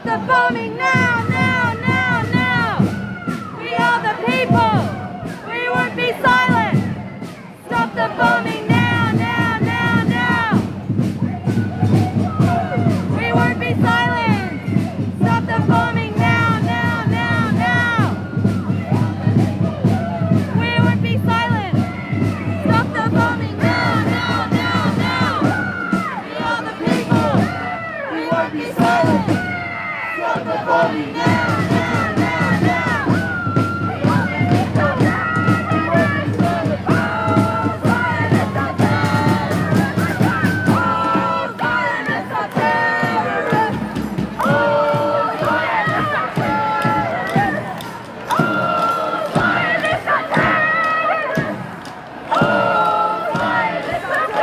Stop the bombing now, now, now, now! We are the people! We won't be silent! Stop the bombing now, now, now, now! We won't be silent! Stop the bombing now, now, now, now! We won't be silent! Stop the bombing now, now, now, now! We are the people! We won't be silent! Stop the bombing now, now, now, now! We are the people! We won't be silent! All Zionists are terrorists! All Zionists are terrorists! All Zionists are terrorists! All Zionists are terrorists! All Zionists are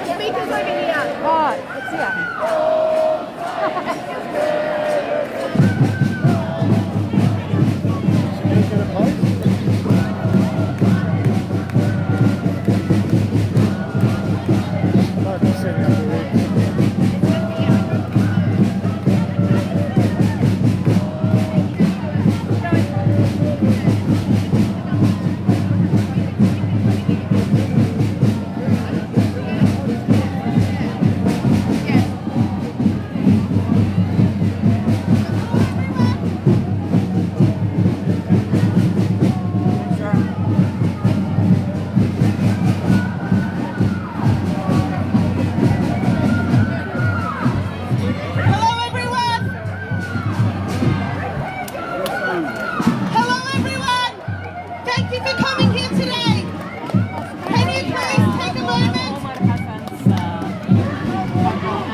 speakers over here. Right, let's see it. Hello everyone! Thank you for coming here today. Can you please take a moment?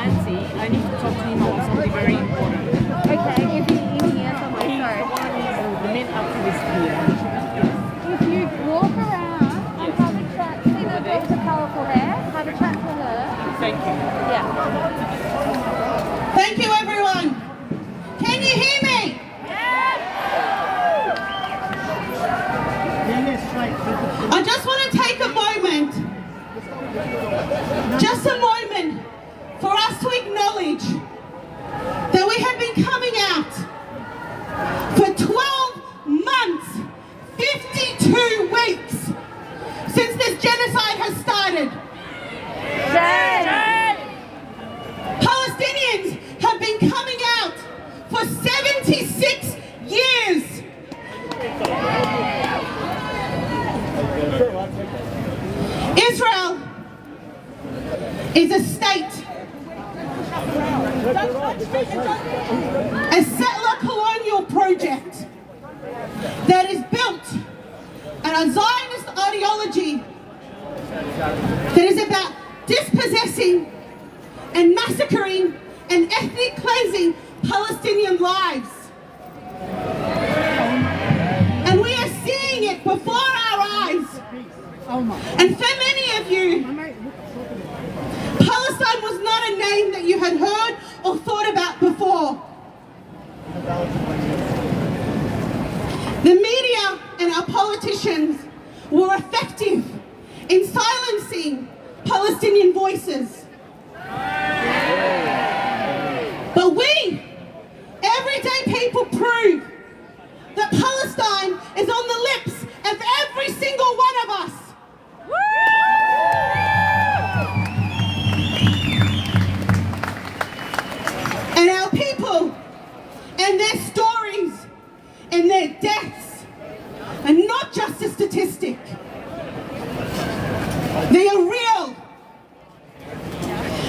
Auntie, I need to talk to him about something very important. Okay, if you're in here somewhere, He's sorry. the one who's the main activist here. If you walk around and have a chat, see the girl with the colourful hair, have a chat to her. Thank you. Yeah. Thank you, everyone. Can you hear me? I just want to take a moment, just a moment, for us to acknowledge that we have been coming out for 12 months, 52 weeks, since this genocide has started. Palestinians have been coming out for 76 years. Israel is a state, a settler colonial project that is built on a Zionist ideology that is about dispossessing and massacring and ethnic cleansing Palestinian lives. And we are seeing it before our eyes. And for many of you, Palestine was not a name that you had heard or thought about before. The media and our politicians were effective in silencing Palestinian voices. But we, everyday people, prove that Palestine is on the lips of every single one of us. And our people and their stories and their deaths are not just a statistic. They are real.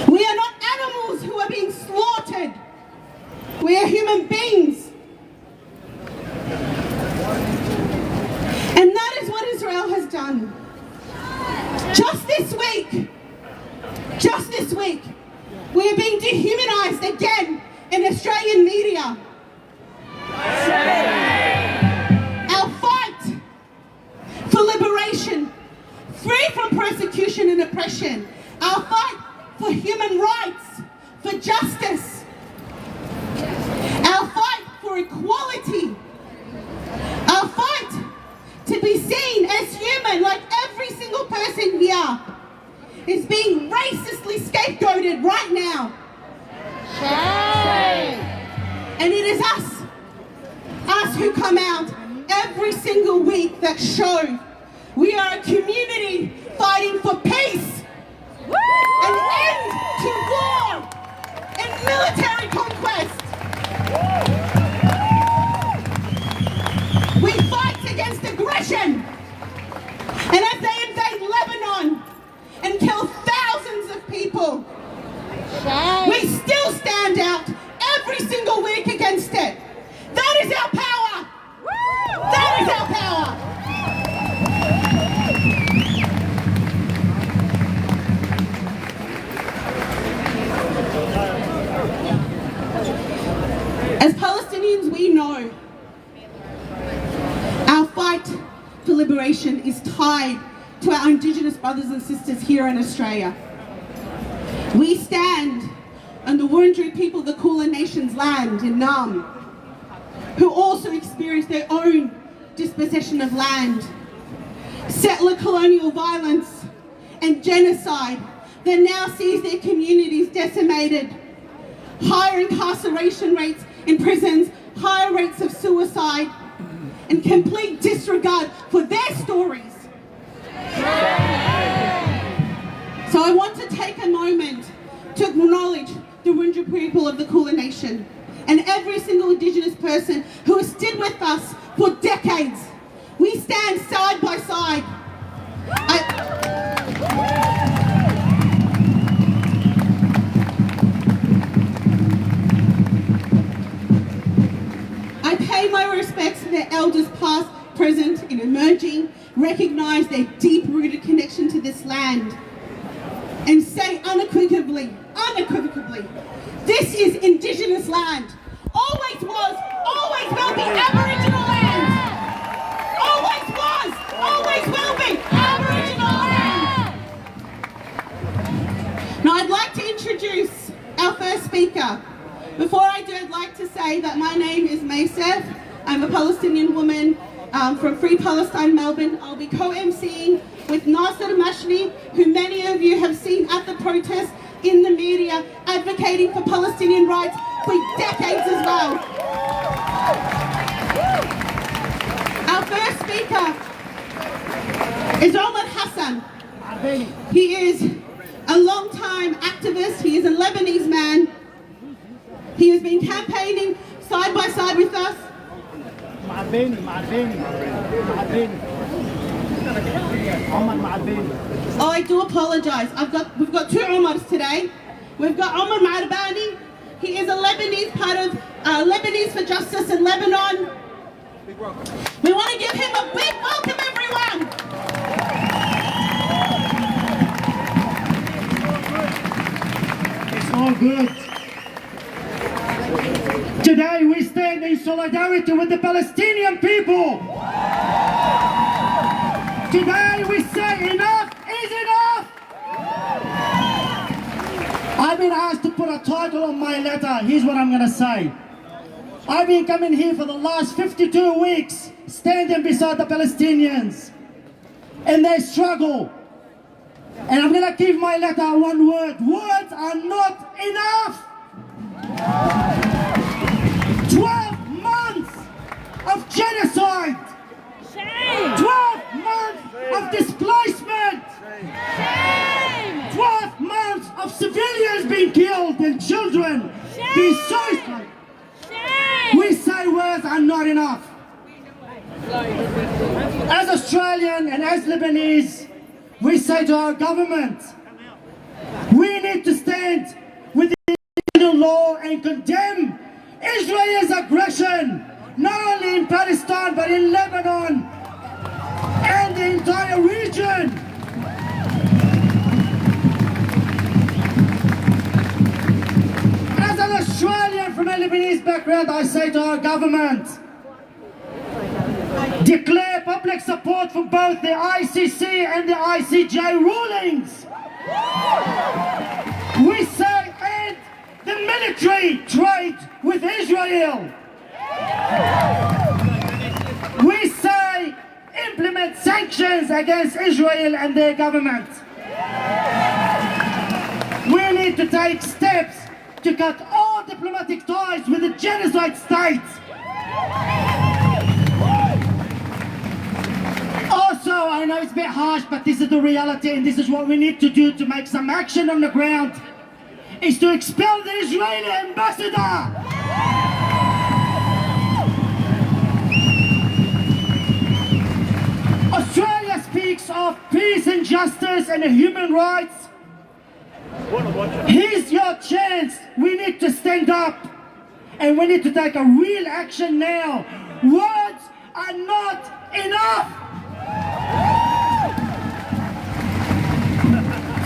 We are not animals who are being slaughtered. We are human beings. And that is what Israel has done. Just just this week, we are being dehumanized again in Australian media. Our fight for liberation, free from persecution and oppression, our fight for human rights, for justice, our fight for equality, our fight to be seen as human like every single person here is being racistly scapegoated right now. And it is us who come out every single week that show we are a community fighting for peace, an end to war and military conquest. We fight against aggression, and as they invade Lebanon and kill thousands of people, we still stand out every single week against it. That is our power. That is our power. As Palestinians, we know our fight for liberation is tied to our Indigenous brothers and sisters here in Australia. We stand on the Wurundjeri people of the Kulin Nation's land in Nam, who also experienced their own dispossession of land, settler colonial violence and genocide that now sees their communities decimated, higher incarceration rates in prisons, higher rates of suicide, and complete disregard for their stories. So I want to take a moment to acknowledge the Wurundjeri people of the Kulin Nation and every single Indigenous person who has stood with us for decades. We stand side by side. I pay my respects to their elders past, present and emerging, recognise their deep-rooted connection to this land, and say unequivocally, this is Indigenous land. Always was, always will be Aboriginal land. Always was, always will be Aboriginal land. Now I'd like to introduce our first speaker. Before I do, I'd like to say that my name is Maysef. I'm a Palestinian woman from Free Palestine, Melbourne. I'll be co-emceeing with Nasser Mashni, who many of you have seen at the protest in the media, advocating for Palestinian rights for decades as well. Our first speaker is Omar Hassan. He is a long-time activist. He is a Lebanese man. He has been campaigning side by side with us. Oh, I do apologise. We've got two Omars today. We've got Omar Ma'arbani. He is a Lebanese part of Lebanese for Justice in Lebanon. We want to give him a big welcome, everyone. It's all good. Today we stand in solidarity with the Palestinian people. Today we say enough is enough. I've been asked to put a title on my letter. Here's what I'm going to say. I've been coming here for the last 52 weeks, standing beside the Palestinians in their struggle. And I'm going to give my letter one word. Words are not enough. 12 months of genocide. Shame! 12 months of displacement. Shame! 12 months of civilians being killed and children being suicided. Shame! We say words are not enough. As Australian and as Lebanese, we say to our government, we need to stand with the international law and condemn Israel's aggression, not only in Palestine but in Lebanon and the entire region. moment, I say to our government, declare public support for both the ICC and the ICJ rulings. We say end the military trade with Israel. We say implement sanctions against Israel and their government. We need to take steps to cut all diplomatic ties with the genocide states. Also, I know it's a bit harsh, but this is the reality, and this is what we need to do to make some action on the ground, is to expel the Israeli ambassador. Australia speaks of peace and justice and human rights. Here's your chance. We need to stand up and we need to take a real action now. Words are not enough.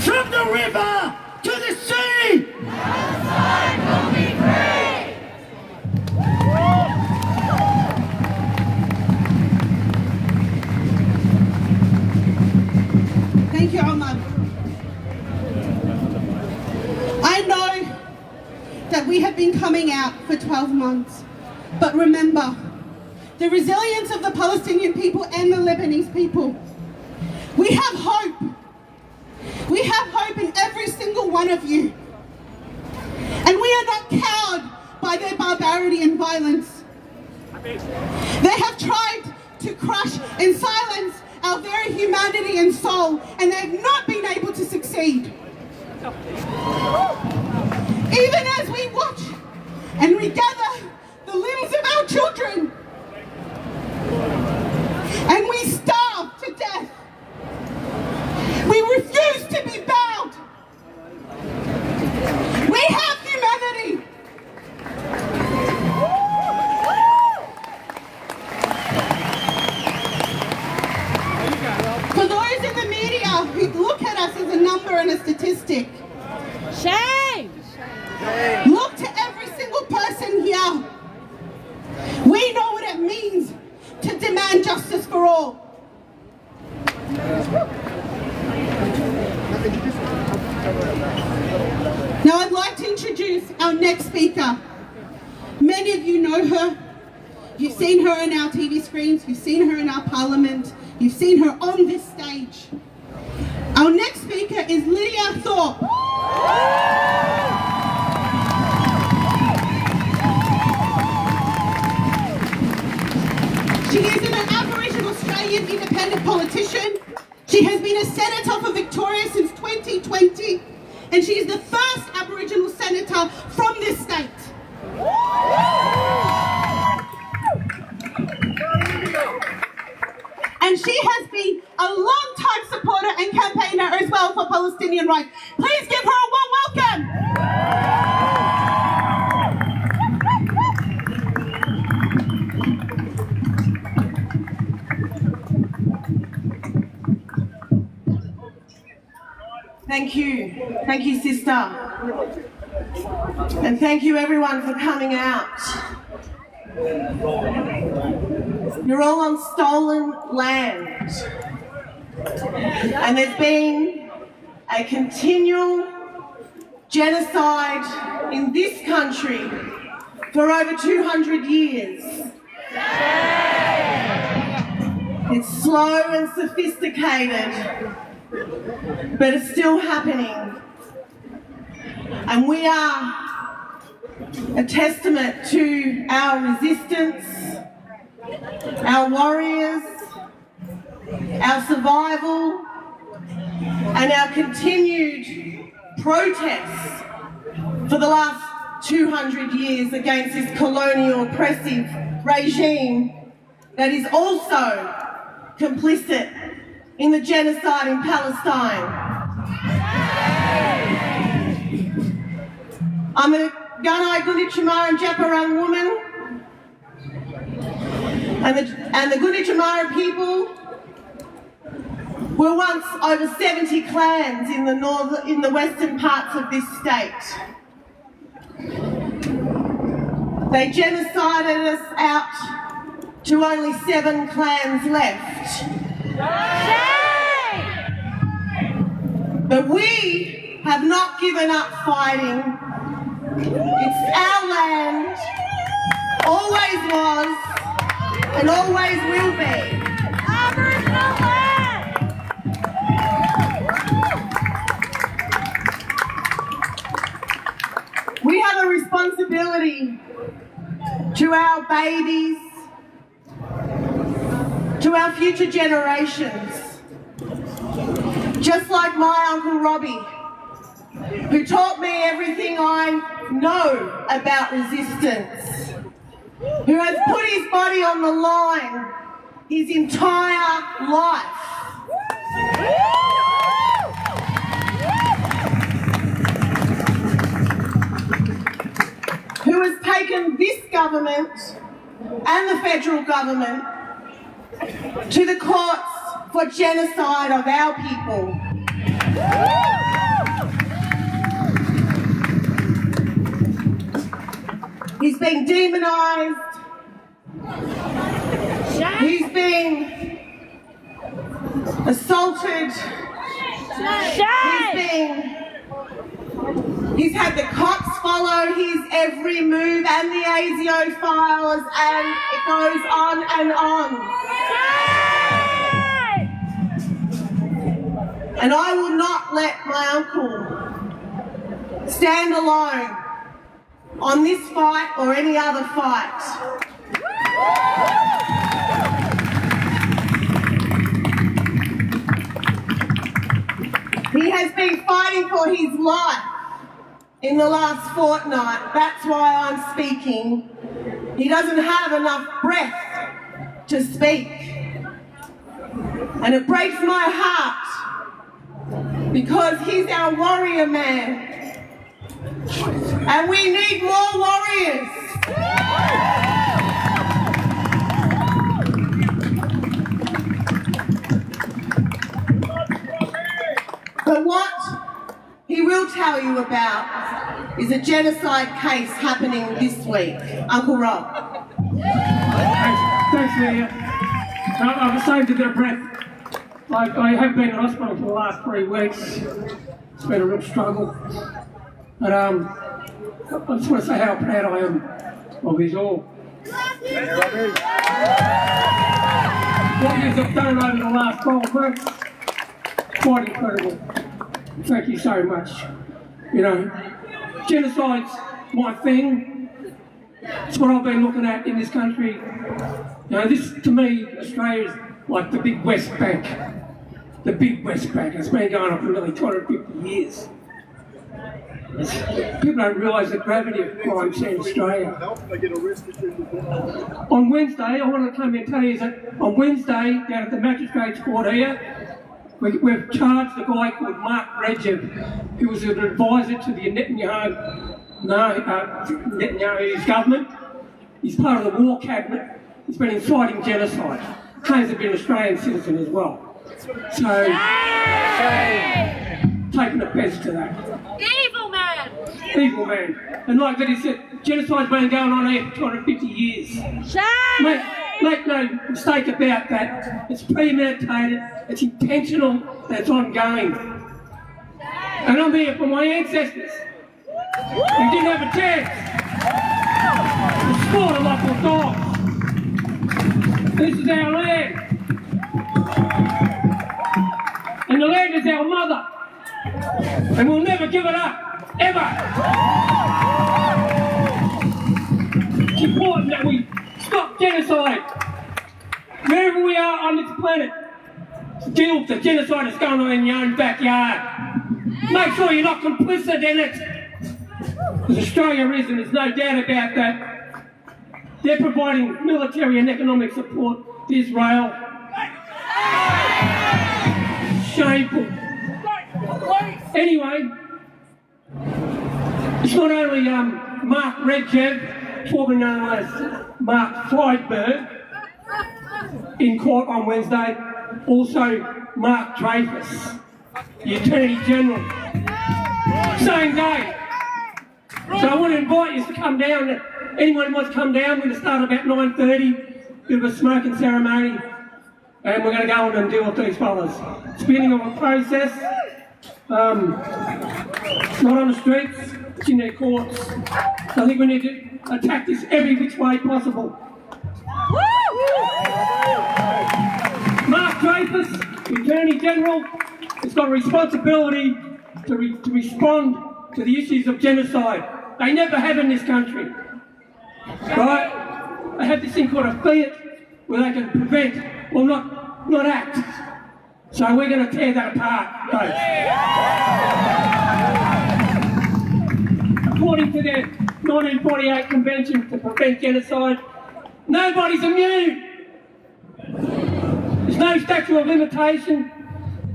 From the river to the sea. Palestine will be free. Thank you, Omar. I know that we have been coming out for 12 months, but remember, the resilience of the Palestinian people and the Lebanese people. We have hope. We have hope in every single one of you. And we are not cowed by their barbarity and violence. They have tried to crush and silence our very humanity and soul, and they have not been able to succeed. Even as we watch and we gather the limbs of our children and we starve to death, we refuse to be bound. We have humanity. For those in the media who look at us as a number and a statistic, Shame! look to every single person here. We know what it means to demand justice for all. Now I'd like to introduce our next speaker. Many of you know her. You've seen her on our TV screens, you've seen her in our parliament, you've seen her on this stage. Our next speaker is Lydia Thorpe. She is an Aboriginal Australian independent politician. She has been a senator for Victoria since 2020, and she is the first Aboriginal senator from this state. And she has been a long-time supporter and campaigner as well for Palestinian rights. Please give her a warm welcome. Thank you, sister. And thank you everyone for coming out. You're all on stolen land. And there's been a continual genocide in this country for over 200 years. It's slow and sophisticated, but it's still happening. And we are a testament to our resistance, our warriors, our survival, and our continued protests for the last 200 years against this colonial oppressive regime that is also complicit in the genocide in Palestine. I'm a Gunai Gunditjmara and Djaparang woman, and the Gunditjmara people were once over 70 clans in the western parts of this state. They genocided us out to only 7 clans left. But we have not given up fighting. It's our land, always was, and always will be. Aboriginal land! We have a responsibility to our babies, to our future generations. Just like my Uncle Robbie, who taught me everything I know about resistance, who has put his body on the line his entire life. Who has taken this government and the federal government to the courts for genocide of our people. He's been demonised. He's been assaulted. He's had the cops follow his every move and the ASIO files, and it goes on and on. And I will not let my uncle stand alone on this fight or any other fight. He has been fighting for his life in the last fortnight. That's why I'm speaking. He doesn't have enough breath to speak. And it breaks my heart because he's our warrior man. And we need more warriors. But what he will tell you about is a genocide case happening this week. Uncle Rob. Thanks, Leah. I'm ashamed to get a breath. I have been in hospital for the last 3 weeks. It's been a real struggle. But I just want to say how proud I am of you all. What you have done over the last 12 months, quite incredible. Thank you so much. You know, genocide's my thing. It's what I've been looking at in this country. You know, this, to me, Australia is like the big West Bank. The big West Bank. It's been going on for nearly 250 years. People don't realise the gravity of crime in Australia. On Wednesday, I want to come and tell you that on Wednesday, down at the Magistrates Court here, we've charged a guy called Mark Regev, who was an advisor to the Netanyahu's government. He's part of the war cabinet. He's been inciting genocide. Claims to be an Australian citizen as well. So, taking offence to that. Evil man! Evil man. And like that he said, genocide's been going on here for 250 years. Shame! Make no mistake about that. It's premeditated, it's intentional, and it's ongoing. And I'm here for my ancestors. Who didn't have a chance. To slaughter like dogs. This is our land. And the land is our mother. And we'll never give it up. Ever. It's important that we stop genocide. Wherever we are on this planet, deal with the genocide that's going on in your own backyard. Make sure you're not complicit in it. Because Australia is, and there's no doubt about that. They're providing military and economic support to Israel. Shameful. Anyway, it's not only Mark Regev, formerly known as Mark Friedberg, in court on Wednesday, also Mark Dreyfus, the Attorney General. Same day. So I want to invite you to come down anyone who wants to come down, we're going to start about 9:30, bit of a smoking ceremony, and we're going to go on and deal with these fellas. It's beginning of a process. It's not on the streets, it's in their courts. So I think we need to attack this every which way possible. Mark Dreyfus, the Attorney General, has got a responsibility to respond to the issues of genocide. They never have in this country. Right? They have this thing called a fiat where they can prevent, or not act. So we're going to tear that apart, folks. According to their 1948 Convention to Prevent Genocide, nobody's immune. There's no statute of limitation.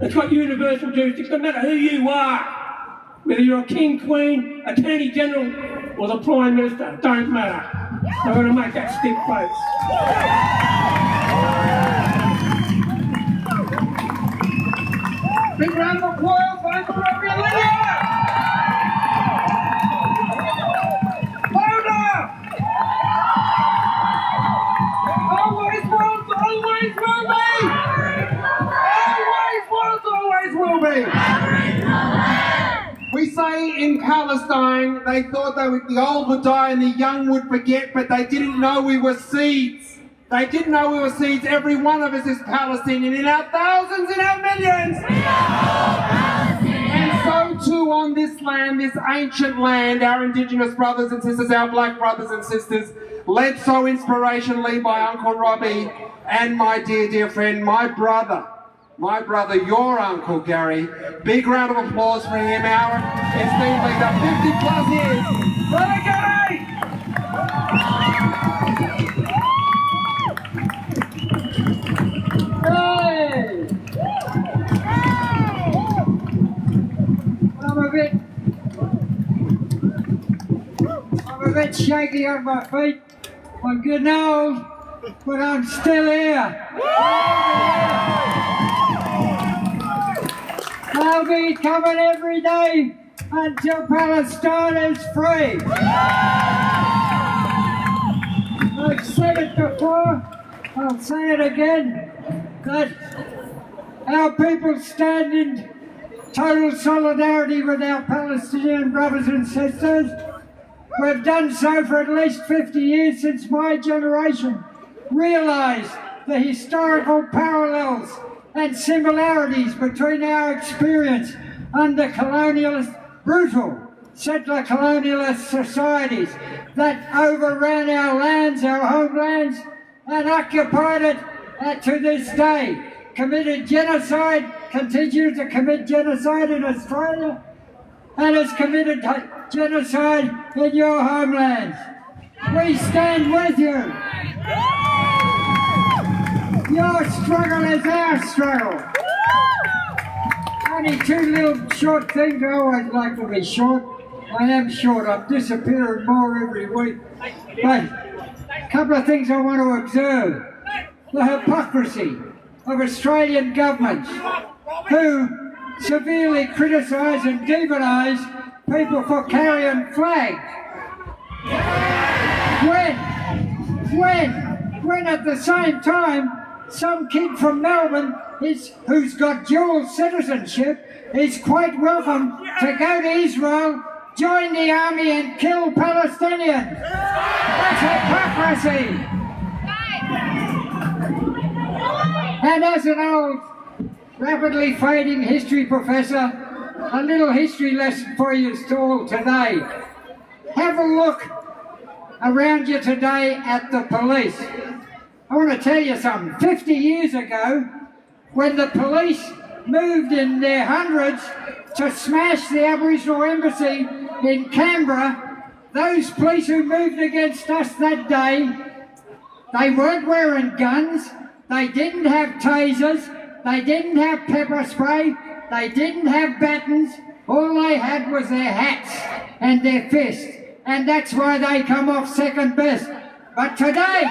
It's got universal jurisdiction. No matter who you are, whether you're a king, queen, attorney general, or the prime minister, don't matter. They're going to make that stick, folks. Big round of applause for Anthropologia Lydia! Always was, always will be! Always was, always will be! We say in Palestine, they thought the old would die and the young would forget, but they didn't know we were seeds. They didn't know we were seeds. Every one of us is Palestinian, in our thousands, in our millions. And so too on this land, this ancient land, our Indigenous brothers and sisters, our black brothers and sisters, led so inspirationally by Uncle Robbie and my dear, dear friend, my brother, your Uncle Gary. Big round of applause for him, our esteemed leader, 50 plus years. Brother Gary! Hey! I'm a bit shaky on my feet. I'm getting old, but I'm still here. I'll be coming every day until Palestine is free. I've said it before, I'll say it again, that our people stand in total solidarity with our Palestinian brothers and sisters. We've done so for at least 50 years since my generation realised the historical parallels and similarities between our experience under colonialist, brutal, settler colonialist societies that overran our lands, our homelands, and occupied it to this day, committed genocide, continues to commit genocide in Australia, and has committed genocide in your homelands. We stand with you. Your struggle is our struggle. Only two little short things. I always like to be short. I am short. I'm disappearing more every week. But a couple of things I want to observe. The hypocrisy of Australian governments who severely criticise and demonise people for carrying flags. When at the same time some kid from Melbourne who's got dual citizenship is quite welcome to go to Israel, join the army and kill Palestinians. That's hypocrisy. And as an old, rapidly fading history professor, a little history lesson for you all today. Have a look around you today at the police. I want to tell you something. 50 years ago, when the police moved in their hundreds to smash the Aboriginal embassy in Canberra, those police who moved against us that day, they weren't wearing guns, they didn't have tasers, they didn't have pepper spray, they didn't have batons, all they had was their hats and their fists. And that's why they come off second best. But today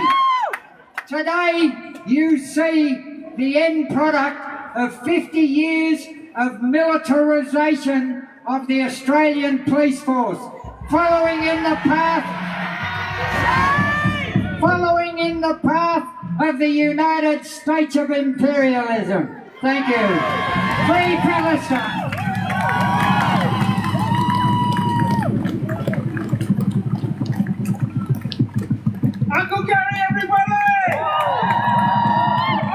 you see the end product of 50 years of militarisation of the Australian police force, following in the path the path of the United States of imperialism. Thank you. Free Palestine. Uncle Gary, everybody!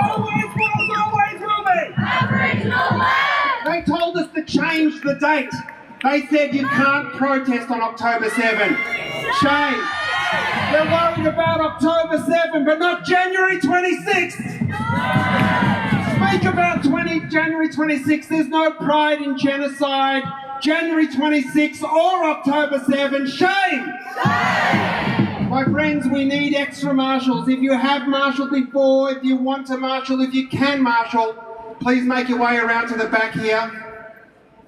Always was, always will be! Aboriginal land! They told us to change the date. They said you can't protest on October 7. Shame. They're worried about October 7, but not January 26th. Speak about January 26th. There's no pride in genocide. January 26th or October 7. Shame. My friends, we need extra marshals. If you have marshalled before, if you want to marshal, if you can marshal, please make your way around to the back here.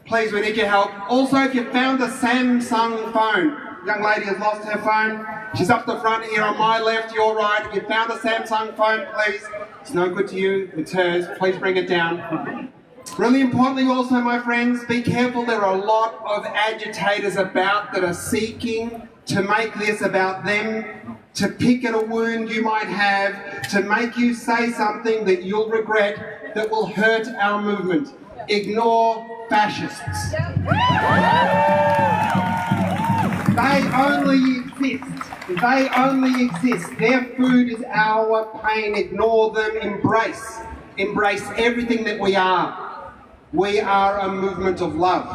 Please, we need your help. Also, if you found a Samsung phone, young lady has lost her phone. She's up the front here on my left, your right. If you found a Samsung phone, please. It's no good to you, it's hers. Please bring it down. Really importantly also, my friends, be careful. There are a lot of agitators about that are seeking to make this about them, to pick at a wound you might have, to make you say something that you'll regret, that will hurt our movement. Ignore fascists. They only exist. They only exist. Their food is our pain. Ignore them. Embrace. Embrace everything that we are. We are a movement of love.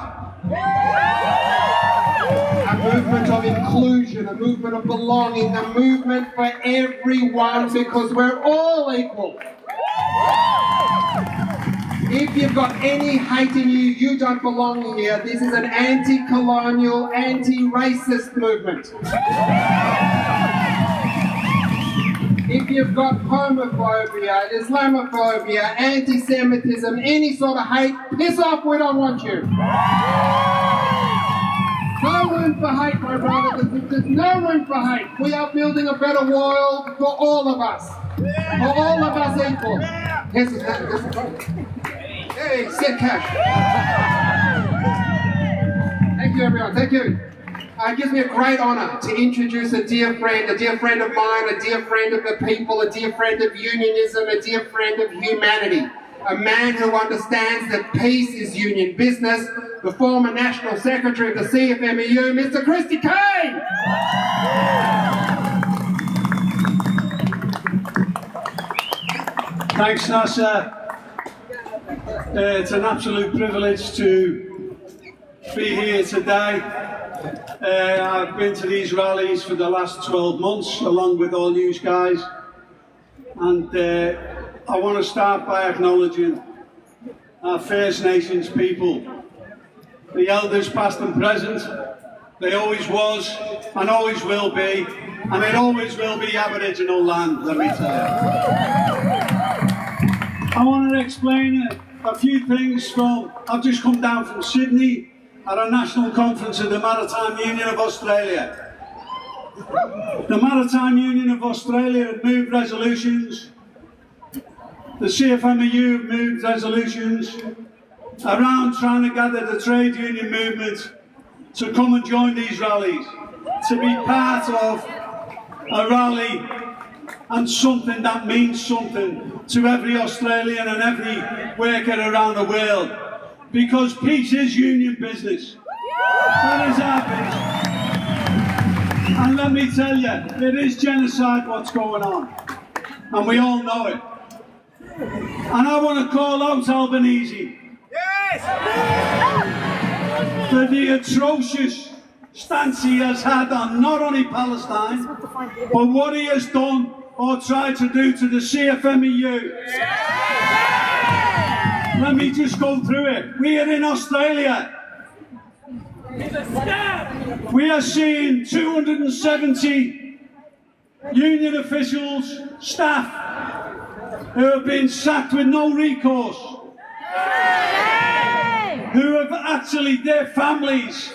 A movement of inclusion, a movement of belonging, a movement for everyone because we're all equal. If you've got any hate in you, you don't belong here. This is an anti-colonial, anti-racist movement. If you've got homophobia, Islamophobia, anti-Semitism, any sort of hate, piss off, we don't want you. No room for hate, my brothers and sisters, no room for hate. We are building a better world for all of us. For all of us equal. Hey, sit cash. Thank you, everyone. Thank you. It gives me a great honour to introduce a dear friend of mine, a dear friend of the people, a dear friend of unionism, a dear friend of humanity. A man who understands that peace is union business, the former National Secretary of the CFMEU, Mr. Christy Kane! Thanks, Nasser. It's an absolute privilege to be here today. I've been to these rallies for the last 12 months, along with all you guys. And I want to start by acknowledging our First Nations people, the elders past and present. They always was and always will be, and it always will be Aboriginal land, let me tell you. I want to explain a few things I've just come down from Sydney at a national conference of the Maritime Union of Australia. The Maritime Union of Australia have moved resolutions. The CFMEU have moved resolutions around trying to gather the trade union movement to come and join these rallies, to be part of a rally and something that means something to every Australian and every worker around the world. Because peace is union business. That is our business. And let me tell you, it is genocide what's going on. And we all know it. And I want to call out Albanese. Yes! For the atrocious stance he has had on not only Palestine, but what he has done or tried to do to the CFMEU. Let me just go through it. We are in Australia. We are seeing 270 union officials, staff, who have been sacked with no recourse, who have actually, their families,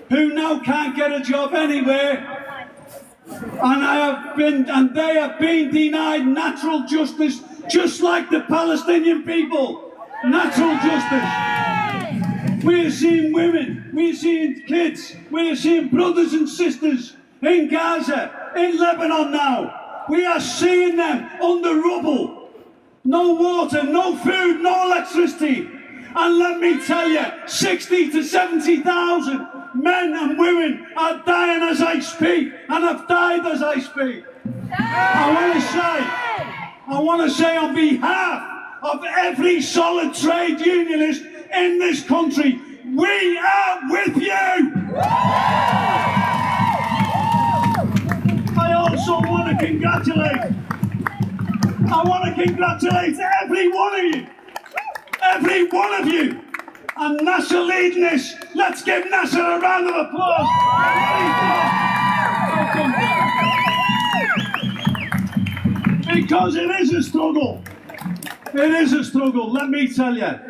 who now can't get a job anywhere, and they have been denied natural justice, just like the Palestinian people. Natural justice. We are seeing women, we are seeing kids, we are seeing brothers and sisters in Gaza, in Lebanon now, We are seeing them under rubble. No water, no food, no electricity. And let me tell you, 60 to 70,000 men and women are dying as I speak, and have died as I speak. I want to say on behalf of every solid trade unionist in this country, we are with you! I also want to congratulate every one of you, and Nasser leading this. Let's give Nasser a round of applause. Because it is a struggle. It is a struggle, let me tell you.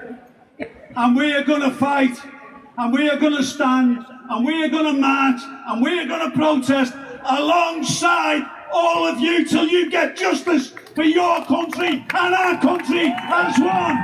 And we are going to fight, and we are going to stand, and we are going to march, and we are going to protest alongside all of you till you get justice for your country and our country as one.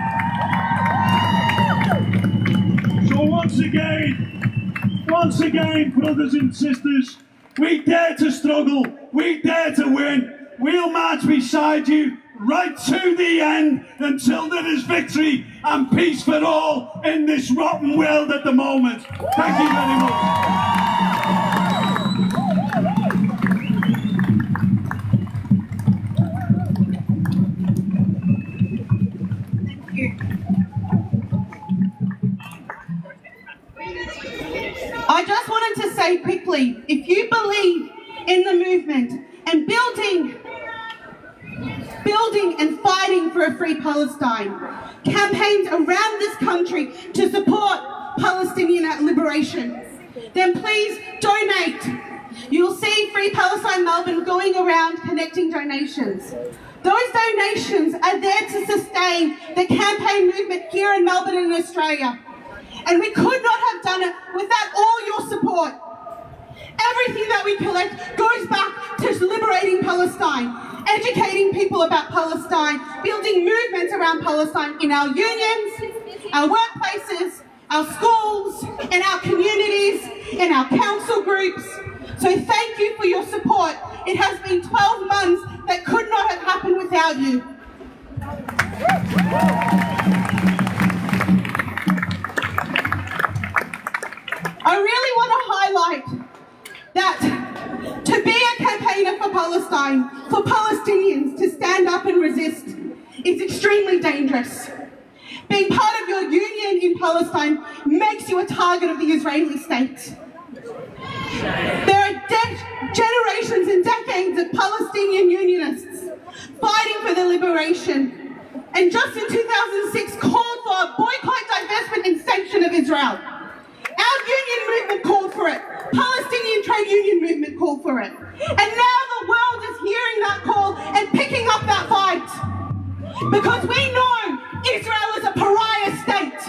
So once again, brothers and sisters, we dare to struggle, we dare to win. We'll march beside you right to the end until there is victory and peace for all in this rotten world at the moment. Thank you very much. I just wanted to say quickly, if you believe in the movement and building and fighting for a free Palestine, campaigns around this country to support Palestinian liberation, then please donate. You'll see Free Palestine Melbourne going around collecting donations. Those donations are there to sustain the campaign movement here in Melbourne and in Australia. And we could not have done it without all your support. Everything that we collect goes back to liberating Palestine, educating people about Palestine, building movements around Palestine in our unions, our workplaces, our schools, in our communities, in our council groups. So thank you for your support. It has been 12 months that could not have happened without you. I really want to highlight that to be a campaigner for Palestine, for Palestinians to stand up and resist, is extremely dangerous. Being part of your union in Palestine makes you a target of the Israeli state. There are generations and decades of Palestinian unionists fighting for their liberation, and just in 2006 called for a boycott, divestment and sanction of Israel. Our union movement called for it. Palestinian trade union movement called for it. And now the world is hearing that call and picking up that fight. Because we know Israel is a pariah state.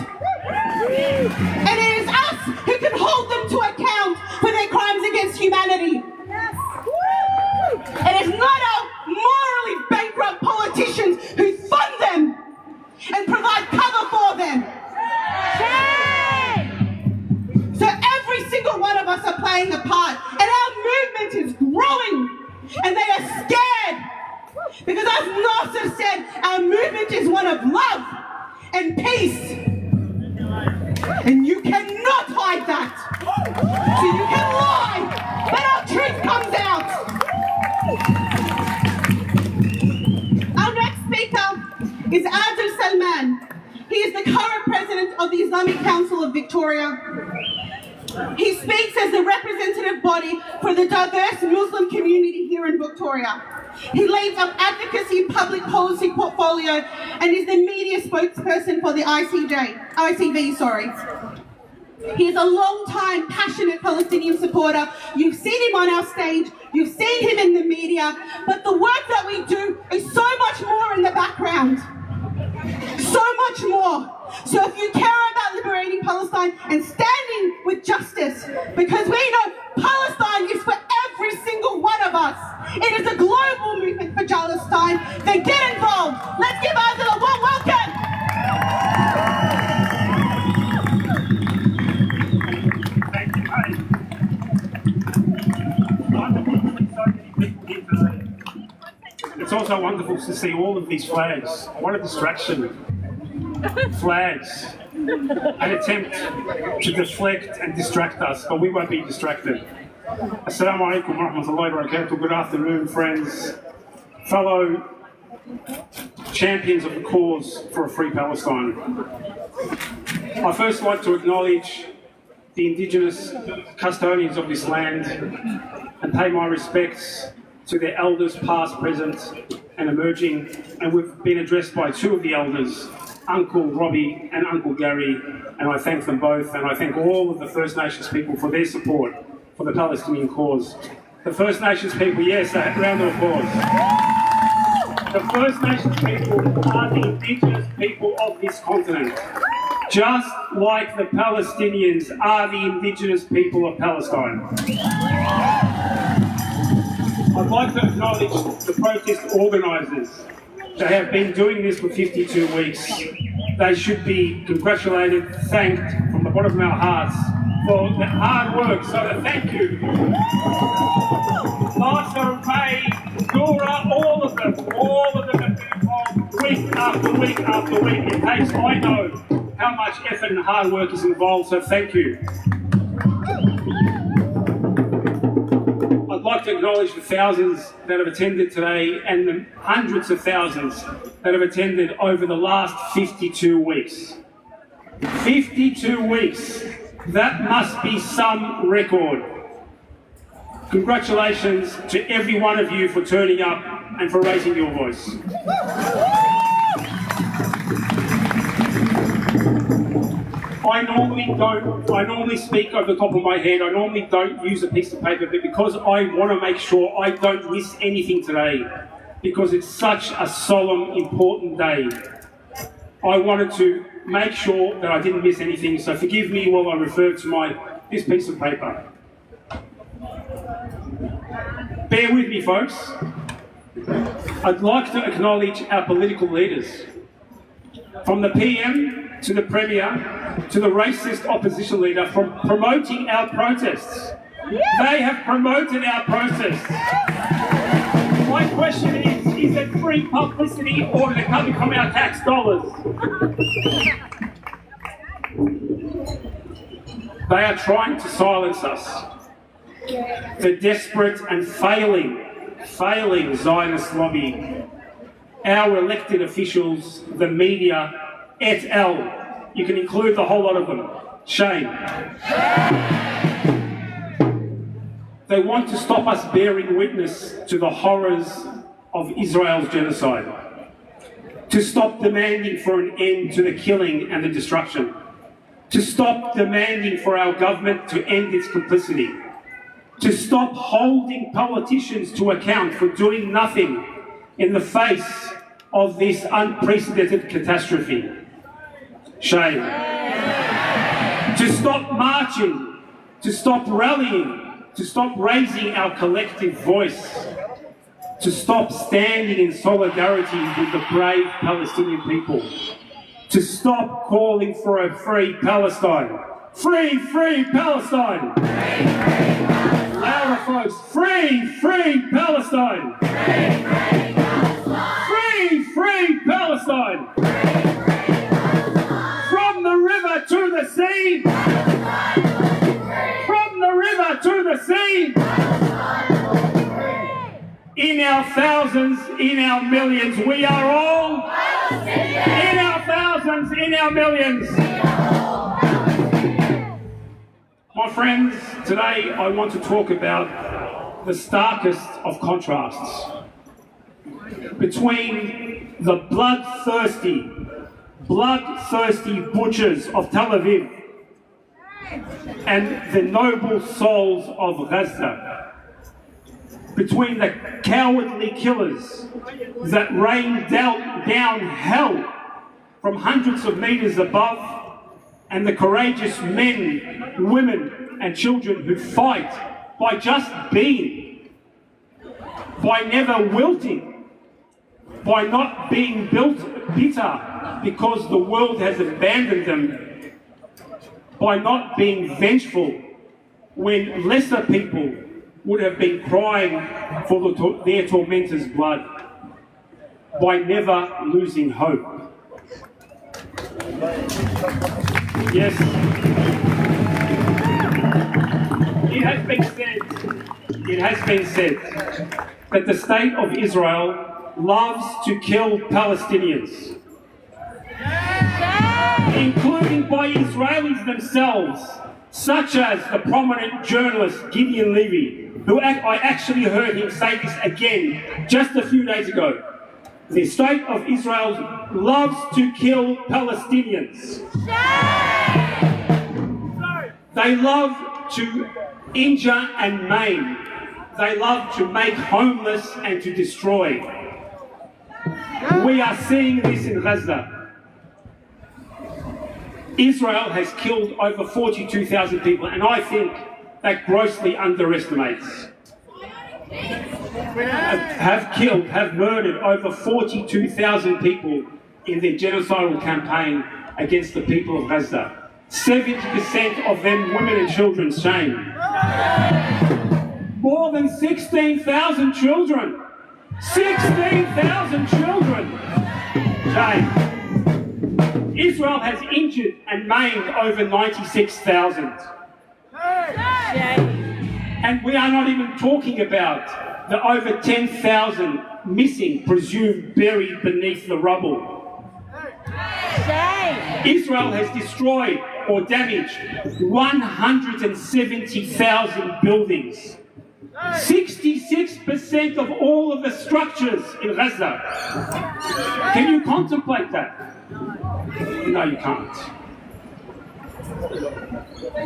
And it is us who can hold them to account for their crimes against humanity. It is not our morally bankrupt politicians who fund them and provide cover for them. So every single one of us are playing a part, and our movement is growing, and they are scared. Because as Nasser said, our movement is one of love and peace. And you cannot hide that. So you can lie, but our truth comes out. Our next speaker is Adil Salman. He is the current president of the Islamic Council of Victoria. He speaks as the representative body for the diverse Muslim community here in Victoria. He leads up advocacy and public policy portfolio and is the media spokesperson for the ICV. He is a long-time, passionate Palestinian supporter. You've seen him on our stage, you've seen him in the media, but the work that we do is so much more in the background. So much more. So if you care about liberating Palestine and standing with justice, because we know Palestine is for every single one of us. It is a global movement for Palestine. Then get involved. Let's give Adil a warm welcome. Thank you, so many people here today. also wonderful to see all of these flags. What a distraction. Flags. An attempt to deflect and distract us, but we won't be distracted. Assalamu alaikum wa rahmatullahi wa barakatuh. Good afternoon, friends, fellow champions of the cause for a free Palestine. I first like to acknowledge the Indigenous custodians of this land and pay my respects to their elders past, present and emerging, and we've been addressed by two of the elders, Uncle Robbie and Uncle Gary, and I thank them both, and I thank all of the First Nations people for their support for the Palestinian cause. The First Nations people, yes, a round of applause. The First Nations people are the Indigenous people of this continent, just like the Palestinians are the Indigenous people of Palestine. I'd like to acknowledge the protest organisers. They have been doing this for 52 weeks. They should be congratulated, thanked from the bottom of our hearts for the hard work. So thank you. Lassa, Ray, Dora, all of them have been involved week after week after week. It takes, I know how much effort and hard work is involved, so thank you. I'd like to acknowledge the thousands that have attended today and the hundreds of thousands that have attended over the last 52 weeks. 52 weeks. That must be some record. Congratulations to every one of you for turning up and for raising your voice. I normally speak over the top of my head. I normally don't use a piece of paper, but because I want to make sure I don't miss anything today, because it's such a solemn, important day, I wanted to make sure that I didn't miss anything. So forgive me while I refer to this piece of paper. Bear with me, folks. I'd like to acknowledge our political leaders. From the PM to the Premier to the racist opposition leader, from promoting our protests. They have promoted our protests. My question is it free publicity or is it coming from our tax dollars? They are trying to silence us. The desperate and failing Zionist lobby, our elected officials, the media, et al. You can include the whole lot of them. Shame. They want to stop us bearing witness to the horrors of Israel's genocide, to stop demanding for an end to the killing and the destruction, to stop demanding for our government to end its complicity, to stop holding politicians to account for doing nothing in the face of this unprecedented catastrophe. Shame. To stop marching, to stop rallying, to stop raising our collective voice, to stop standing in solidarity with the brave Palestinian people, to stop calling for a free Palestine. Free, free Palestine! Free, free Palestine! Louder, folks. Free, free Palestine! Free, free Palestine! Free, free Palestine! Free, free Palestine! From the river to the sea! From the river to the sea! In our thousands, in our millions, we are all in our thousands, in our millions. My friends, today I want to talk about the starkest of contrasts between the bloodthirsty butchers of Tel Aviv and the noble souls of Gaza, between the cowardly killers that rain down hell from hundreds of meters above, and the courageous men, women and children who fight by just being, by never wilting, by not being bitter because the world has abandoned them, by not being vengeful when lesser people would have been crying for their tormentors' blood. by never losing hope. Yes, it has been said that the state of Israel loves to kill Palestinians, including by Israelis themselves, such as the prominent journalist Gideon Levy, who I actually heard him say this again just a few days ago. The state of Israel loves to kill Palestinians. They love to injure and maim. They love to make homeless and to destroy. We are seeing this in Gaza. Israel has killed over 42,000 people, and I think that grossly underestimates. Have murdered over 42,000 people in their genocidal campaign against the people of Gaza. 70% of them women and children. Shame. More than 16,000 children. 16,000 children. Shame. Israel has injured and maimed over 96,000. And we are not even talking about the over 10,000 missing, presumed buried beneath the rubble. Israel has destroyed or damaged 170,000 buildings. 66% of all of the structures in Gaza. Can you contemplate that? No, you can't.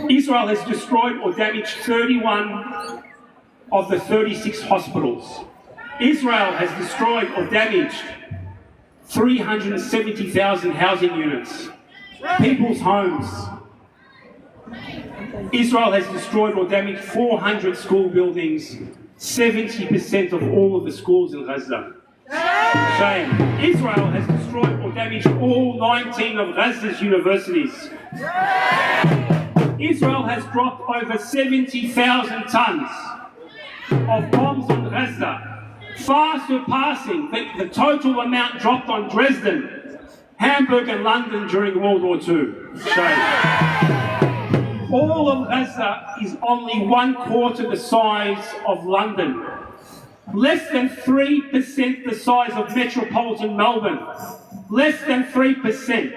Israel has destroyed or damaged 31 of the 36 hospitals. Israel has destroyed or damaged 370,000 housing units, people's homes. Israel has destroyed or damaged 400 school buildings, 70% of all of the schools in Gaza. Shame. Israel has destroyed or damaged all 19 of Gaza's universities. Israel has dropped over 70,000 tons of bombs on Gaza, far surpassing the total amount dropped on Dresden, Hamburg and London during World War II. Shame. All of Gaza is only 1/4 the size of London. Less than 3% the size of metropolitan Melbourne. Less than 3%.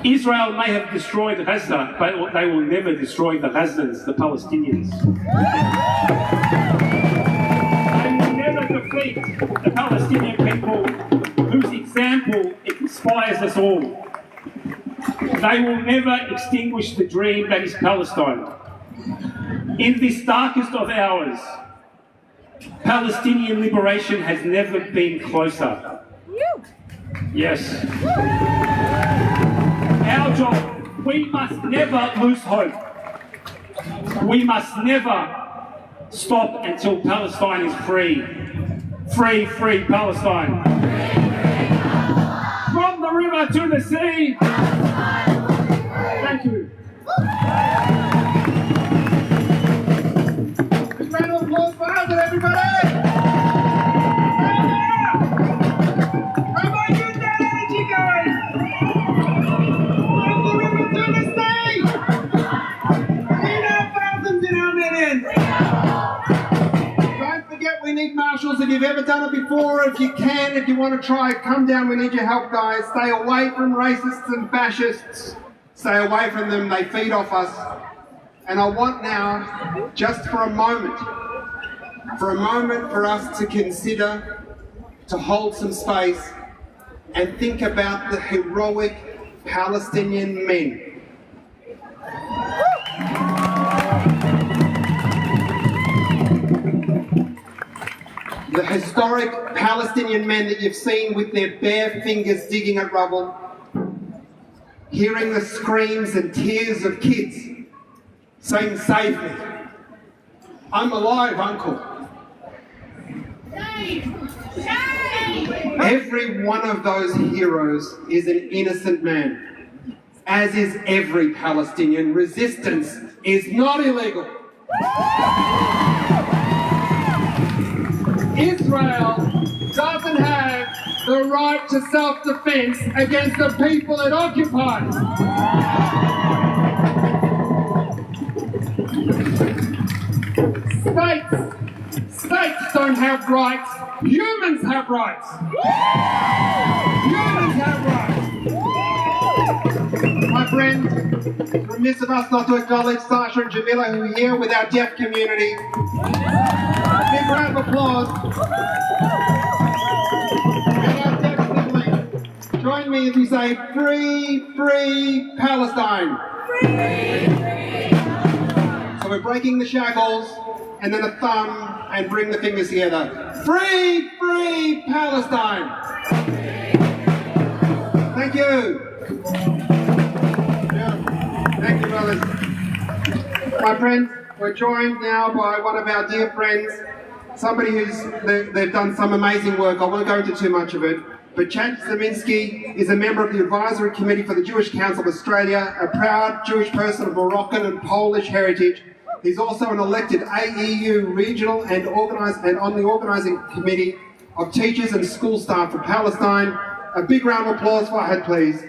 Israel may have destroyed Gaza, but they will never destroy the Gazans, the Palestinians. They will never defeat the Palestinian people, whose example inspires us all. They will never extinguish the dream that is Palestine. In this darkest of hours, Palestinian liberation has never been closer. Yes. Our job, we must never lose hope. We must never stop until Palestine is free. Free, free Palestine. From the river to the sea. Thank you. Round of applause for Hazard, everybody! How about you, that energy going? From the river to the sea! In our thousands in our millions! Don't forget we need marshals. If you've ever done it before, if you can, if you want to try, come down. We need your help, guys. Stay away from racists and fascists. Stay away from them. They feed off us. And I want now, just for a moment for us to consider, to hold some space and think about the heroic Palestinian men. The historic Palestinian men that you've seen with their bare fingers digging at rubble, hearing the screams and tears of kids saying, "Save me. I'm alive, Uncle." Every one of those heroes is an innocent man, as is every Palestinian. Resistance is not illegal. Israel doesn't have the right to self-defense against the people it occupies. States don't have rights. Humans have rights. Humans have rights. My friends, it's remiss of us not to acknowledge Sasha and Jamila, who are here with our deaf community. A big round of applause. And our deaf siblings, join me as we say, free, free Palestine. So we're breaking the shackles, and then a thumb, and bring the fingers together. Free, free Palestine! Thank you. Thank you, brothers. My friends, we're joined now by one of our dear friends, somebody they've done some amazing work. I won't go into too much of it, but Chad Zeminski is a member of the Advisory Committee for the Jewish Council of Australia, a proud Jewish person of Moroccan and Polish heritage. He's also an elected AEU regional and on the organising committee of teachers and school staff for Palestine. A big round of applause for Fahad, please.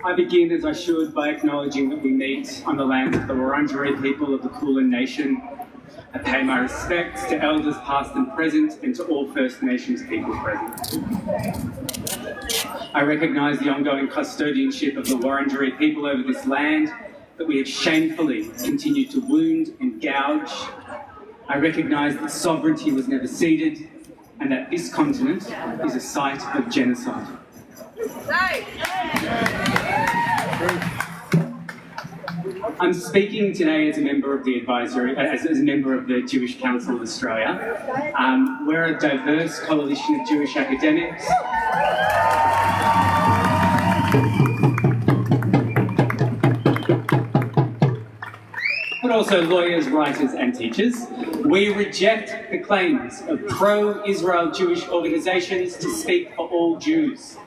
I begin, as I should, by acknowledging that we meet on the lands of the Wurundjeri people of the Kulin Nation. I pay my respects to elders past and present and to all First Nations people present. I recognise the ongoing custodianship of the Wurundjeri people over this land that we have shamefully continued to wound and gouge. I recognise that sovereignty was never ceded and that this continent is a site of genocide. I'm speaking today as a member of the as a member of the Jewish Council of Australia. We're a diverse coalition of Jewish academics. But also lawyers, writers and teachers. We reject the claims of pro-Israel Jewish organisations to speak for all Jews.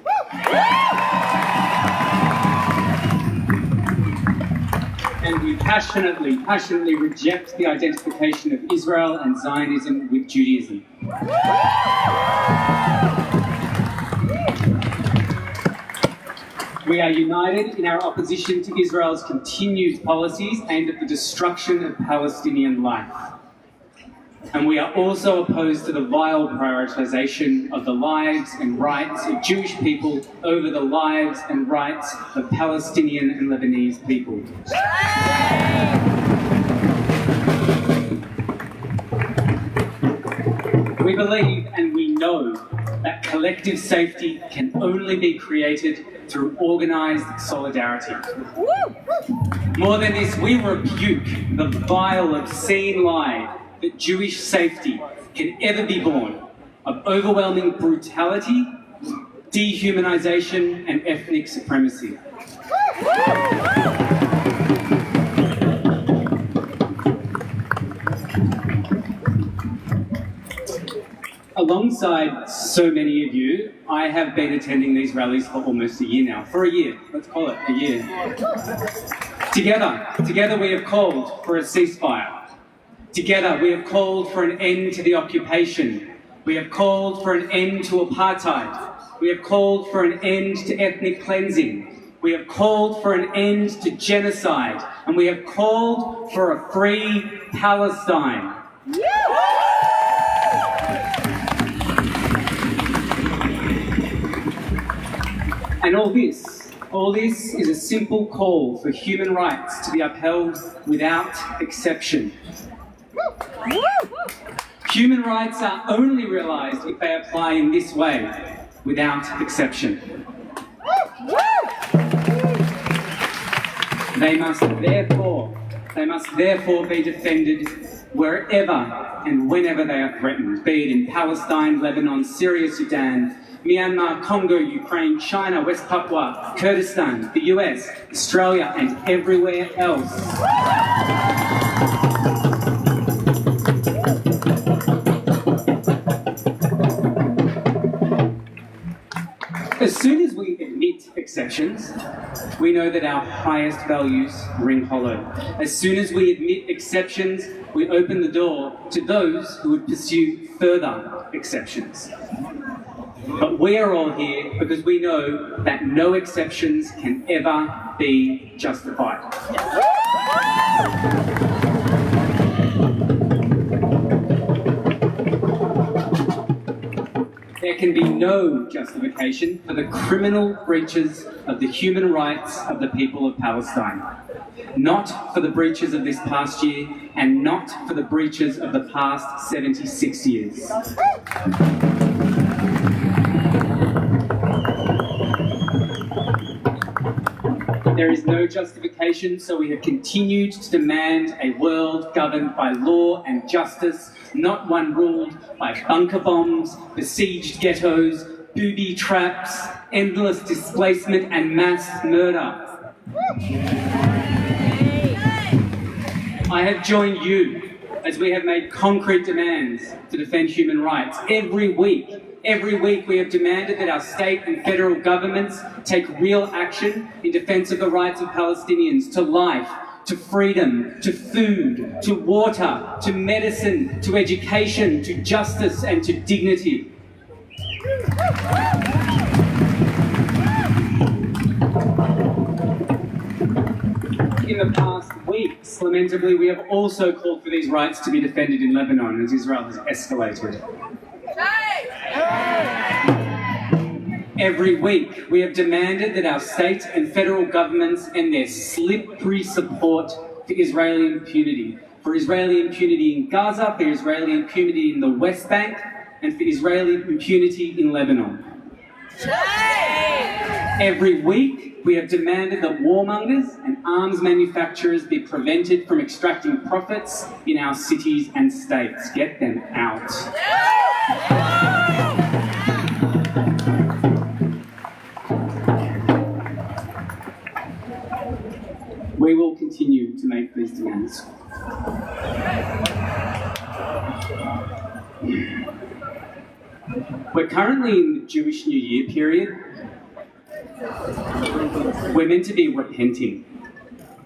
And we passionately reject the identification of Israel and Zionism with Judaism. We are united in our opposition to Israel's continued policies aimed at the destruction of Palestinian life. And we are also opposed to the vile prioritisation of the lives and rights of Jewish people over the lives and rights of Palestinian and Lebanese people. We believe and we know that collective safety can only be created through organised solidarity. More than this, we rebuke the vile, obscene lie that Jewish safety can ever be born of overwhelming brutality, dehumanisation and ethnic supremacy. Alongside so many of you, I have been attending these rallies for almost a year now. For a year, let's call it a year. Together we have called for a ceasefire. Together we have called for an end to the occupation. We have called for an end to apartheid. We have called for an end to ethnic cleansing. We have called for an end to genocide. And we have called for a free Palestine. And all this is a simple call for human rights to be upheld without exception. Human rights are only realised if they apply in this way, without exception. They must therefore be defended wherever and whenever they are threatened, be it in Palestine, Lebanon, Syria, Sudan, Myanmar, Congo, Ukraine, China, West Papua, Kurdistan, the US, Australia and everywhere else. As soon as we admit exception, exceptions, we know that our highest values ring hollow. As soon as we admit exceptions, we open the door to those who would pursue further exceptions. But we are all here because we know that no exceptions can ever be justified. There can be no justification for the criminal breaches of the human rights of the people of Palestine. Not for the breaches of this past year, and not for the breaches of the past 76 years. There is no justification, so we have continued to demand a world governed by law and justice, not one ruled by bunker bombs, besieged ghettos, booby traps, endless displacement and mass murder. I have joined you as we have made concrete demands to defend human rights. Every week we have demanded that our state and federal governments take real action in defence of the rights of Palestinians to life, to freedom, to food, to water, to medicine, to education, to justice and to dignity. In the past weeks, lamentably, we have also called for these rights to be defended in Lebanon as Israel has escalated. Every week, we have demanded that our state and federal governments end their slippery support for Israeli impunity. For Israeli impunity in Gaza, for Israeli impunity in the West Bank, and for Israeli impunity in Lebanon. Every week, we have demanded that warmongers and arms manufacturers be prevented from extracting profits in our cities and states. Get them out. We will continue to make these demands. We're currently in the Jewish New Year period. We're meant to be repenting.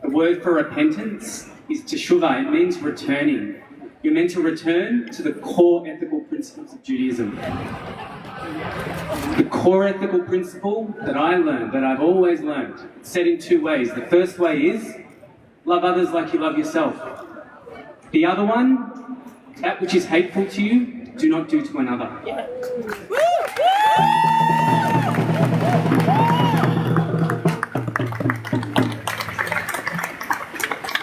The word for repentance is teshuvah. It means returning. You're meant to return to the core ethical principles of Judaism. The core ethical principle that I learned, that I've always learned, it's said in two ways. The first way is, love others like you love yourself. The other one, that which is hateful to you, do not do to another.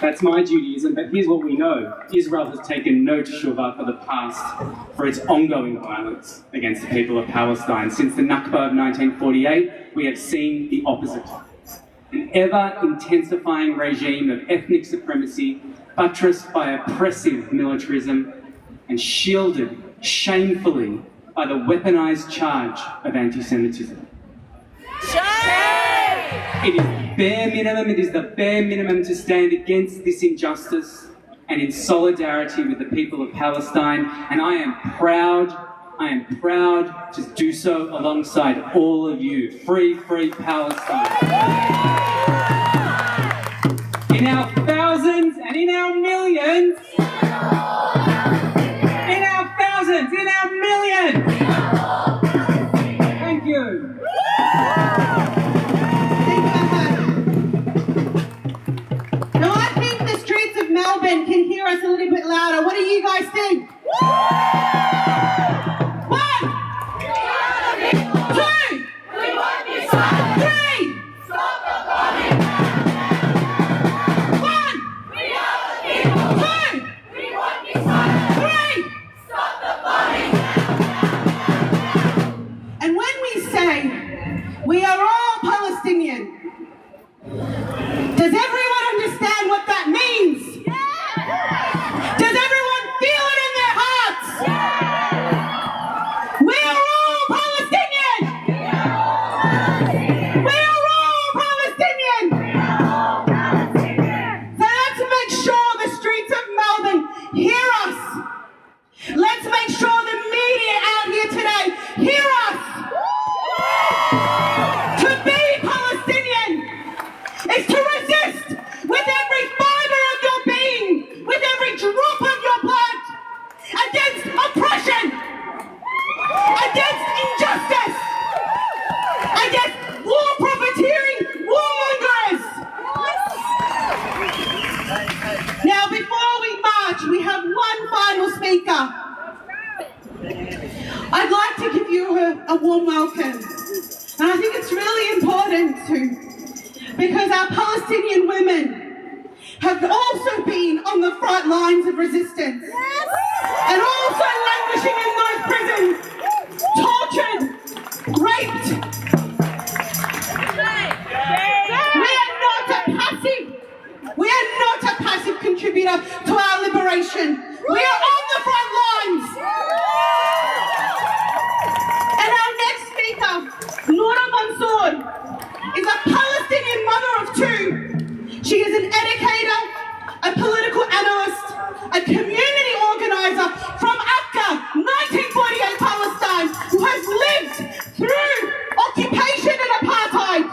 That's my Judaism, but here's what we know. Israel has taken no teshuvah for the past, for its ongoing violence against the people of Palestine. Since the Nakba of 1948, we have seen the opposite. An ever-intensifying regime of ethnic supremacy, buttressed by oppressive militarism, and shielded shamefully by the weaponized charge of anti-Semitism. It is bare minimum, it is the bare minimum to stand against this injustice and in solidarity with the people of Palestine, and I am proud to do so alongside all of you. Free, free Palestine. In our thousands and in our millions, in our thousands, in our millions. Thank you. Now I think the streets of Melbourne can hear us a little bit louder. What do you guys think? One, two, We won't be silent. three. Stop the bombing. One, We are the people. two, We won't be silent. three. Stop the bombing. And when we say we are all Palestinian, does everyone understand what that means? Does everyone feel it in their hearts? Speaker, I'd like to give you a warm welcome. And I think it's really important too, because our Palestinian women have also been on the front lines of resistance. And also languishing in those prisons, tortured, raped. We are not a passive contributor to our liberation. We are on the front lines. And our next speaker, Noura Mansour, is a Palestinian mother of two. She is an educator, a political analyst, a community organizer from Akka, 1948 Palestine, who has lived through occupation and apartheid.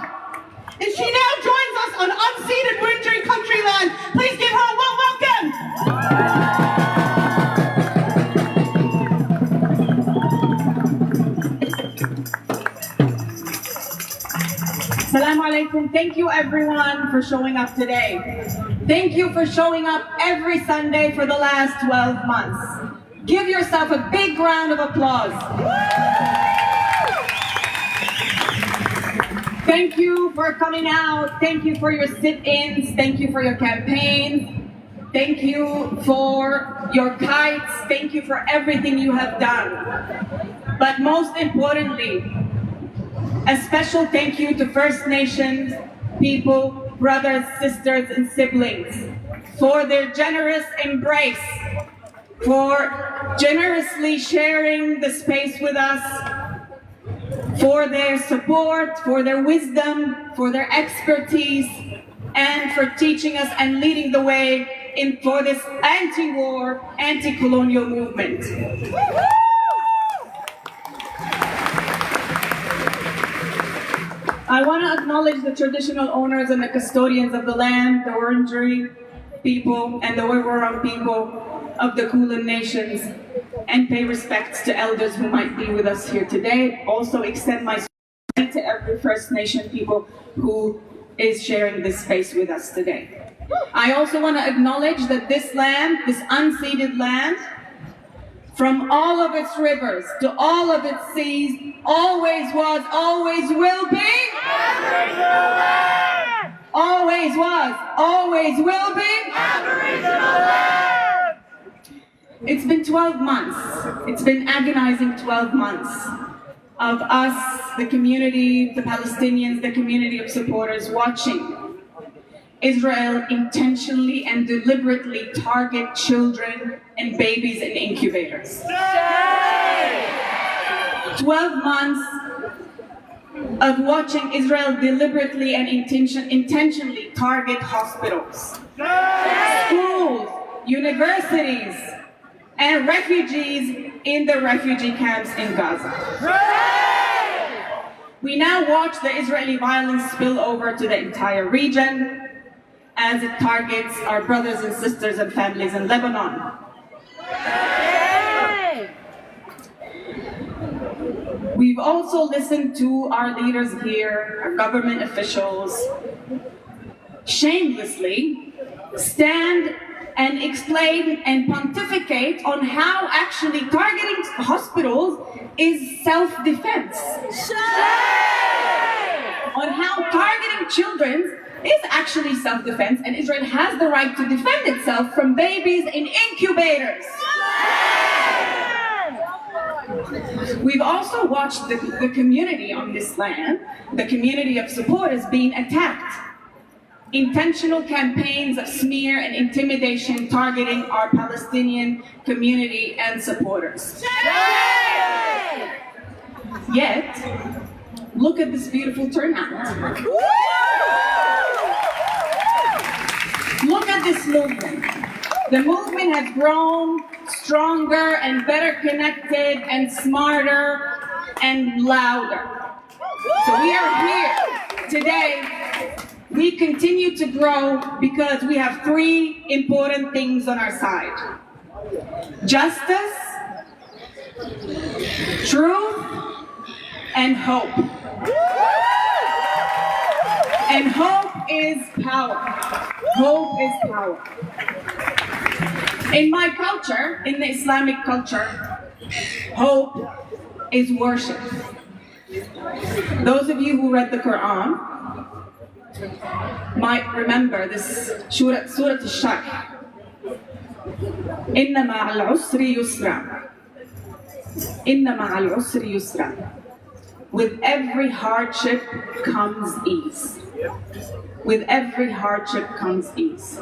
And she now joins us on unceded Wurundjeri country land. Please give her a warm welcome. Assalamu alaikum. Thank you everyone for showing up today. Thank you for showing up every Sunday for the last 12 months. Give yourself a big round of applause. Thank you for coming out. Thank you for your sit-ins. Thank you for your campaigns. Thank you for your kites. Thank you for everything you have done. But most importantly, a special thank you to First Nations people, brothers, sisters, and siblings for their generous embrace, for generously sharing the space with us, for their support, for their wisdom, for their expertise, and for teaching us and leading the way for this anti-war, anti-colonial movement. I want to acknowledge the traditional owners and the custodians of the land, the Wurundjeri people and the Wurrung people of the Kulin nations, and pay respects to elders who might be with us here today. Also extend my support to every First Nation people who is sharing this space with us today. I also want to acknowledge that this land, this unceded land, from all of its rivers to all of its seas, always was, always will be. Aboriginal land! Always was, always will be. Aboriginal land! It's been 12 months. It's been agonizing 12 months of us, the community, the Palestinians, the community of supporters watching Israel intentionally and deliberately target children and babies in incubators. 12 months of watching Israel deliberately and intentionally target hospitals, schools, universities, and refugees in the refugee camps in Gaza. We now watch the Israeli violence spill over to the entire region as it targets our brothers and sisters and families in Lebanon. We've also listened to our leaders here, our government officials, shamelessly stand and explain and pontificate on how actually targeting hospitals is self-defense. On how targeting children is actually self-defense, and Israel has the right to defend itself from babies in incubators. We've also watched the community on this land, the community of supporters, being attacked. Intentional campaigns of smear and intimidation targeting our Palestinian community and supporters. Yet, look at this beautiful turnout. Look at this movement. The movement has grown stronger and better connected and smarter and louder. So we are here today. We continue to grow because we have three important things on our side: justice, truth, and hope. And hope is power. Hope is power. In my culture, in the Islamic culture, hope is worship. Those of you who read the Quran might remember this Surah Al-Sharh. Inna ma'al usri yusra. Inna ma'al usri yusra. With every hardship comes ease. With every hardship comes ease.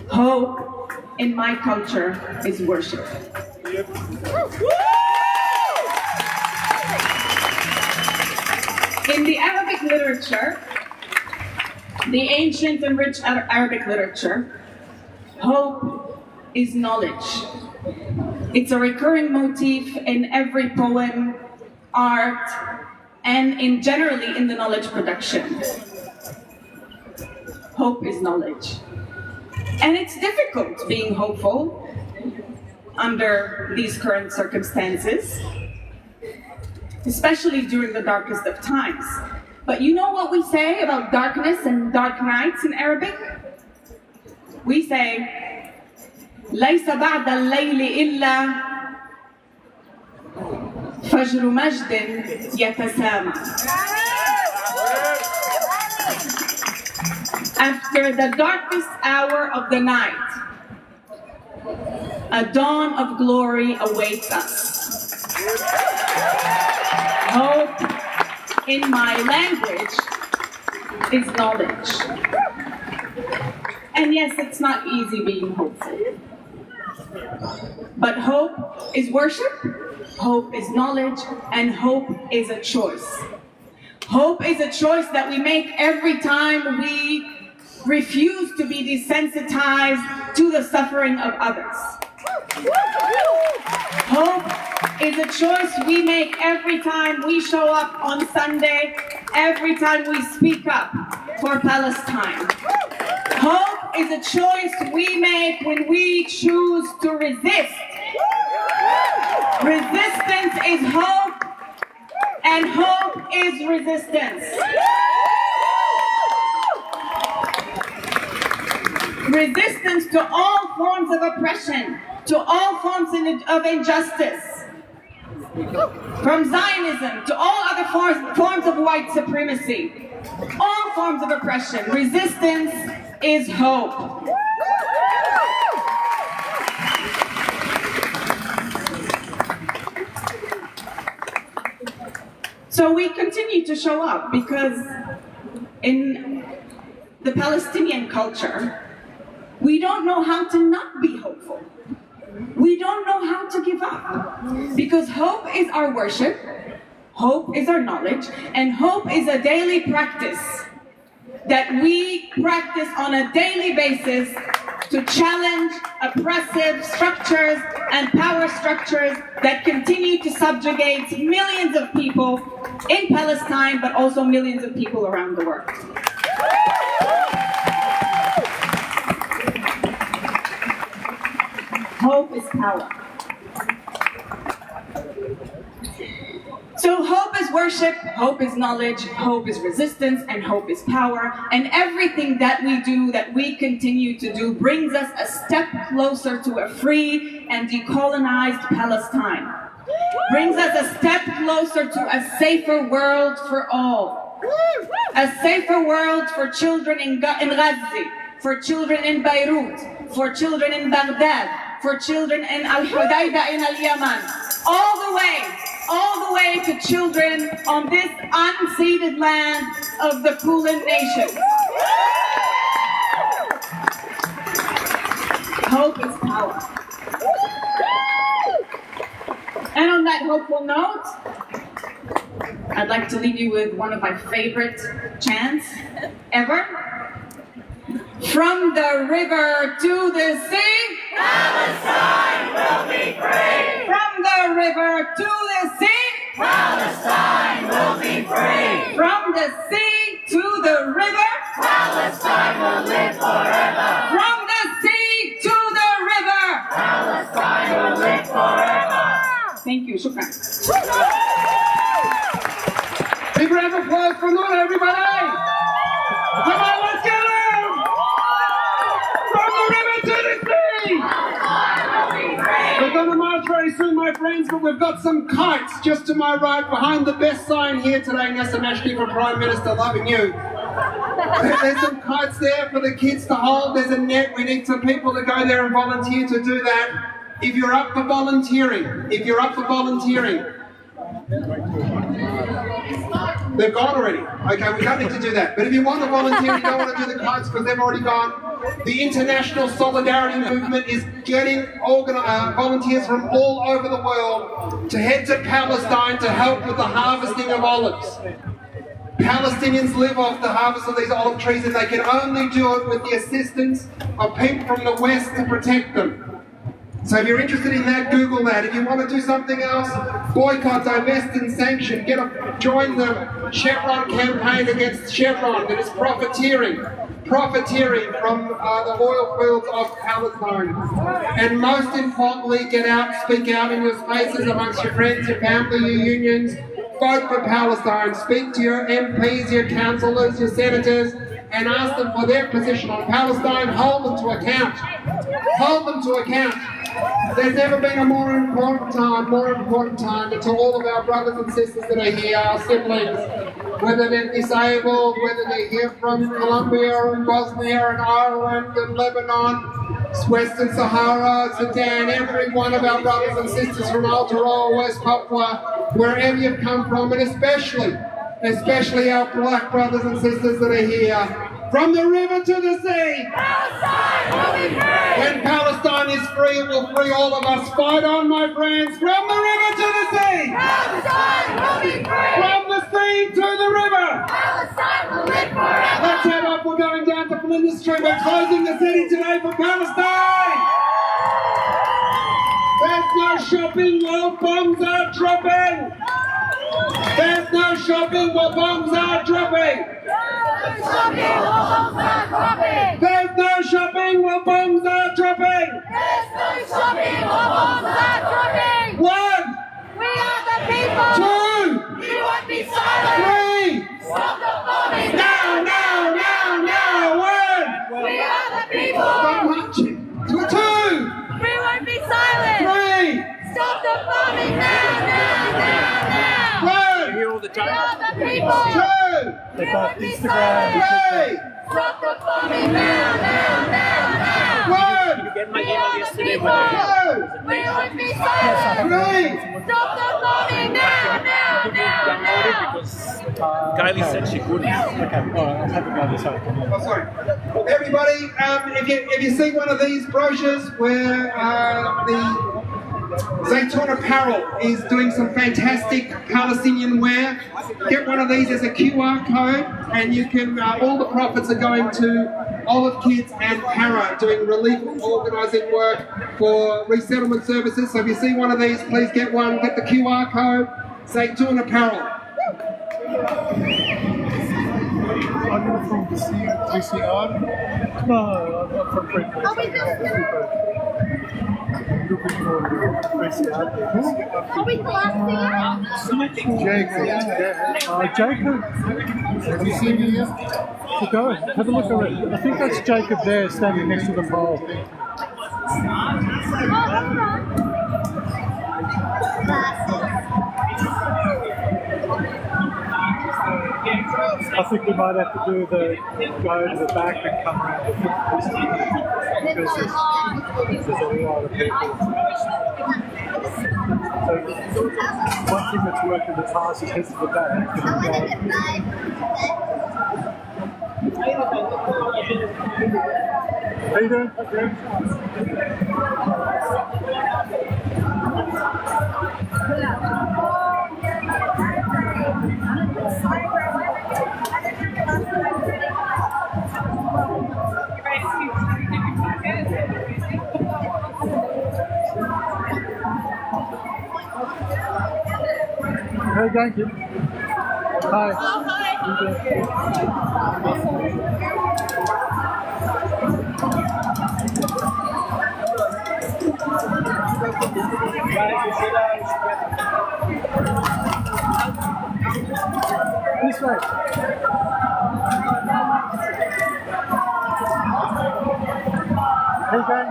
Hope in my culture is worship. In the Arabic literature, the ancient and rich Arabic literature, hope is knowledge. It's a recurring motif in every poem, art, and generally in the knowledge production. Hope is knowledge. And it's difficult being hopeful under these current circumstances, especially during the darkest of times. But you know what we say about darkness and dark nights in Arabic? We say, ليس بعد الليل إلا فجر مجد يتسامى. After the darkest hour of the night, a dawn of glory awaits us. Hope in my language is knowledge. And yes, it's not easy being hopeful. But hope is worship, hope is knowledge, and hope is a choice. Hope is a choice that we make every time we refuse to be desensitized to the suffering of others. Hope is a choice we make every time we show up on Sunday, every time we speak up for Palestine. Hope is a choice we make when we choose to resist. Resistance is hope, and hope is resistance. Resistance to all forms of oppression, to all forms of injustice, from Zionism to all other forms of white supremacy, all forms of oppression. Resistance is hope. So we continue to show up because in the Palestinian culture, we don't know how to not be hopeful. We don't know how to give up. Because hope is our worship, hope is our knowledge, and hope is a daily practice that we practice on a daily basis to challenge oppressive structures and power structures that continue to subjugate millions of people in Palestine, but also millions of people around the world. Hope is power. So hope is worship, hope is knowledge, hope is resistance, and hope is power. And everything that we do, that we continue to do, brings us a step closer to a free and decolonized Palestine. Brings us a step closer to a safer world for all. A safer world for children in Gaza, for children in Beirut, for children in Baghdad, for children in Al-Hudaydah in Al-Yaman, all the way to children on this unceded land of the Kulin nations. Hope is power. And on that hopeful note, I'd like to leave you with one of my favorite chants ever. From the river to the sea, Palestine will be free. From the river to the sea, Palestine will be free. From the sea to the river, Palestine will live forever. From the sea to the river, Palestine will live forever. Thank you. Shukran. Big round of applause for Luna, everybody! Come on, let's get it! From the river to the sea! much very soon, my friends, but we've got some kites just to my right behind the best sign here today, Nessa Mashki for Prime Minister, loving you. There's some kites there for the kids to hold. There's a net. We need some people to go there and volunteer to do that. If you're up for volunteering, they've gone already. Okay, we don't need to do that. But if you want to volunteer, you don't want to do the kites because they've already gone. The international solidarity movement is getting volunteers from all over the world to head to Palestine to help with the harvesting of olives. Palestinians live off the harvest of these olive trees and they can only do it with the assistance of people from the West to protect them. So if you're interested in that, Google that. If you want to do something else, boycott, divest and sanction, join the Chevron campaign against Chevron that is profiteering from the oil fields of Palestine. And most importantly, get out, speak out in your spaces amongst your friends, your family, your unions. Vote for Palestine. Speak to your MPs, your councillors, your senators, and ask them for their position on Palestine. Hold them to account. Hold them to account. There's never been a more important time to all of our brothers and sisters that are here, our siblings, whether they're disabled, whether they're here from Colombia and Bosnia and Ireland and Lebanon, Western Sahara, Sudan, every one of our brothers and sisters from Aotearoa, West Papua, wherever you've come from, and especially our black brothers and sisters that are here. From the river to the sea. Palestine will be free. When Palestine is free, it will free all of us. Fight on, my friends. From the river to the sea. Palestine will be free. From the sea to the river. Palestine will live forever. Let's head up. We're going down to Flinders Street. We're closing the city today for Palestine. There's no shopping while bombs are dropping. There's no shopping while bombs are dropping. There's no shopping while bombs are dropping. One. We are the people. Two. We won't be silent. Three. Stop the bombing. Now. One. We are the people. Stop marching. Two. We won't be silent. Three. Stop the bombing now. One. We are the people. Two. We won't be silent. Three. Stop the bombing now. One. We are the people. We won't be silent. Three. Stop the bombing now. Kylie said she couldn't. Oh, sorry. Everybody, if you see one of these brochures where the Zaytoon Apparel is doing some fantastic Palestinian wear, get one of these as a QR code, and you can. All the profits are going to Olive Kids and Para, doing relief organising work for resettlement services. So if you see one of these, please get one. Get the QR code. Zaytoon Apparel. Are you from VCR? No, I'm from Britain. Looking for VCR. Are we the last thing? Jacob. Have you seen me yet? So go, have a look around. I think that's Jacob there, standing next to the pole. I think we might have to go to the back and come around the front because there's a lot of people. So one thing that's working the task is head to the back and How you doing? How you going, kid? Hi. Oh, hi. How you doing? This way. How you going?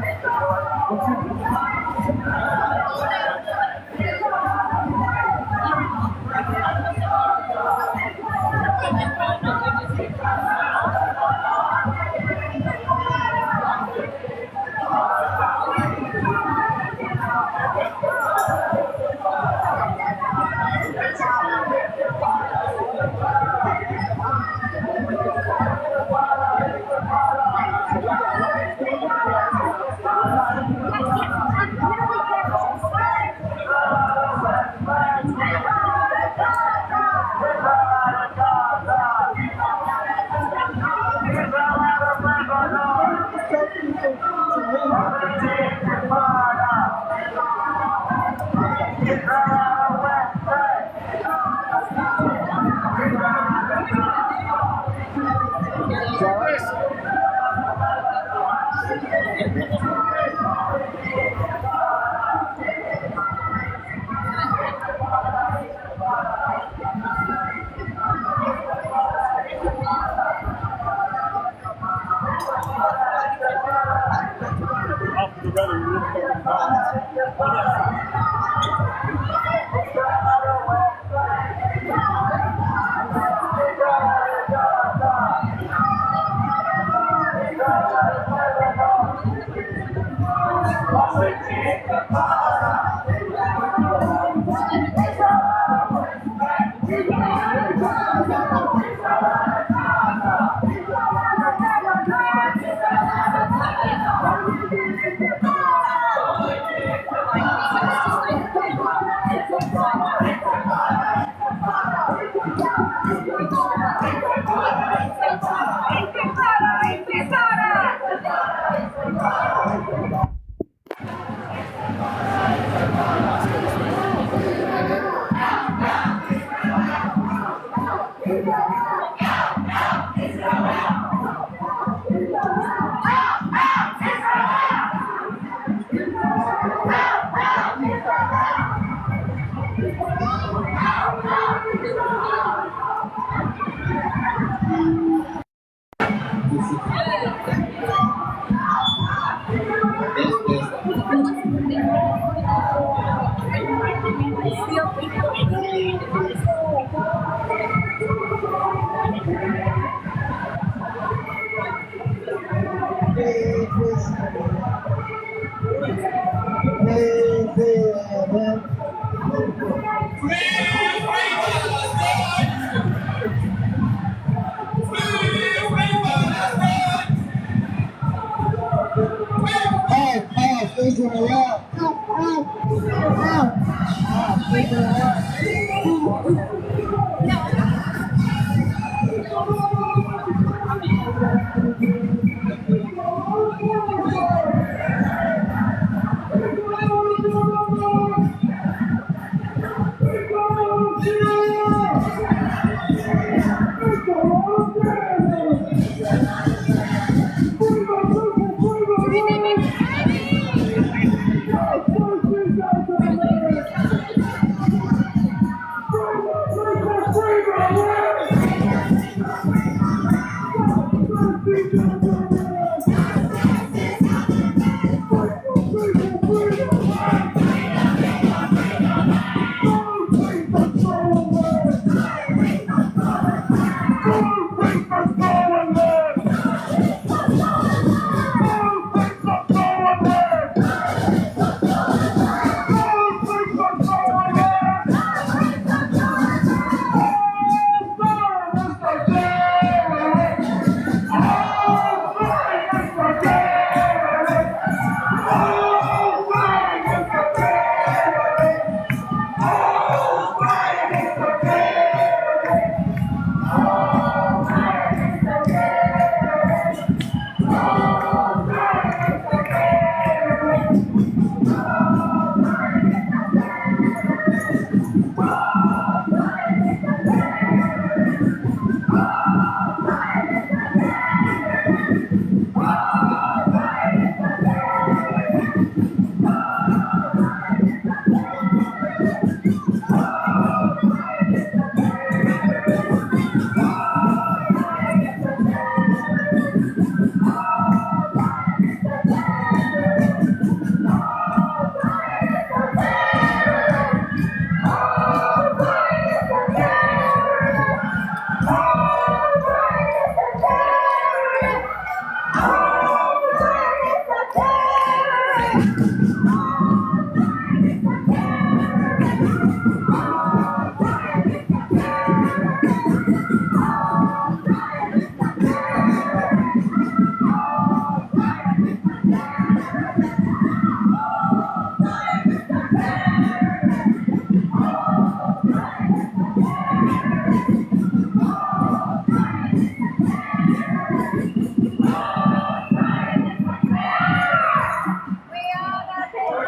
We are the people.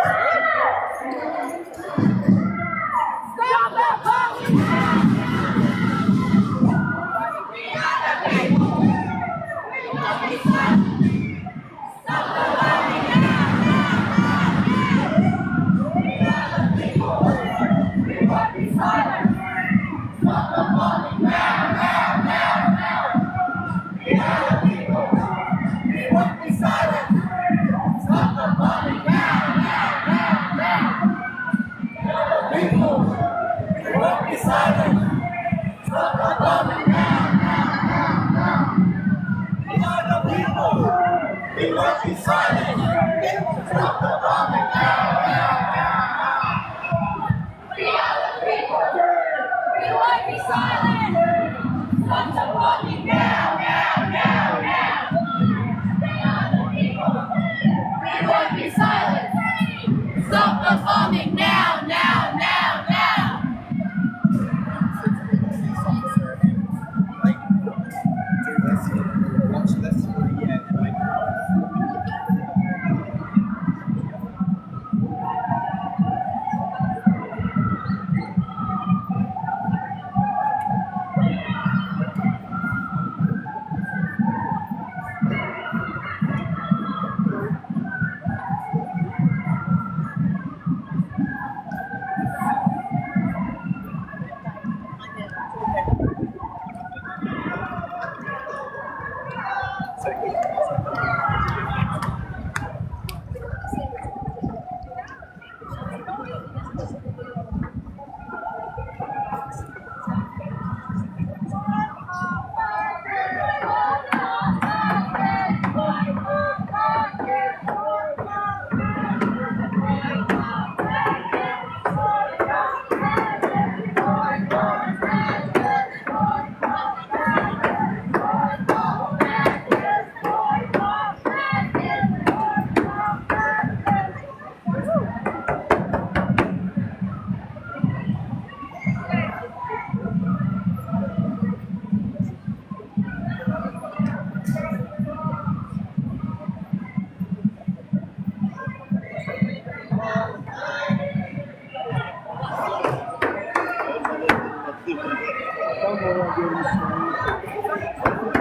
won't be silent. Stop the bombing now, now, now, now. We are the people. We won't be silent. Stop the bombing now, now, now, now. We are the people. We won't be silent. Stop the bombing now, now, now, now.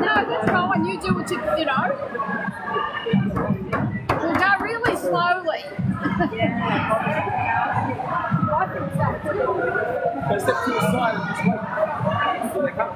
No, that's fine. You do what you know. We'll go really slowly. I think so. Step to the side and just wait until they come.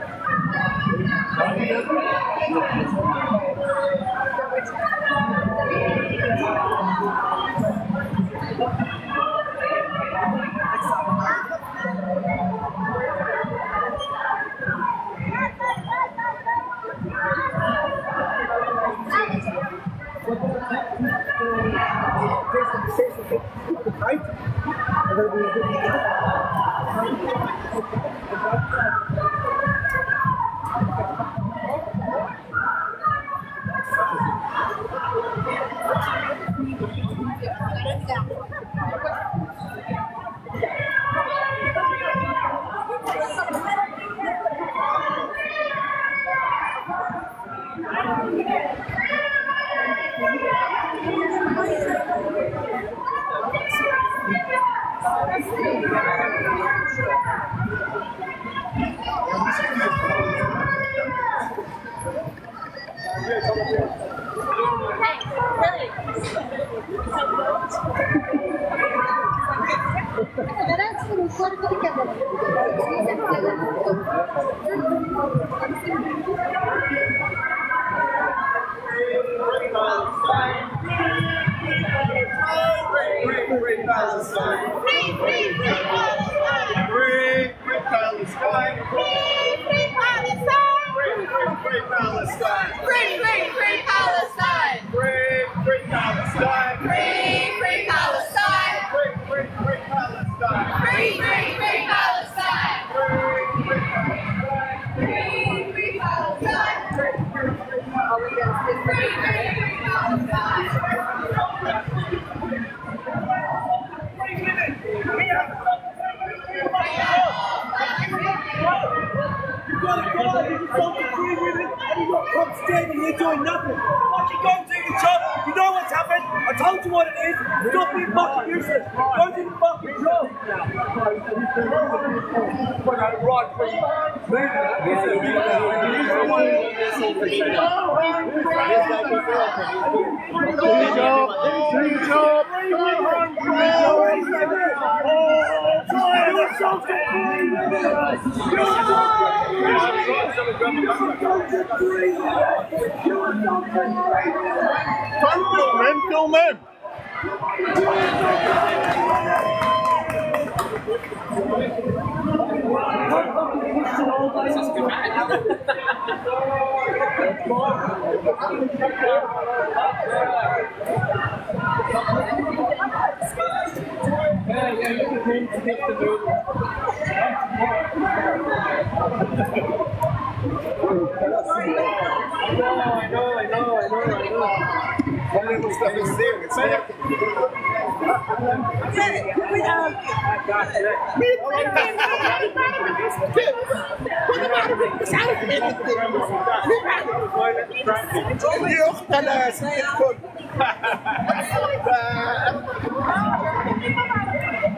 Film him!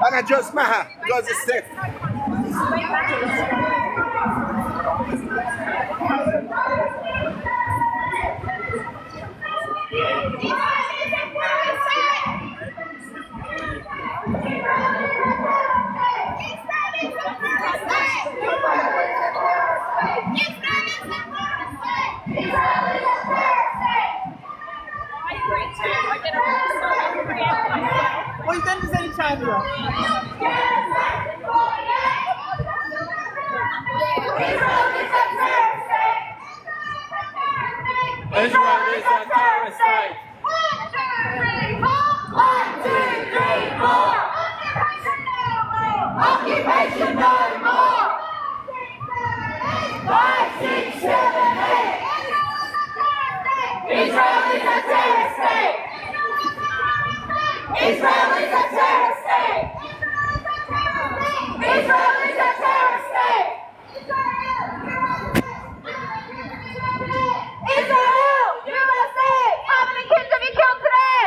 أنا جوز معها جوز السيف. Wait, then is any time Israel is a terrorist state. 1, 2, 3, 4. 1, 2, 3, 4. Occupation no more. 5, 6, 7, 8. Israel is a terrorist state. Israel is a terrorist state. Israel is a terrorist state. Israel, USA, how many kids have you killed today?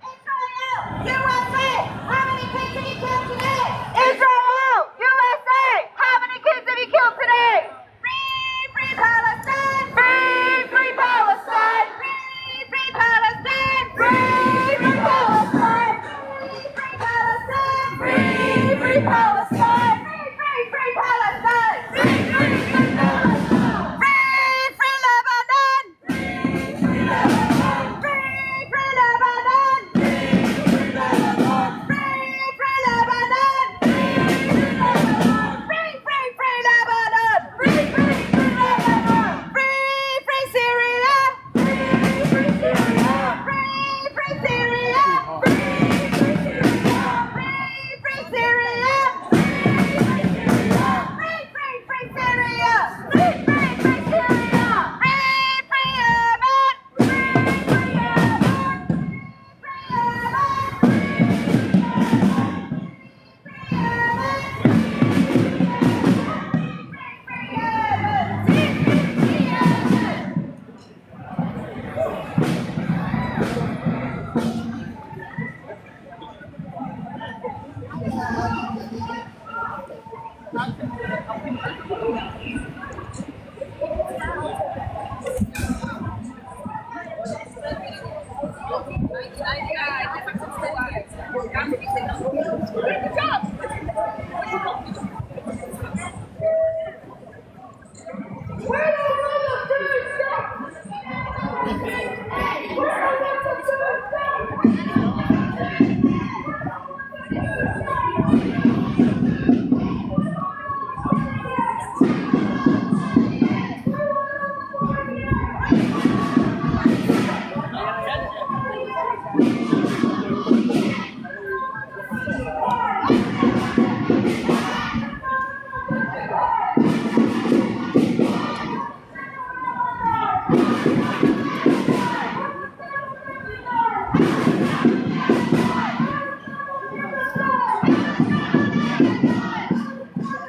Israel, USA, how many kids have you killed today? Israel, USA, how many kids have you killed today? Free, free Palestine! Free, free Palestine! Free, free Palestine! Free, free Palestine! Free Palestine! Free, free Palestine! Free, free Palestine! Free, free Palestine! Free, free Lebanon! Free Lebanon! Free, free Lebanon! Free Lebanon! Free, free Lebanon! Free, free Lebanon! Free, free Lebanon! Free, free Syria! Free, free Syria! Free, free Syria! Free, free Syria! Free, free Syria! Free, free Syria! Free, free Yemen! Free, free Yemen!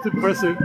It's impressive.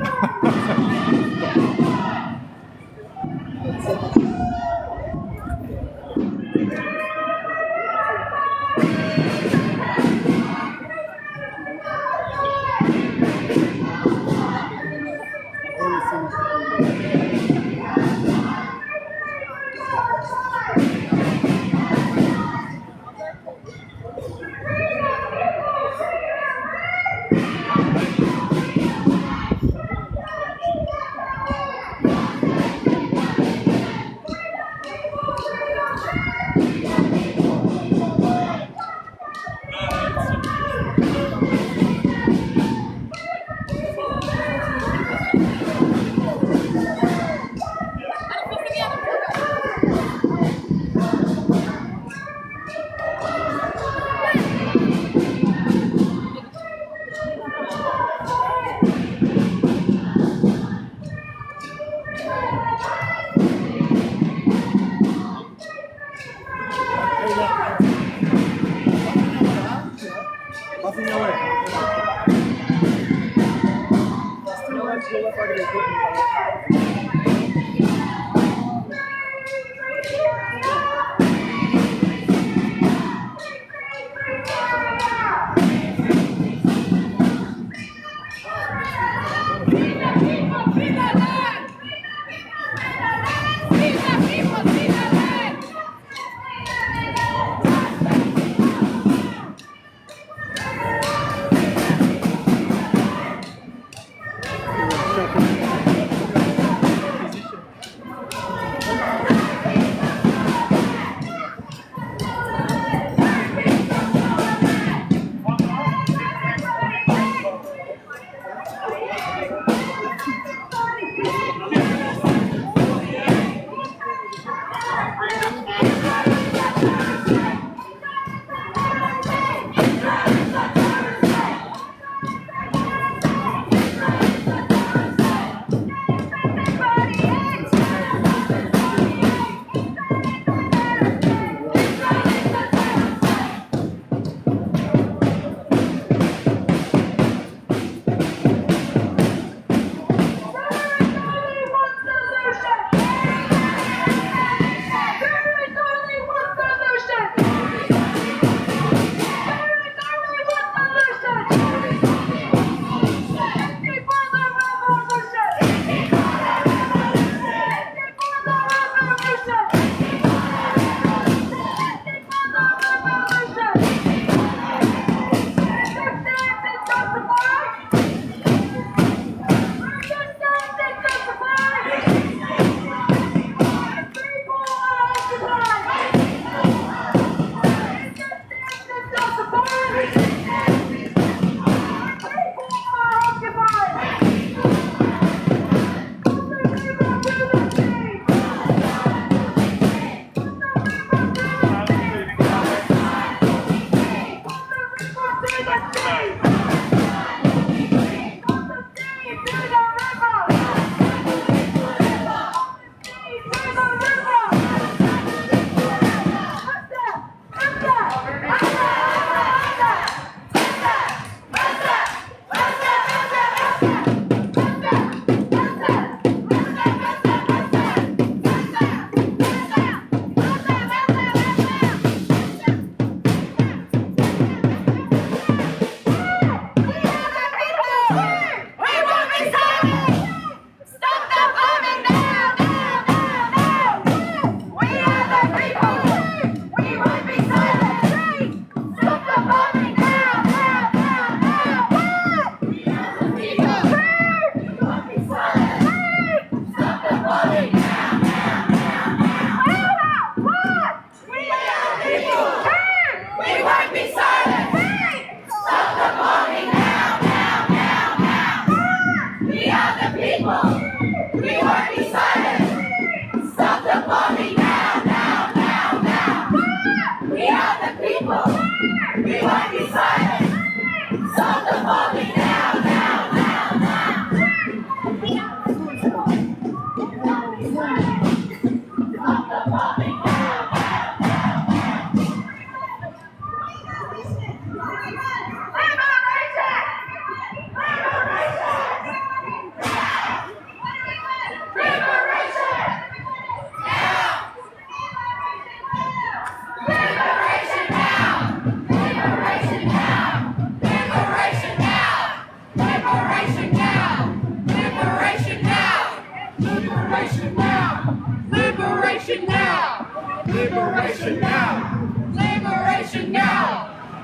Liberation now! Liberation now!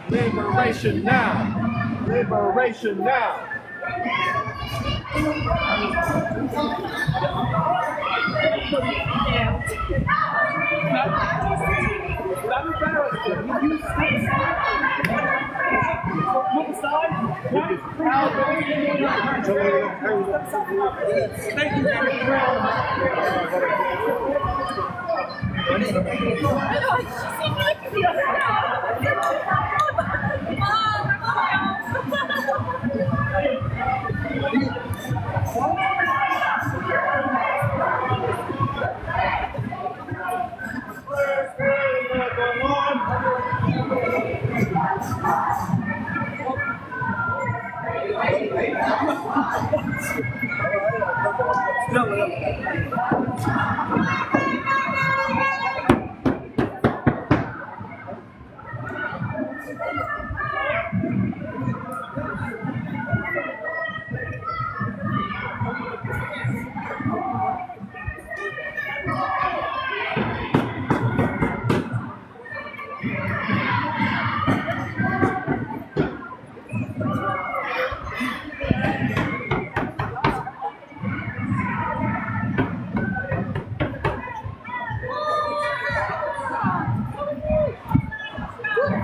Liberation now! Liberation now!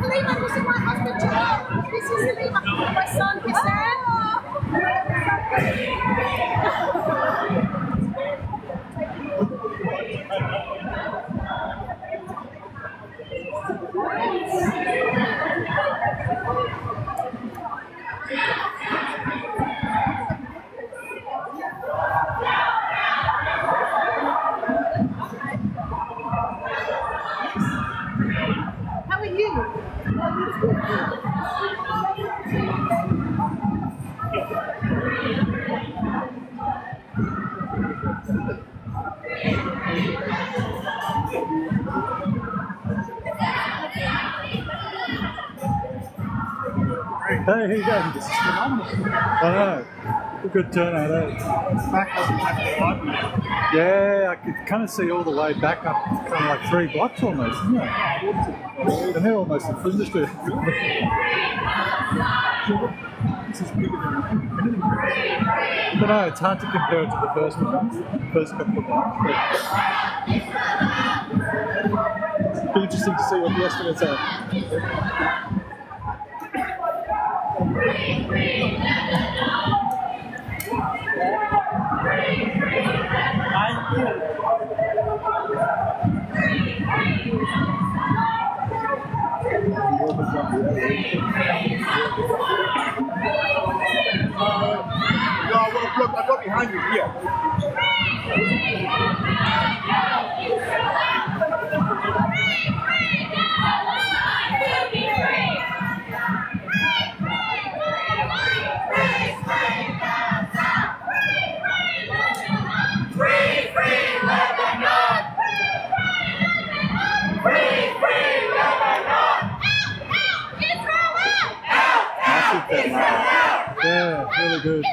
Lima, this is my husband John. This is Lima, my son Hussein. How are you? Hey, how you going? This is phenomenal. I know. A good turnout, eh? Yeah, I could kind of see all the way back up, kind of like 3 blocks almost, isn't it? And they're almost in Flinders. I don't know, it's hard to compare it to the first couple of months. It'll be interesting to see what the estimates are. I got behind you here. Yeah, really good.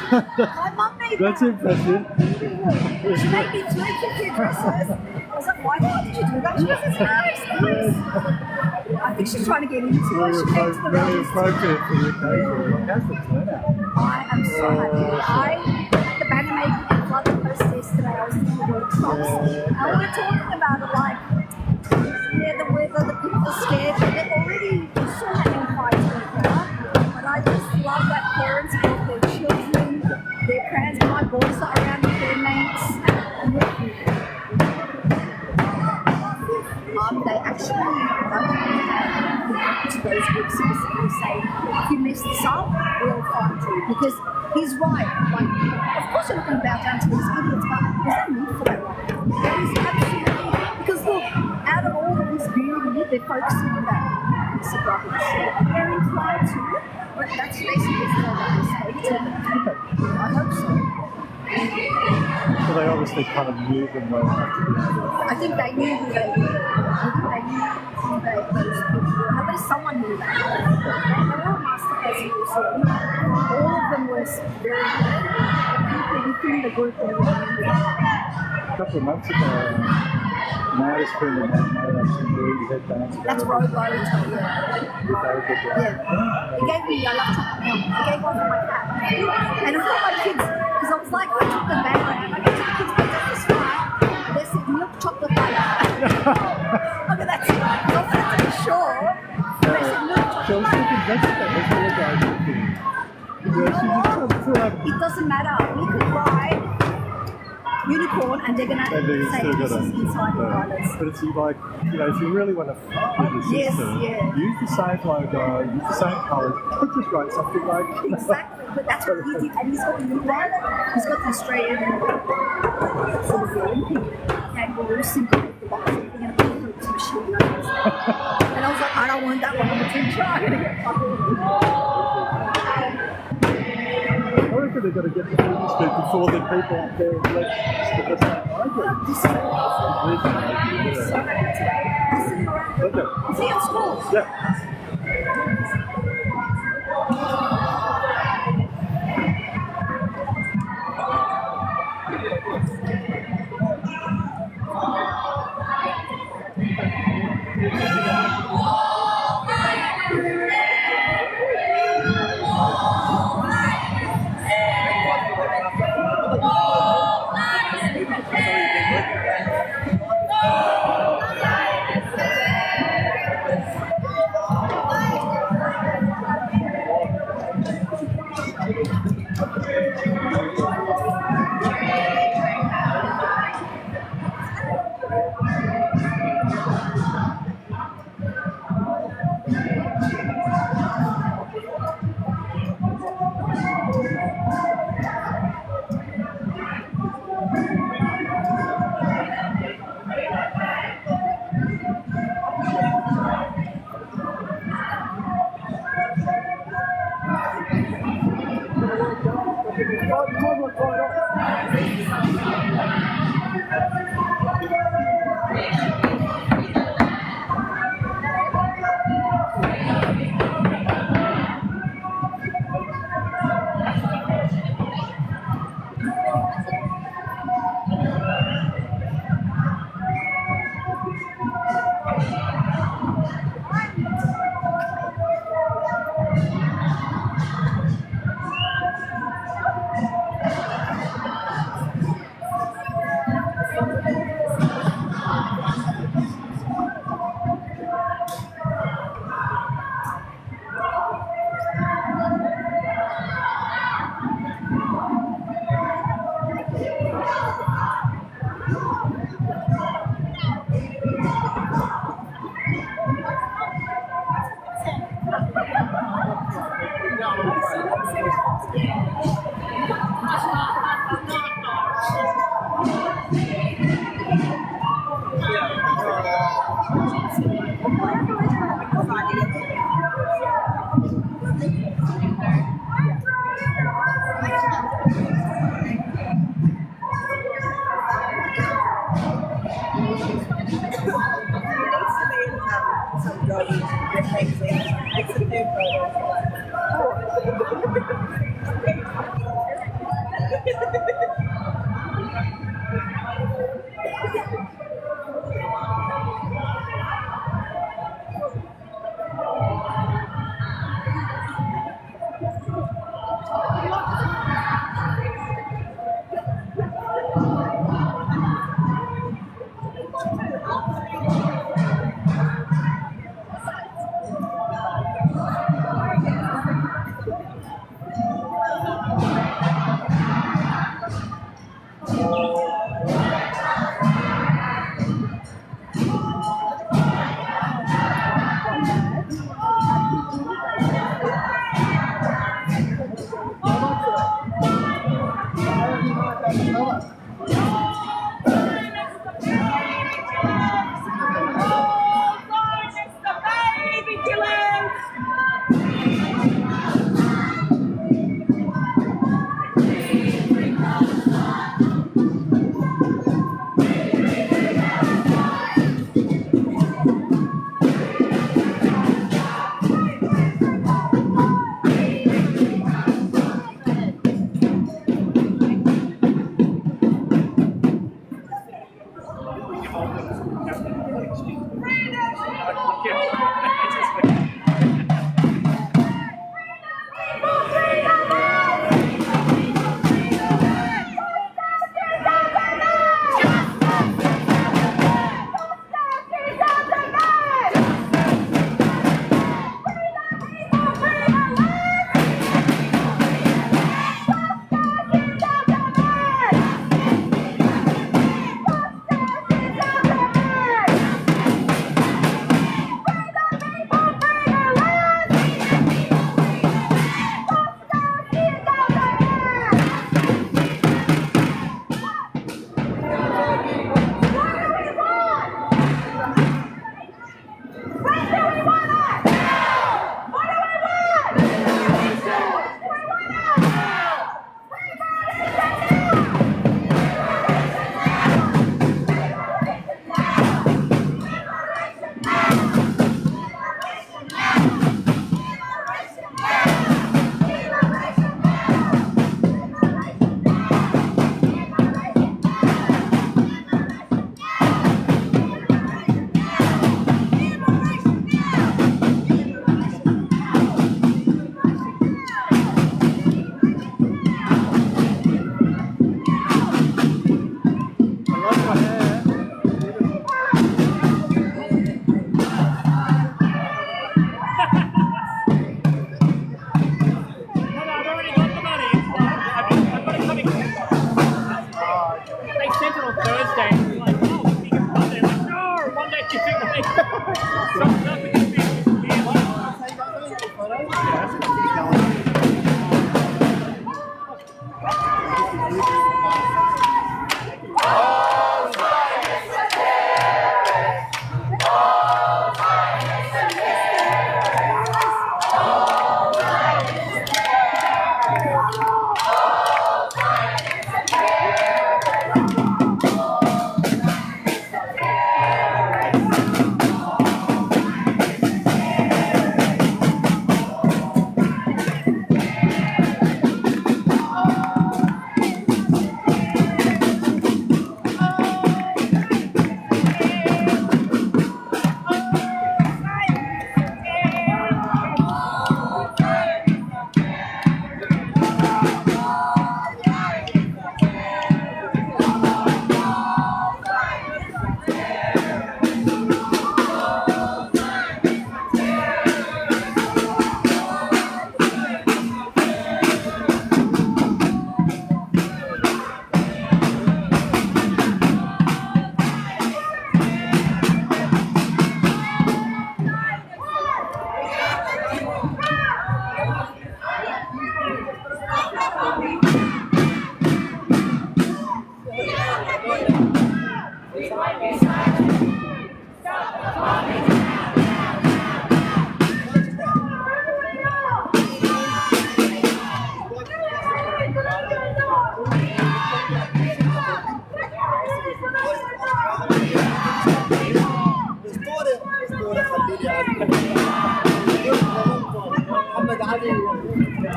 My mum made That's that. impressive. She made me 2 kid dresses. I was like, why did you do that? She goes, it's nice. I think she's trying to get into it. Very, She came to the very release. appropriate for the occasion. How's the turnout? I am so happy. The banner making and flood post yesterday, I was doing the workshops. And we were talking about it like, yeah, the weather, the people are scared, but they're already so having fights right now. But I just love that parents brought their children, their parents, my boys are around with their mates. They actually to those groups specifically say, if you mess this up, we'll fight you. Because he's right. Like, of course you're not going to bow down to these idiots, but there's no need for that right now. There is absolutely, because look, out of all of this beauty, they're focusing on that piece of rubbish. They're inclined to, but that's basically what they say. I hope so. So they obviously kind of knew them well enough to be able to. I think they knew who they were. I think they knew convey those people. At least someone knew that. They were all masterclasses. All of them were very good. People within the group were really good. A couple of months ago, my artist friend and I made up some really headbands. That's Robo, yeah. He gave me a laptop. He gave one for my cat. And it was all my kids, because I was like, I took the bag around. I took the kids, but that's right. They said, milk chocolate bar. Okay, that's it. I was pretty sure. They said, milk So I chocolate was thinking that's what that was all about. It doesn't matter. We could ride unicorn and they're going to say this is inside the wireless. But it's like, you know, if you really want to f with the system, use the same logo, use the same colours, but just write something like... Exactly, but that's what he did. And he's got a new one. He's got the Australian sort of kangaroo symbol at the bottom. We're going to put it through the machine. And I was like, I don't want that one on the teacher. I'm going to get fucking... I reckon they've got to get the business before the people out there and let the See you at school. Yeah.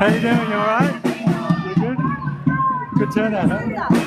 How you doing? You alright? You good? Good turnout, huh?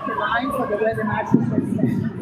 the line for where the Nazis were standing.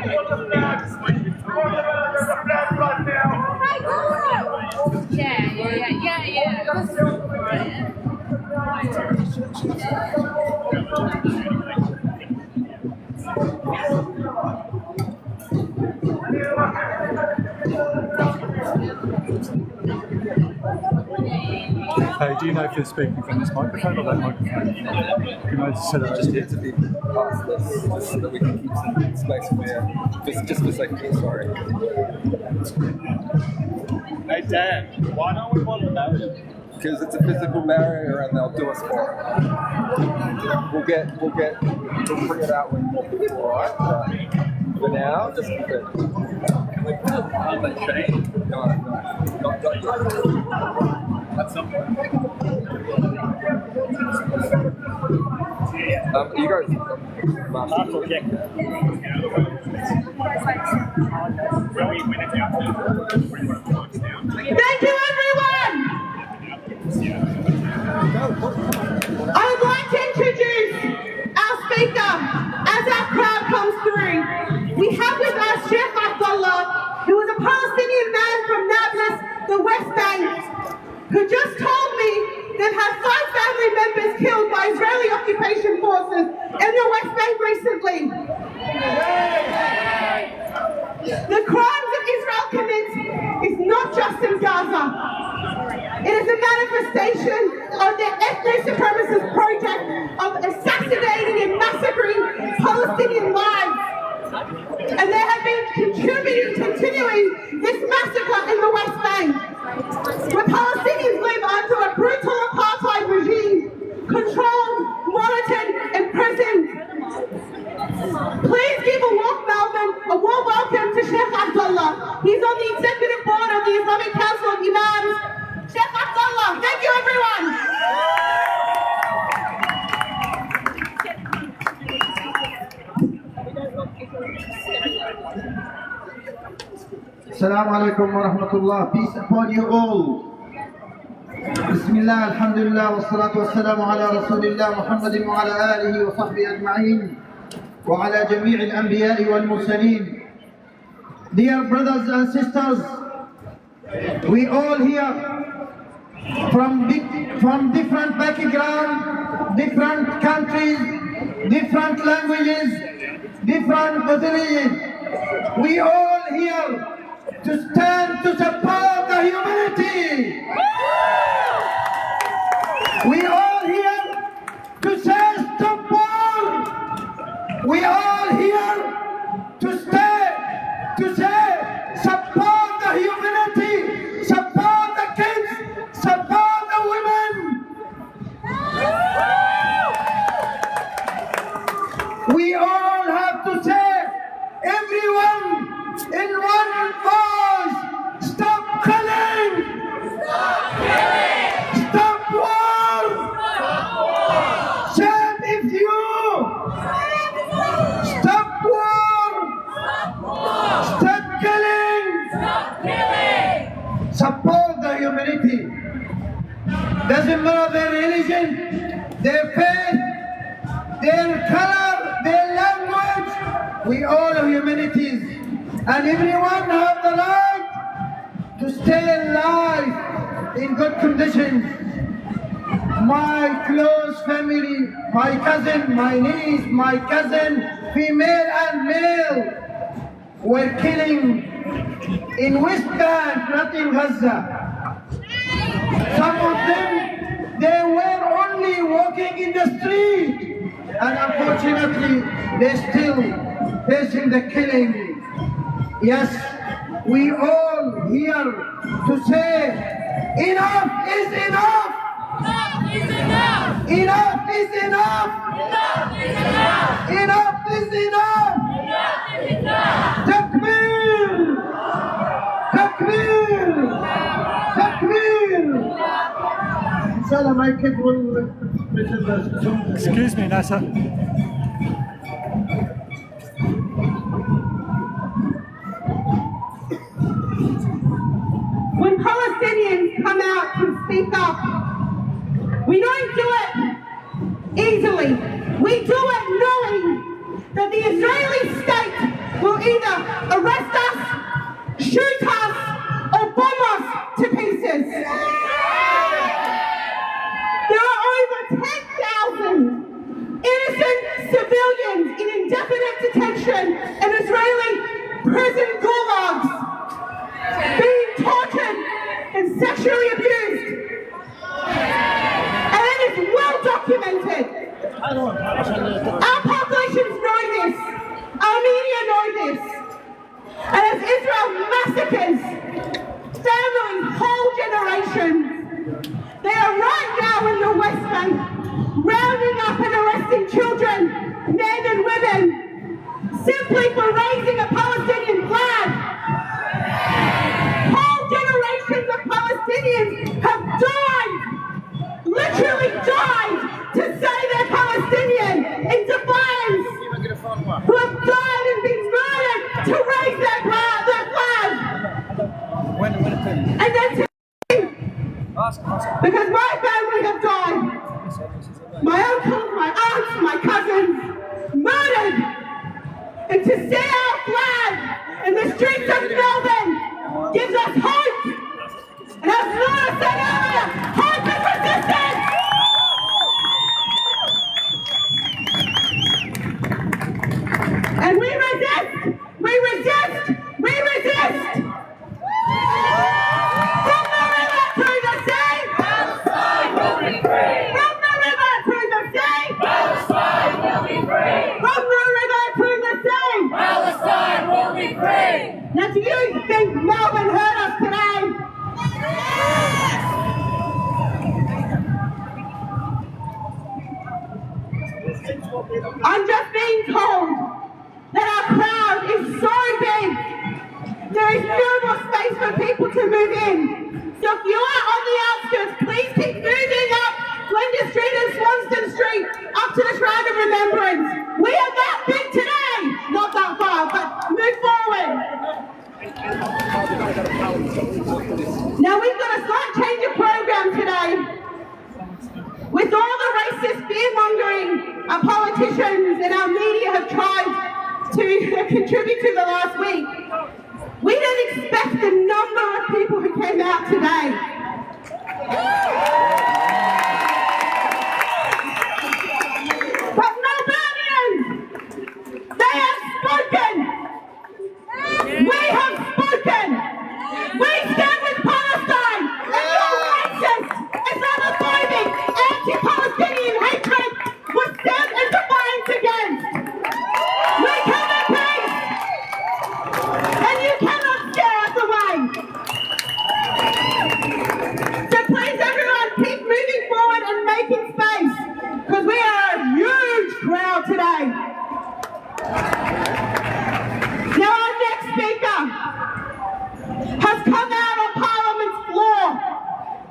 Hey, do you know if you're speaking from this microphone or that microphone? You know, set up Just here to be past this, just so that we can keep some space clear. Just for a second, sorry. Hey Dan, why don't we want to know? Because it's a physical barrier and they'll do us for it. We'll bring it out when more people are alright. But for now, just keep it. Can we put on the chain? No, not yet. At some point. You guys. Thank you, everyone! I would like to introduce our speaker as our crowd comes through. We have with us Sheikh Abdullah, who is a Palestinian man from Nablus, the West Bank, who just told me they've had 5 family members killed by Israeli occupation forces in the West Bank recently. The crimes that Israel commits is not just in Gaza. It is a manifestation of their ethnic supremacist project of assassinating and massacring Palestinian lives. And they have been continuing this massacre in the West Bank, where Palestinians live under a brutal apartheid regime, controlled, monitored, and imprisoned. Please give a warm welcome to Sheikh Abdullah. He's on the executive board of the Islamic Council of Imams. Sheikh Abdullah, thank you everyone. Assalamu alaikum wa rahmatullah. Peace upon you all. Bismillah, alhamdulillah, wa salatu wa salamu ala rasulillah Muhammadin wa ala alihi wa sahbihi ajma'in wa ala jami' al-anbiya'i wal mursaleen. Dear brothers and sisters, we all here from different backgrounds, different countries, different languages, different authorities. We all here to stand to support the humanity. We all here to say stop war. We all here to say support the humanity, support the kids, support the women. We all have to say, everyone in one voice, stop killing! Stop killing! Stop war! Stop war! Shame if you! Stop war! Stop war! Stop killing! Stop killing! Support the humanity. Doesn't matter their religion, their faith, their color, their language. We all are humanities. And everyone have the right to stay alive in good conditions. My close family, my cousin, my niece, my cousin, female and male, were killing in West Bank, not in Gaza. Some of them, they were only walking in the street, and unfortunately, they're still facing the killing. Yes, we all here to say, enough is enough! Enough is enough! Enough is enough! Enough is enough! Enough is enough! Enough is enough! Takbir! Takbir! Takbir! Inshallah, my kid will... Excuse me, Nasser. When Palestinians come out to speak up, we don't do it easily. We do it knowing that the Israeli state will either Israeli prison gulags, being tortured and sexually abused. And it is well documented. Our populations know this. Our media know this. And as Israel massacres families, whole generations, they are right now in the West Bank, rounding up and arresting children, men and women, simply for raising a Palestinian flag. Whole generations of Palestinians have died, literally died, to say they're Palestinian in defiance, who have died and been murdered to raise their flag. And then because my family have died, my uncles, my aunts, my cousins, murdered, and to see our flag in the streets of Melbourne gives us hope. And as Laura said earlier, hope is resistance. And we resist, we resist, we resist. From the river to the sea, Palestine will be free. From the river to the sea, Palestine will be free. From the river to the sea, Palestine will be free. Now do you think Melbourne heard us today? I'm just being told that our crowd is so big, there is no more space for people to move in. So if you are on the outskirts, please keep moving up Flinders Street and Swanston Street up to the Shrine of Remembrance. We are that big today, not that far, but move forward. Now we've got a slight change of program today. With all the racist fear-mongering our politicians and our media have tried to contribute to the last week, we don't expect the number of people who came out today. But Melburnians, they have spoken. We have spoken. We stand with Palestine, and your racist, Islamophobic, anti-Palestinian hatred was stand in defiance against. We come in peace, and you cannot scare us away. So please, everyone, keep moving forward and making space, because we are a huge crowd today. Now our next speaker has come out on Parliament's floor.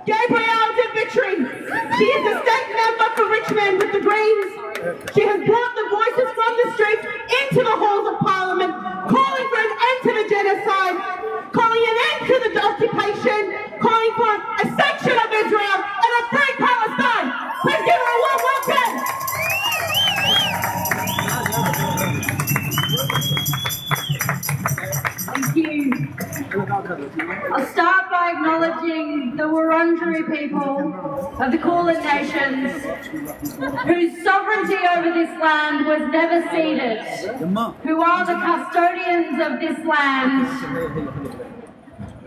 Gabrielle de Vitry. She is a state member for Richmond with the Greens. She has brought the voices from the streets into the halls of Parliament, calling for an end to the genocide, calling an end to the occupation, calling for a sanction of Israel and a free Palestine. Please give her a warm welcome. Thank you. I'll start by acknowledging the Wurundjeri people of the Kulin Nations, whose sovereignty over this land was never ceded, who are the custodians of this land.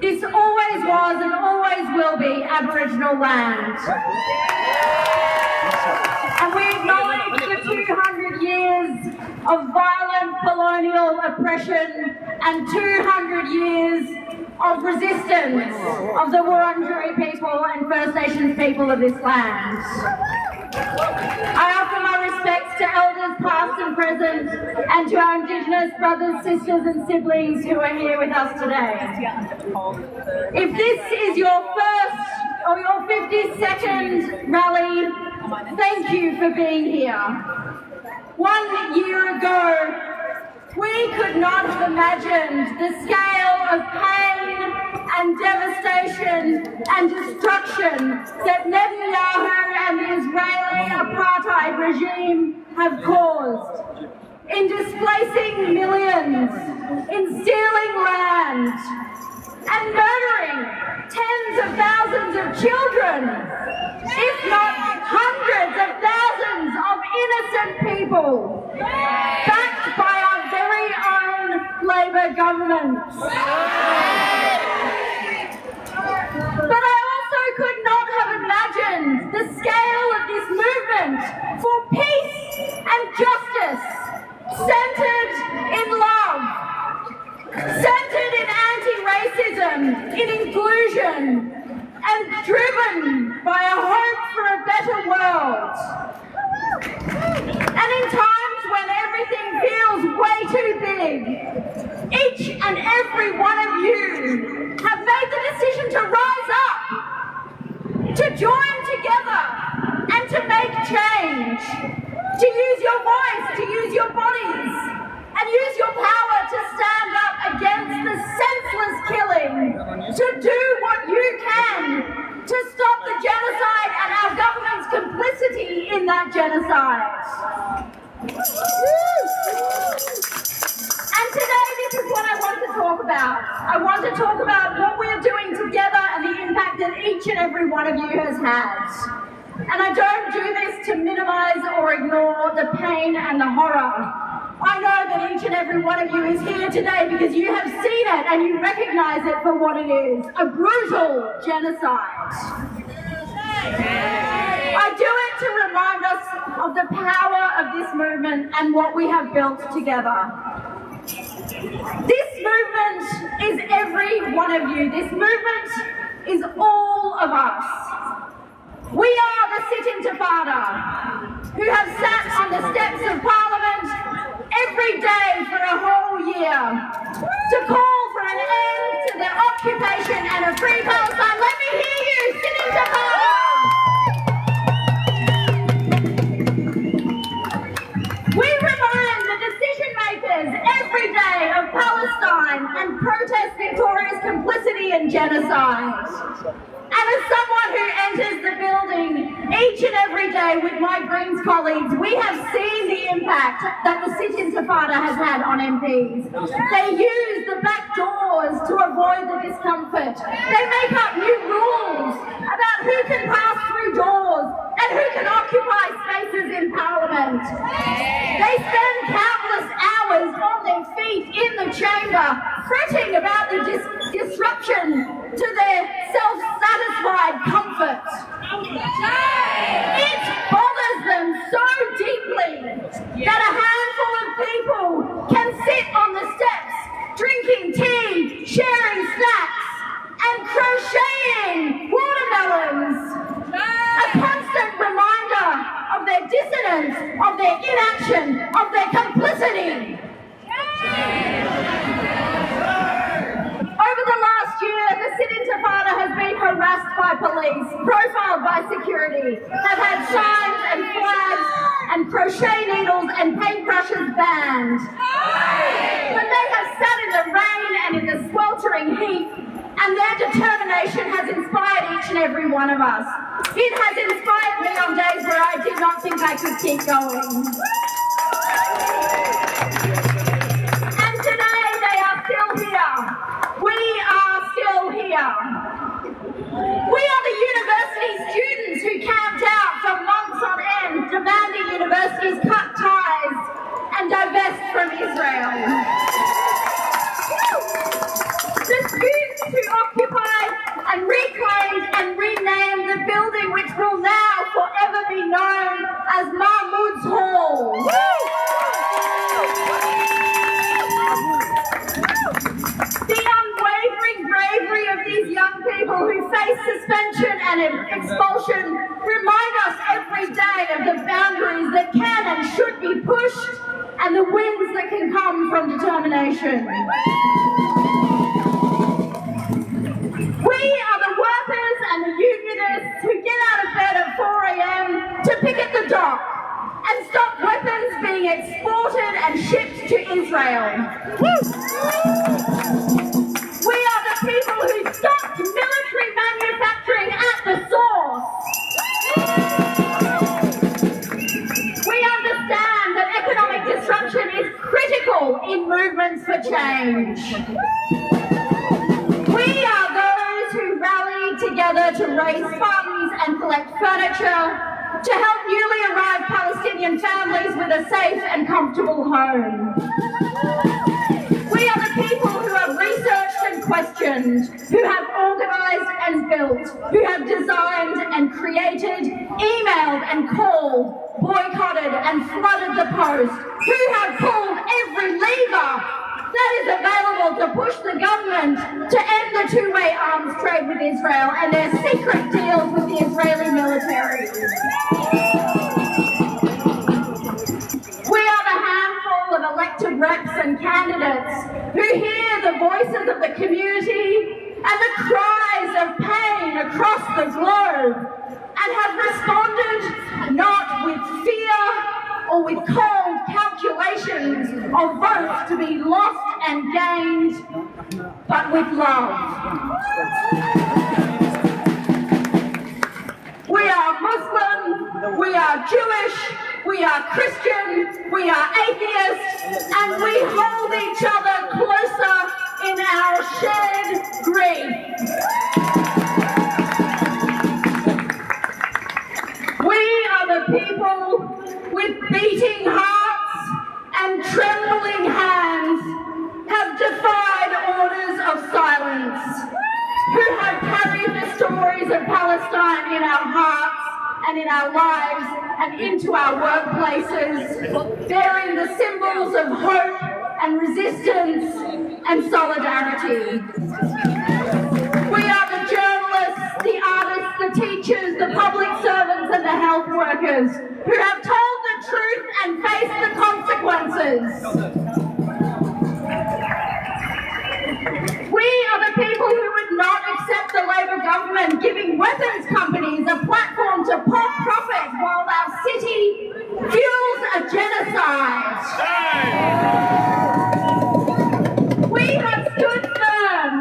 This always was and always will be Aboriginal land. And we acknowledge the 200 years of violent colonial oppression and 200 years of resistance of the Wurundjeri people and First Nations people of this land. I offer my respects to elders past and present and to our Indigenous brothers, sisters and siblings who are here with us today. If this is your first or your 52nd rally, thank you for being here. 1 year ago, we could not have imagined the scale of pain and devastation and destruction that Netanyahu and the Israeli apartheid regime have caused in displacing millions, in stealing land, and murdering tens of thousands of children, if not hundreds of thousands of innocent people, backed by our very own Labor government. But I also could not have imagined the scale of this movement for peace and justice, centered in love, centered in anti-racism, in inclusion, and driven by a hope for a better world. And in times when everything feels way too big, each and every one of you have made the decision to rise up, to join together, and to make change, to use your voice, to use your bodies, and use your power to stand up against the senseless killing, to do what you can to stop the genocide and our government's complicity in that genocide. And today, this is what I want to talk about. I want to talk about what we're doing together and the impact that each and every one of you has had. And I don't do this to minimize or ignore the pain and the horror. I know that each and every one of you is here today because you have seen it and you recognize it for what it is, a brutal genocide. I do it to remind us of the power of this movement and what we have built together. This movement is every one of you. This movement is all of us. We are the sit-intifada who have sat on the steps of Parliament every day for a whole year to call for an end to the occupation and a free Palestine. Let me hear you, sit-intifada! We remind the decision makers every day of Palestine and protest Victoria's complicity in genocide. And as someone who enters the building each and every day with my Greens colleagues, we have seen the impact that the sit-intifada has had on MPs. They use the back doors to avoid the discomfort. They make up new rules about who can pass through doors and who can occupy spaces in Parliament. They spend countless hours on their feet in the chamber, fretting about the disruption to their self-satisfied comfort. It bothers them so deeply that a handful of people can sit on the steps, drinking tea, sharing snacks, and crocheting watermelons. A constant reminder of their dissonance, of their inaction, of their complicity. Over the last year, the sit-intifada has been harassed by police, profiled by security, have had signs and flags and crochet needles and paintbrushes banned. But they have sat in the rain and in the sweltering heat, and their determination has inspired each and every one of us. It has inspired me on days where I did not think I could keep going. And today they are still here. We are still here. We are the university students who camped out for months on end, demanding universities cut ties and divest from Israel. The students who occupied and reclaimed and renamed the building which will now forever be known as Mahmoud's Hall. The unwavering bravery of these young people who face suspension and expulsion remind us every day of the boundaries that can and should be pushed and the winds that can come from determination. We are the workers and the unionists who get out of bed at 4 a.m. to picket the dock and stop weapons being exported and shipped to Israel. We are the people who stopped military manufacturing at the source. We understand that economic disruption is critical in movements for change. We are those who rally together to raise funds and collect furniture to help newly arrived Palestinian families with a safe and comfortable home. We are questioned, who have organised and built, who have designed and created, emailed and called, boycotted and flooded the post, who have pulled every lever that is available to push the government to end the two-way arms trade with Israel and their secret deals with the Israeli military. We are the handful of elected reps and candidates who hear the voices of the community and the cries of pain across the globe and have responded not with fear or with cold calculations of votes to be lost and gained, but with love. We are Muslim, we are Jewish, we are Christian, we are atheist, and we hold each other closer in our shared grief. We are the people with beating hearts and trembling hands have defied orders of silence, who have carried the stories of Palestine in our hearts and in our lives and into our workplaces, bearing the symbols of hope and resistance and solidarity. We are the journalists, the artists, the teachers, the public servants and the health workers who have told the truth and faced the consequences. We are the people who would not accept the Labor government giving weapons companies a platform to profit while our city fuels a genocide. We have stood firm.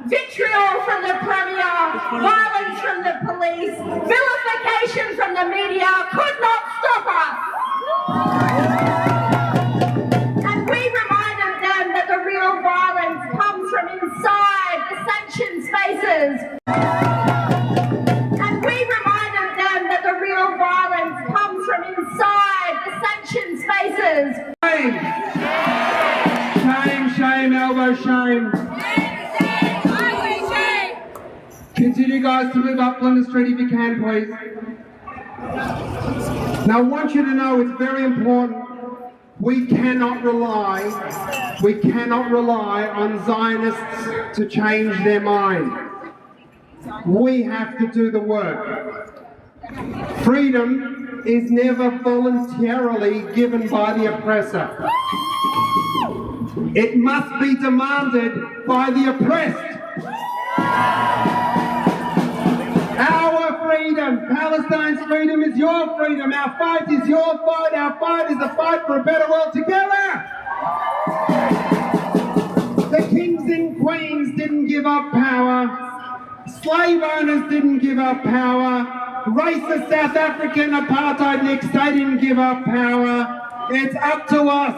Vitriol from the Premier, violence from the police, vilification from the media could not stop us. And we reminded them that the real violence comes from inside the sanctioned spaces. And we reminded them that the real violence comes from inside the sanctioned spaces. Shame, shame, elbow shame. Continue, guys, to move up Plymouth Street if you can, please. Now, I want you to know it's very important. We cannot rely on Zionists to change their mind. We have to do the work. Freedom is never voluntarily given by the oppressor. It must be demanded by the oppressed. Our freedom, Palestine's freedom is your freedom. Our fight is your fight. Our fight is the fight for a better world together. The kings and queens didn't give up power. Slave owners didn't give up power. Racist South African apartheid next they didn't give up power. It's up to us.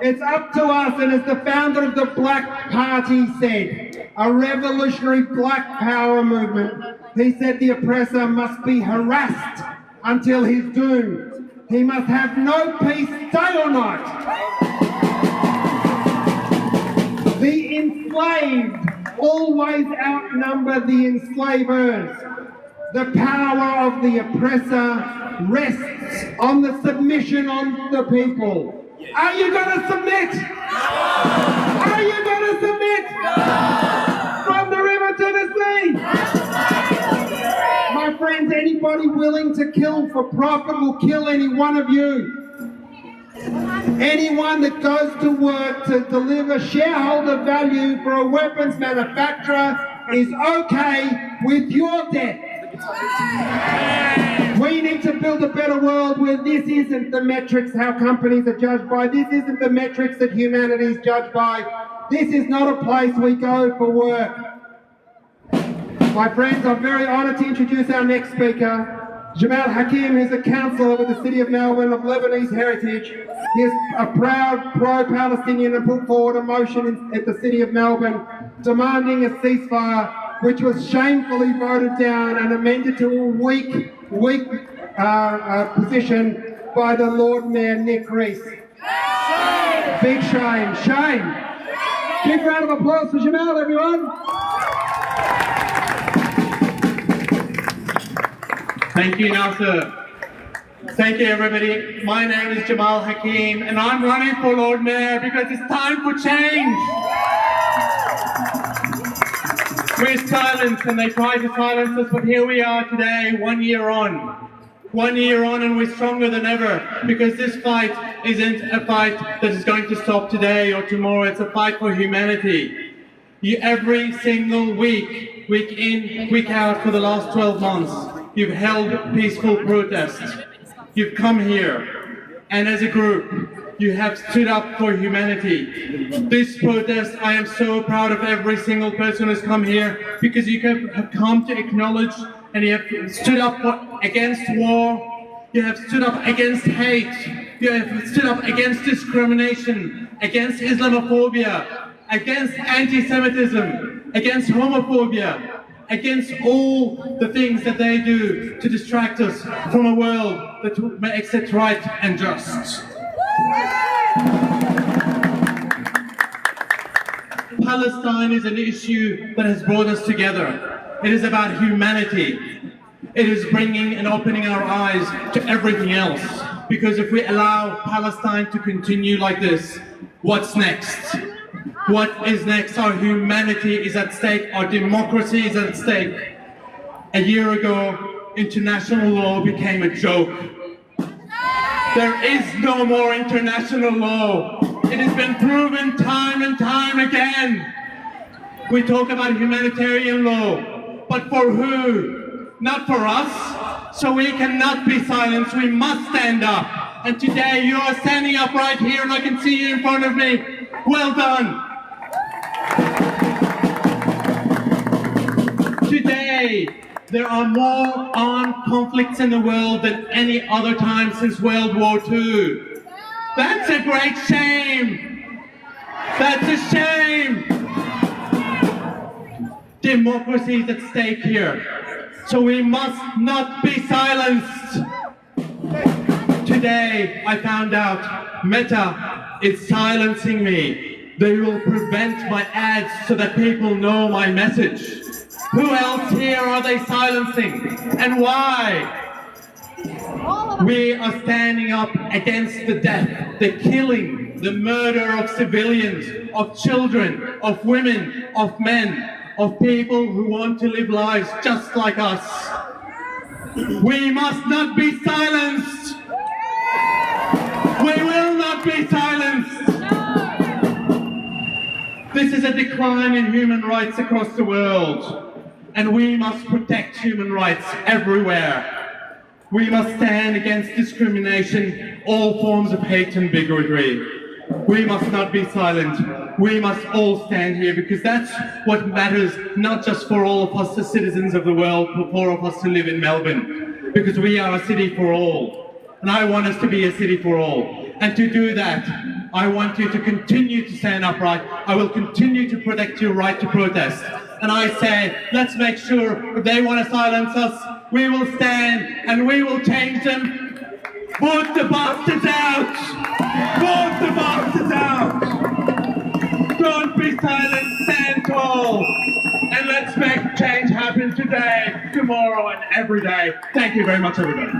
It's up to us. And as the founder of the Black Party said, a revolutionary black power movement, he said the oppressor must be harassed until he's doomed. He must have no peace day or night. The enslaved always outnumber the enslavers. The power of the oppressor rests on the submission of the people. Are you going to submit? Are you going to submit? From the river to the sea. My friends, anybody willing to kill for profit will kill any one of you. Anyone that goes to work to deliver shareholder value for a weapons manufacturer is okay with your death. We need to build a better world where this isn't the metrics how companies are judged by. This isn't the metrics that humanity is judged by. This is not a place we go for work. My friends, I'm very honoured to introduce our next speaker, Jamal Hakim, who's a councillor with the City of Melbourne of Lebanese heritage. He is a proud pro-Palestinian and put forward a motion at the City of Melbourne demanding a ceasefire, which was shamefully voted down and amended to a weak position by the Lord Mayor Nick Rees. Big shame, shame. Big round of applause for Jamal, everyone. Thank you, Nasser. Thank you, everybody. My name is Jamal Hakim, and I'm running for Lord Mayor because it's time for change. We're silenced, and they try to silence us, but here we are today, 1 year on. 1 year on, and we're stronger than ever, because this fight isn't a fight that is going to stop today or tomorrow. It's a fight for humanity. Every single week in, week out, for the last 12 months, you've held peaceful protests. You've come here, and as a group, you have stood up for humanity. This protest, I am so proud of every single person who's come here, because you have come to acknowledge, and you have stood up against war, you have stood up against hate, you have stood up against discrimination, against Islamophobia, against anti-Semitism, against homophobia, against all the things that they do to distract us from a world that makes it right and just. Palestine is an issue that has brought us together. It is about humanity. It is bringing and opening our eyes to everything else. Because if we allow Palestine to continue like this, what's next? What is next? Our humanity is at stake. Our democracy is at stake. A year ago, international law became a joke. There is no more international law. It has been proven time and time again. We talk about humanitarian law, but for who? Not for us. So we cannot be silenced. We must stand up. And today you are standing up right here, and I can see you in front of me. Well done. Today, there are more armed conflicts in the world than any other time since World War II. That's a great shame. That's a shame. Democracy is at stake here. So we must not be silenced. Today, I found out Meta is silencing me. They will prevent my ads so that people know my message. Who else here are they silencing? And why? We are standing up against the death, the killing, the murder of civilians, of children, of women, of men, of people who want to live lives just like us. We must not be silenced. We will not be silenced. This is a decline in human rights across the world. And we must protect human rights everywhere. We must stand against discrimination, all forms of hate and bigotry. We must not be silent. We must all stand here, because that's what matters, not just for all of us, the citizens of the world, for all of us who live in Melbourne, because we are a city for all. And I want us to be a city for all. And to do that, I want you to continue to stand upright. I will continue to protect your right to protest. And I say, let's make sure if they want to silence us, we will stand and we will change them. Vote the bastards out! Vote the bastards out! Don't be silent, stand tall! And let's make change happen today, tomorrow, and every day. Thank you very much, everybody.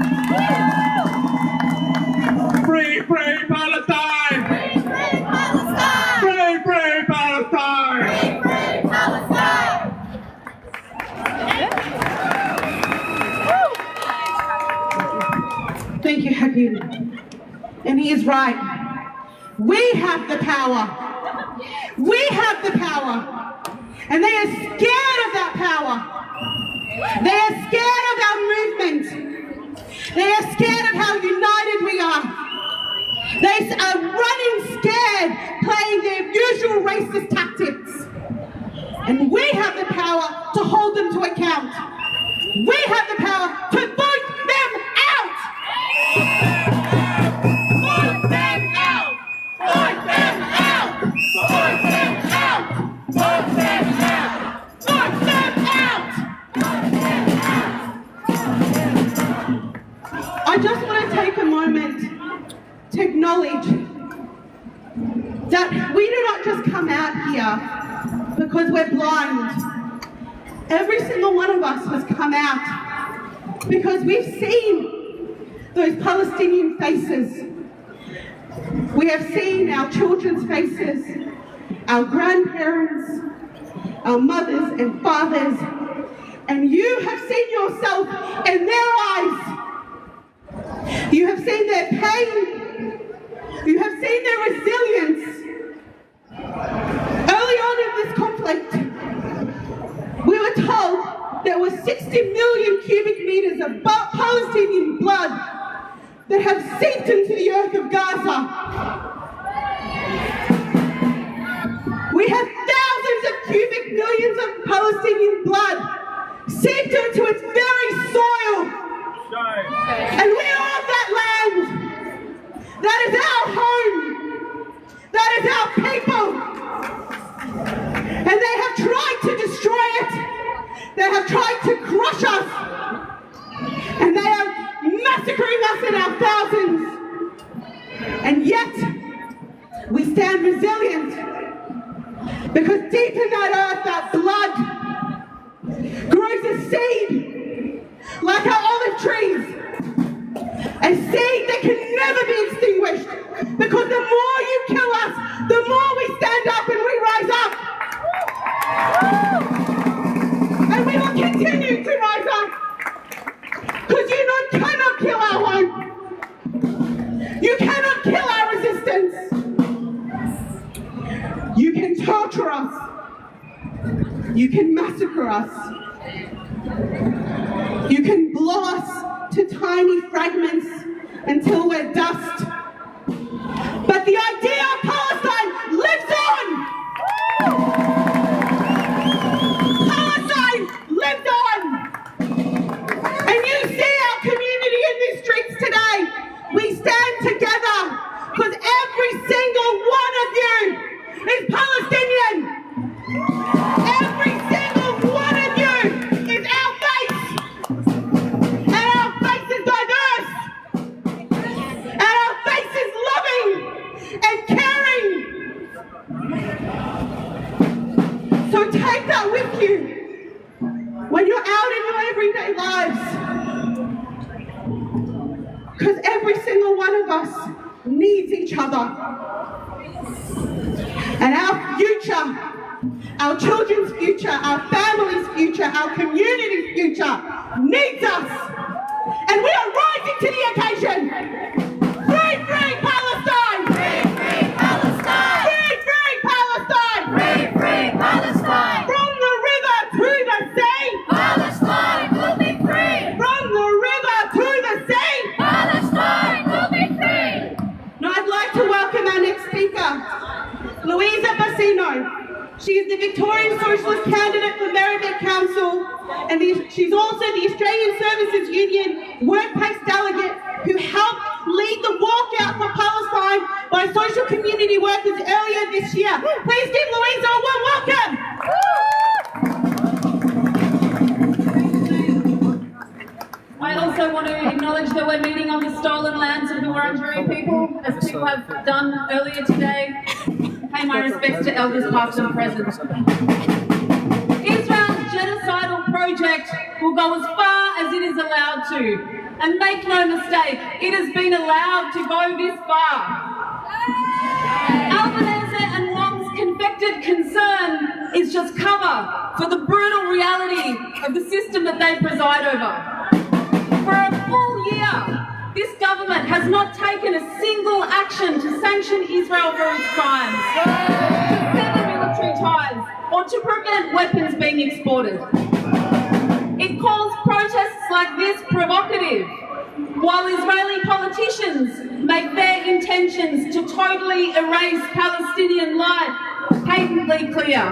Free, free Palestine! Free, free Palestine! Free, free Palestine! Free, free Palestine! Thank you, Hakim. And he is right. We have the power. We have the power. And they are scared of that power. They are scared of our movement. They are scared of how united we are. They are running scared, playing their usual racist tactics. And we have the power to hold them to account. We have the power to vote them out! Vote them out! Vote them out! Vote them out! Vote them out! Vote them out! I just want to take a moment to acknowledge that we do not just come out here because we're blind. Every single one of us has come out because we've seen those Palestinian faces. We have seen our children's faces, our grandparents, our mothers and fathers, and you have seen yourself in their eyes. You have seen their pain. You have seen their resilience. Early on in this conflict, we were told there were 60 million cubic meters of Palestinian blood that have seeped into the earth of Gaza. We have thousands of cubic millions of Palestinian blood seeped into its very soil. And we are that land. That is our home. That is our people. And they have tried to destroy it. They have tried to crush us. And they are massacring us in our thousands. And yet, we stand resilient. Because deep in that earth, that blood grows a seed, like our olive trees. A seed that can never be extinguished. Because the more you kill us, the more we stand up and we rise up. And we will continue to rise up. Because you cannot kill our hope. You cannot kill our resistance. You can torture us. You can massacre us. You can blow us to tiny fragments until we're dust. But the idea of Palestine lives on! Palestine lives on! And you see our community in these streets today. We stand together because every single one of you is Palestinian. Every single one of you is our face. And our face is diverse. And our face is loving and caring. So take that with you when you're out in your everyday lives. Because every single one of us needs each other. And our future, our children's future, our family's future, our community's future needs us. And we are rising to the occasion. Free, free Palestine! Free, free Palestine! Free, free Palestine! Free, free Palestine! From the river to the sea! Palestine will be free! From the river to the sea! Palestine will be free! Now I'd like to welcome our next speaker, Louisa Bassino. She is the Victorian Socialist candidate for Merrivale Council, and she's also the Australian Services Union workplace delegate who helped lead the walkout for Palestine by social community workers earlier this year. Please give Louisa a warm welcome. I also want to acknowledge that we're meeting on the stolen lands of the Wurundjeri people, as people have done earlier today. Pay my respects to elders past and present. Israel's genocidal project will go as far as it is allowed to. And make no mistake, it has been allowed to go this far. Albanese and Wong's confected concern is just cover for the brutal reality of the system that they preside over. For a full year, this government has not taken a single action to sanction Israel for its crimes, to sever military ties, or to prevent weapons being exported. It calls protests like this provocative, while Israeli politicians make their intentions to totally erase Palestinian life patently clear.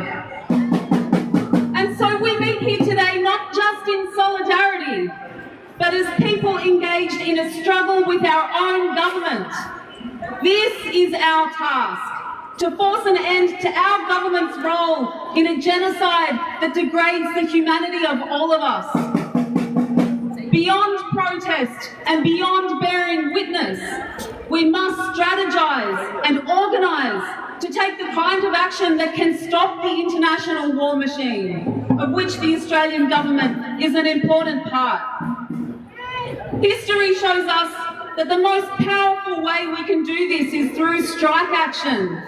And so we meet here today not just in solidarity, but as people engaged in a struggle with our own government. This is our task, to force an end to our government's role in a genocide that degrades the humanity of all of us. Beyond protest and beyond bearing witness, we must strategize and organize to take the kind of action that can stop the international war machine, of which the Australian government is an important part. History shows us that the most powerful way we can do this is through strike action,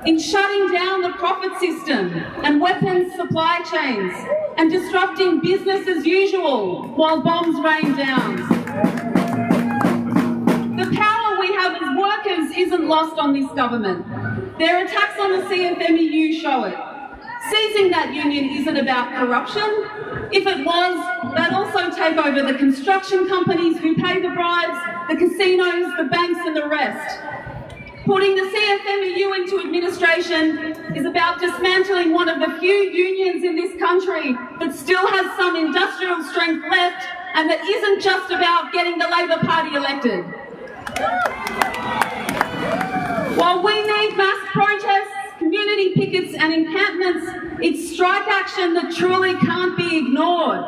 in shutting down the profit system and weapons supply chains, and disrupting business as usual while bombs rain down. The power we have as workers isn't lost on this government. Their attacks on the CFMEU show it. Seizing that union isn't about corruption. If it was, they'd also take over the construction companies who pay the bribes, the casinos, the banks and the rest. Putting the CFMEU into administration is about dismantling one of the few unions in this country that still has some industrial strength left and that isn't just about getting the Labor Party elected. While we need mass protests, community pickets and encampments, it's strike action that truly can't be ignored.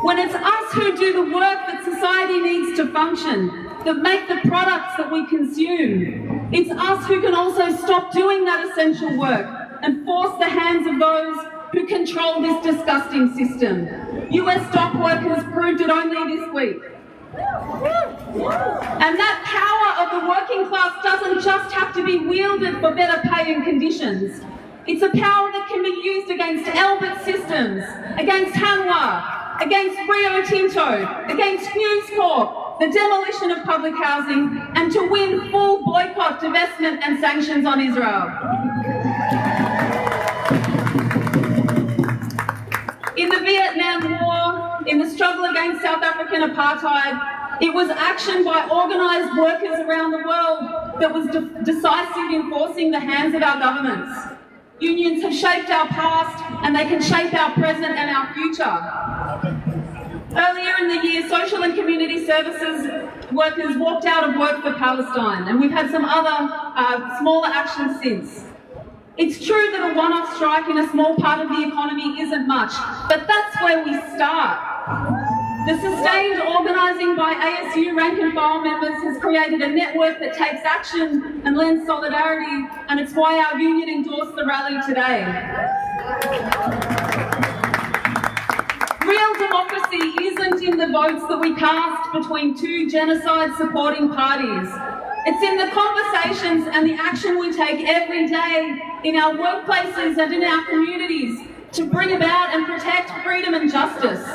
When it's us who do the work that society needs to function, that make the products that we consume, it's us who can also stop doing that essential work and force the hands of those who control this disgusting system. US dock workers proved it only this week. And that power of the working class doesn't just have to be wielded for better pay and conditions. It's a power that can be used against Albert Systems, against Hanwha, against Rio Tinto, against News Corp, the demolition of public housing, and to win full boycott, divestment and sanctions on Israel. In the Vietnam War, in the struggle against South African apartheid, it was action by organised workers around the world that was decisive in forcing the hands of our governments. Unions have shaped our past and they can shape our present and our future. Earlier in the year, social and community services workers walked out of work for Palestine, and we've had some other smaller actions since. It's true that a one-off strike in a small part of the economy isn't much, but that's where we start. The sustained organising by ASU rank and file members has created a network that takes action and lends solidarity, and it's why our union endorsed the rally today. Real democracy isn't in the votes that we cast between two genocide-supporting parties. It's in the conversations and the action we take every day in our workplaces and in our communities to bring about and protect freedom and justice.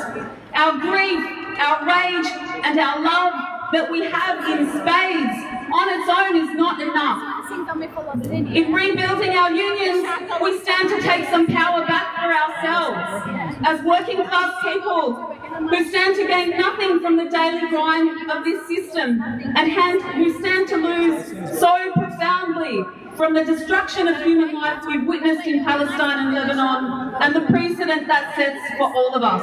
Our grief, our rage and our love that we have in spades on its own is not enough. In rebuilding our unions, we stand to take some power back for ourselves. As working class people who stand to gain nothing from the daily grind of this system and who stand to lose so profoundly from the destruction of human life we've witnessed in Palestine and Lebanon and the precedent that sets for all of us.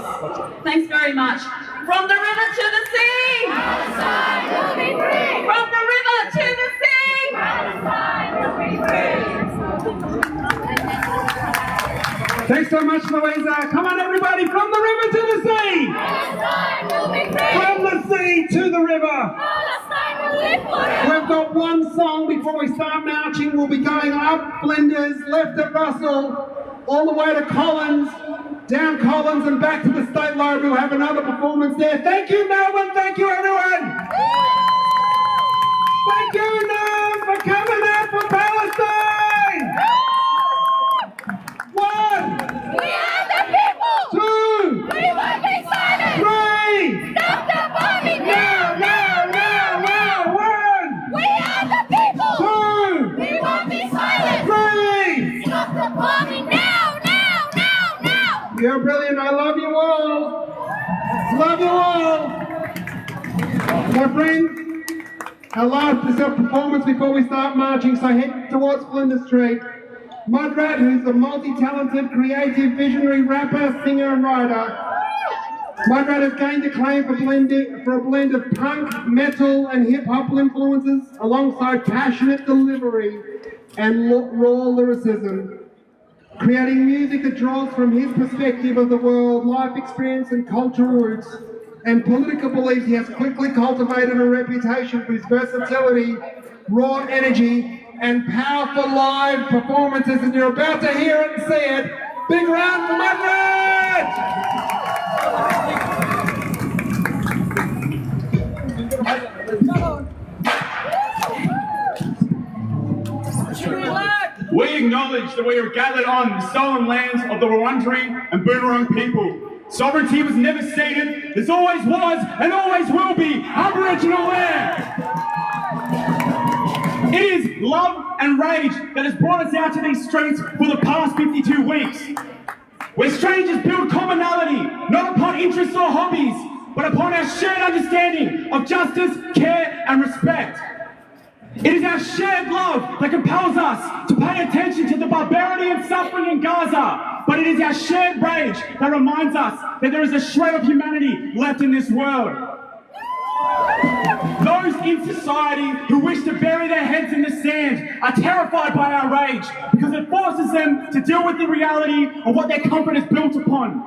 Thanks very much. From the river to the sea! Palestine will be free! From the river to the sea! Palestine will be free! Thanks so much, Louisa. Come on, everybody, from the river to the sea! Palestine will be free! From the sea to the river! Palestine will live forever! We've got one song before we start marching. We'll be going up Flinders, left at Russell, all the way to Collins, down Collins and back to the State Library. We'll have another performance there. Thank you, Melbourne. Thank you, everyone. Thank you, Nam, for coming out for Palestine. 1. We are the people! 2. We won't be silent! 3. Stop the bombing now! 1. We are the people! 2. We won't be silent! 3. Stop the bombing now! You're brilliant. I love you all. Love you all. My friends, our last performance before we start marching, so head towards Flinders Street. Mudrat, who's a multi-talented, creative, visionary rapper, singer and writer. Mudrat has gained acclaim for a blend of punk, metal and hip-hop influences alongside passionate delivery and raw lyricism. Creating music that draws from his perspective of the world, life experience and cultural roots, and political beliefs, he has quickly cultivated a reputation for his versatility, raw energy, and powerful live performances, and you're about to hear it and see it. Big round for Madrid! We acknowledge that we are gathered on the stolen lands of the Wurundjeri and Boonwurrung people. Sovereignty was never ceded, there always was and always will be Aboriginal land. It is love and rage that has brought us out to these streets for the past 52 weeks. Where strangers build commonality, not upon interests or hobbies, but upon our shared understanding of justice, care and respect. It is our shared love that compels us to pay attention to the barbarity and suffering in Gaza, but it is our shared rage that reminds us that there is a shred of humanity left in this world. Those in society who wish to bury their heads in the sand are terrified by our rage because it forces them to deal with the reality of what their comfort is built upon.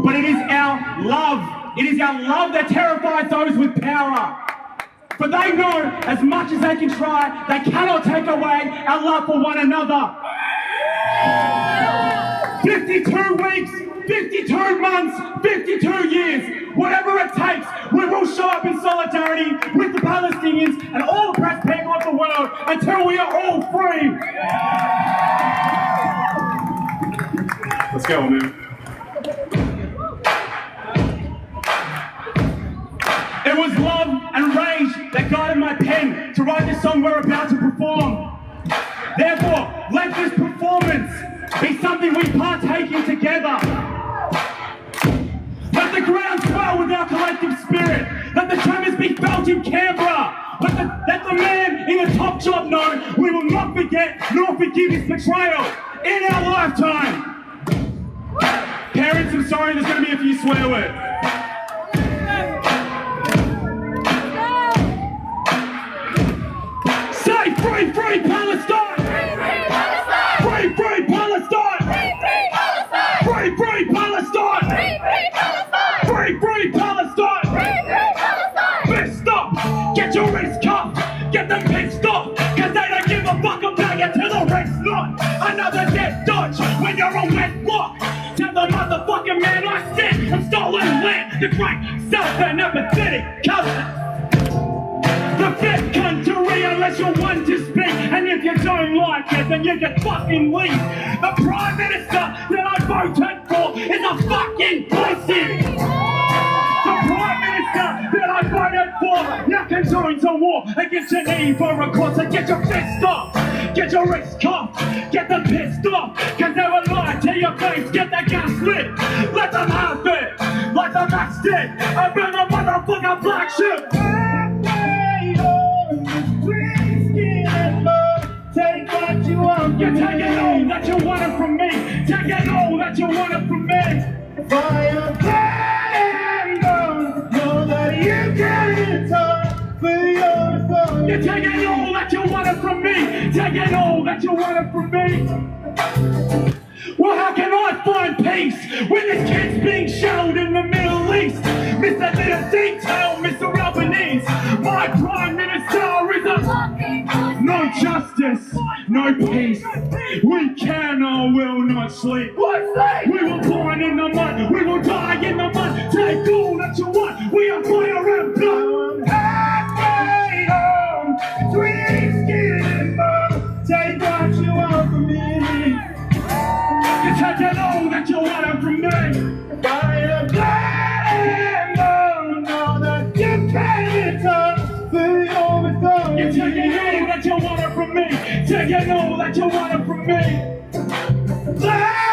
But it is our love that terrifies those with power. For they know, as much as they can try, they cannot take away our love for one another. 52 weeks, 52 months, 52 years, whatever it takes, we will show up in solidarity with the Palestinians and all oppressed people of the world until we are all free. Let's go, man. It was love and rage that guided my pen to write the song we're about to perform. Therefore, let this performance be something we partake in together. Let the ground swell with our collective spirit. Let the tremors be felt in Canberra. Let the man in the top job know we will not forget nor forgive his betrayal in our lifetime. Parents, I'm sorry, there's going to be a few swear words. Say free, free Palestine! Free, free Palestine! Free, free Palestine! Free, free Palestine! Fist up! Get your wrists cuffed! Get them pissed off! Cause they don't give a fuck about you till the rest not! Another death dodge when you're on wet block! Tell the motherfucking man I said from stolen land! The great self and apathetic cousin! The fifth country unless you're one to speak. And if you don't like it, then you can fucking leave. The Prime Minister that I voted for is a fucking pussy. The Prime Minister that I voted for now condones a war against Geneva, of course. So get your fist off, get your wrist cuffed, get them pissed off, cause they were lying to your face. Get that gas lit, let them have it, like the max did. I burn the motherfucking black ship. Take what you want. You're taking all that you wanted from me. Taking all that you wanted from me. Fire and know that you can't talk for your phone. You're taking all that you wanted from me. Taking all that you wanted from me. Well, how can I find peace when this kid's being shelled in the Middle East? Mr. Little Detail, Mr. Albanese. My Prime Minister is a no justice, no peace. We can or will not sleep. We will burn in the mud, we will die in the mud. Take all that you want, we are fire and blood. Halfway home, sweet skin and mud. Take what you want from me. You're taking all that you wanted from me. Fire, blood, and know that you can't talk for your phone. You're taking all that you wanted from me. Taking all that you wanted from me. Blood!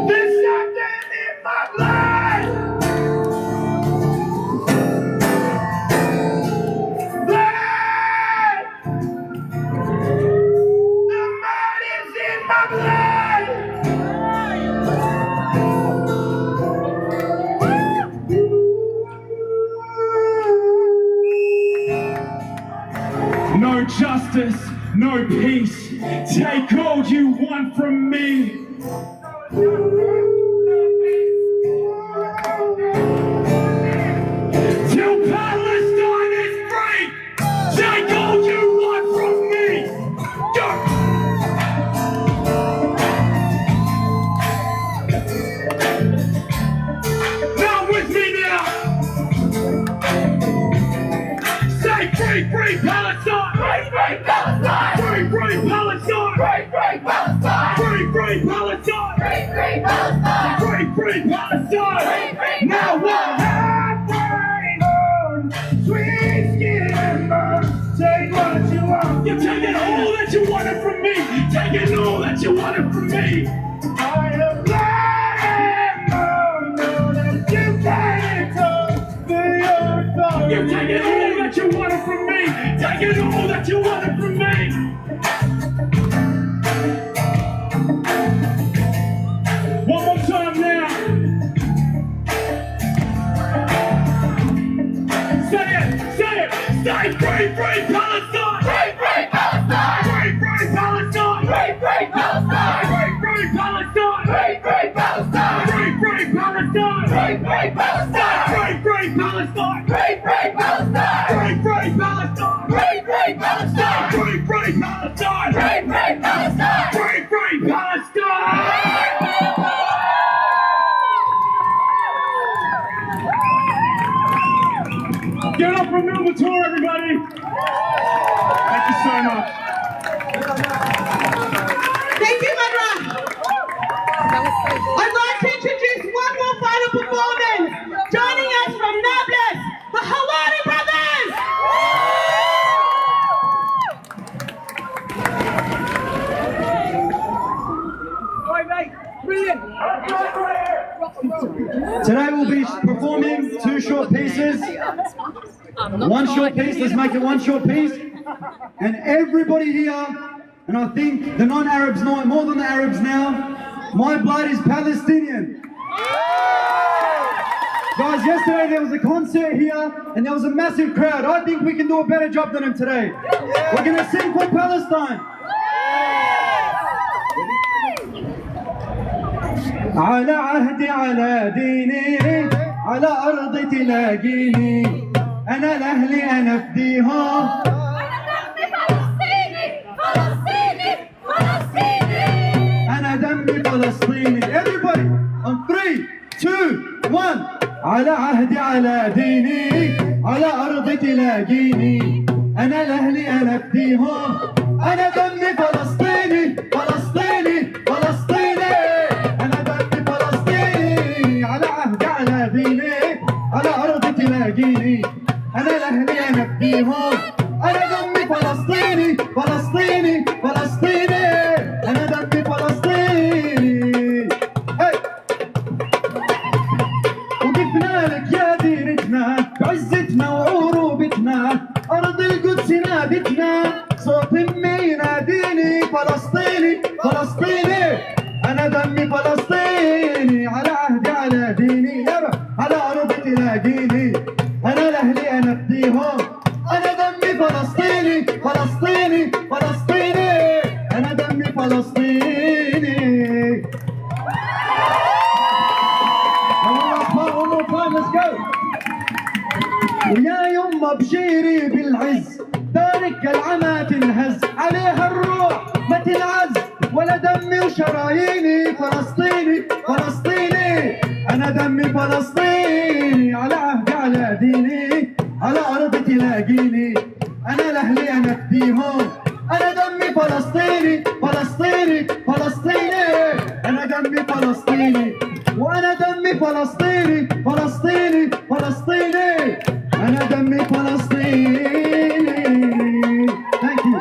There's something in my blood! Blood! The mud is in my blood! No justice, no peace. Take all you want from me. Till Palestine is free. Take all free Palestine! Free Palestine! Free Palestine! Now we're halfway home, sweet skimmer. Take what you want. You're taking all that you wanted from me. Taking all that you wanted from me. I am letting know that you can't talk to your phone. You're taking all that you wanted from me. Taking all that you wanted from me. One more time now. Say it, say it. Say free Palestine. Free Palestine. Free Palestine. Free Palestine. Free Palestine. Free Palestine. Free Palestine. Free Palestine. Free Palestine. Free Palestine. Free Palestine. Free Palestine. Free Palestine. Free Palestine. Free Palestine. Give it up for Milva Tour, everybody. Thank you so much. Thank you, Madra. I'd like to introduce one more final performance. Joining us from Nablus, the Hawari Brothers. Today we'll be performing two short pieces. One short piece, let's make it one short piece. And everybody here, and I think the non-Arabs know it more than the Arabs now, my blood is Palestinian. Guys, yesterday there was a concert here and there was a massive crowd. I think we can do a better job than them today. We're going to sing for Palestine. على عهدي على ديني على أرض تلاقيني أنا لأهلي أنا فديهم أنا دمي فلسطيني. Everybody on 3, 2, 1. على عهدي على ديني على أرض تلاقيني أنا لأهلي أنا فديهم أنا دمي فلسطيني فلسطيني فلسطيني أنا دمي فلسطيني على عهدي على ديني على أرض تلاقيني أنا لأهلي أنا فديهم أنا دمي فلسطيني فلسطيني فلسطيني أنا دمي فلسطيني. وقفنا لك يا ديرتنا بعزتنا وعروبتنا أرض القدس نادتنا صوت أمي يناديني فلسطيني فلسطيني أنا دمي فلسطيني على عهدي على ديني على أرض تلاقيني أنا لأهلي أنا فديهم أنا دمي فلسطيني فلسطيني فلسطيني أنا دمي فلسطيني. One more time, let's go. ويا يما بشيري بالعز دارك العمى تنهز عليها الروح ما تنعز ولا دمي وشراييني فلسطيني فلسطيني أنا دمي فلسطيني على عهدي على ديني على أرض تلاقيني أنا لأهلي أنا فديهم أنا دمي فلسطيني فلسطيني فلسطيني أنا دمي فلسطيني وأنا دمي فلسطيني فلسطيني فلسطيني أنا دمي فلسطيني. Thank you.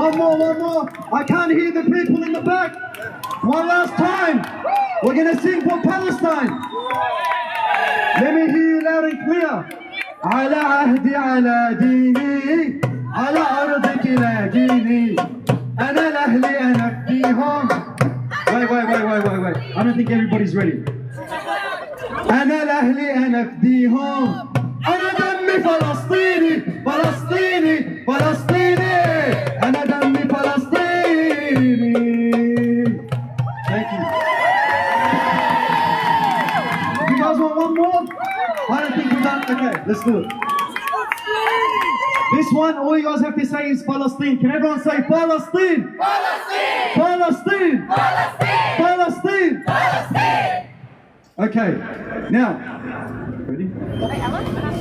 One more. I can't hear the people in the back. One last time. We're going to sing for Palestine. Let me hear you loud and clear. على عهدي على ديني على أرض تلاقيني أنا لأهلي أنا فديهم. Wait. I don't think everybody's ready. أنا لأهلي أنا فديهم أنا دمي فلسطيني فلسطيني فلسطيني أنا دمي فلسطيني. Thank you. You guys want one more? I don't think we're done. Okay, let's do it. This one, all you guys have to say is Palestine. Can everyone say Palestine? Palestine! Palestine! Palestine! Palestine! Palestine! Okay, now, ready?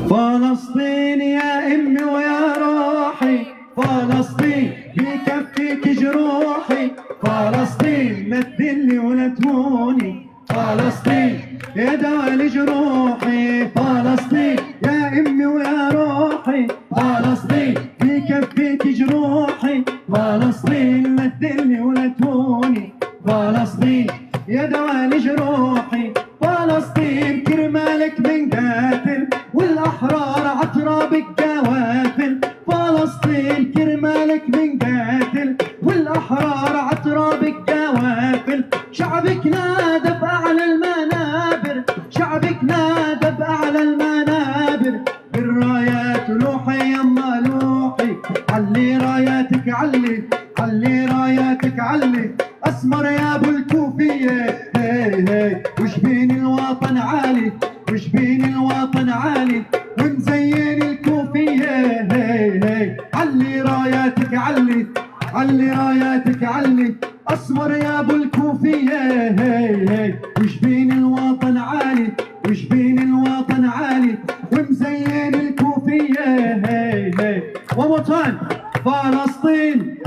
فلسطين يا أمي ويا روحي فلسطين بكفيك جروحي. فلسطين لا تذلي ولا تهوني. فلسطين يا دواء لجروحي. فلسطين يا امي ويا روحي. فلسطين بكفيك جروحي. فلسطين لا تذلي ولا تهوني. فلسطين يا دواء لجروحي. فلسطين كرمالك بنقاتل والاحرار عترابك قوافل. فلسطين كرمالك بنقاتل والاحرار عترابك قوافل. شعبك نادى باعلى المنابر. شعبك نادى باعلى المنابر. بالرايات لوحي يما لوحي. علي راياتك علي. علي راياتك علي. اسمر يا ابو الكوفيه. هي هي وجبين الوطن عالي. وجبين الوطن عالي ومزين الكوفيه. هي هي علي راياتك علي. علي راياتك علي. اسمر يا ابو الكوفيه. هي هي وجبين الوطن عالي. وجبين الوطن عالي ومزين الكوفيه. هي هي ووطن فلسطين.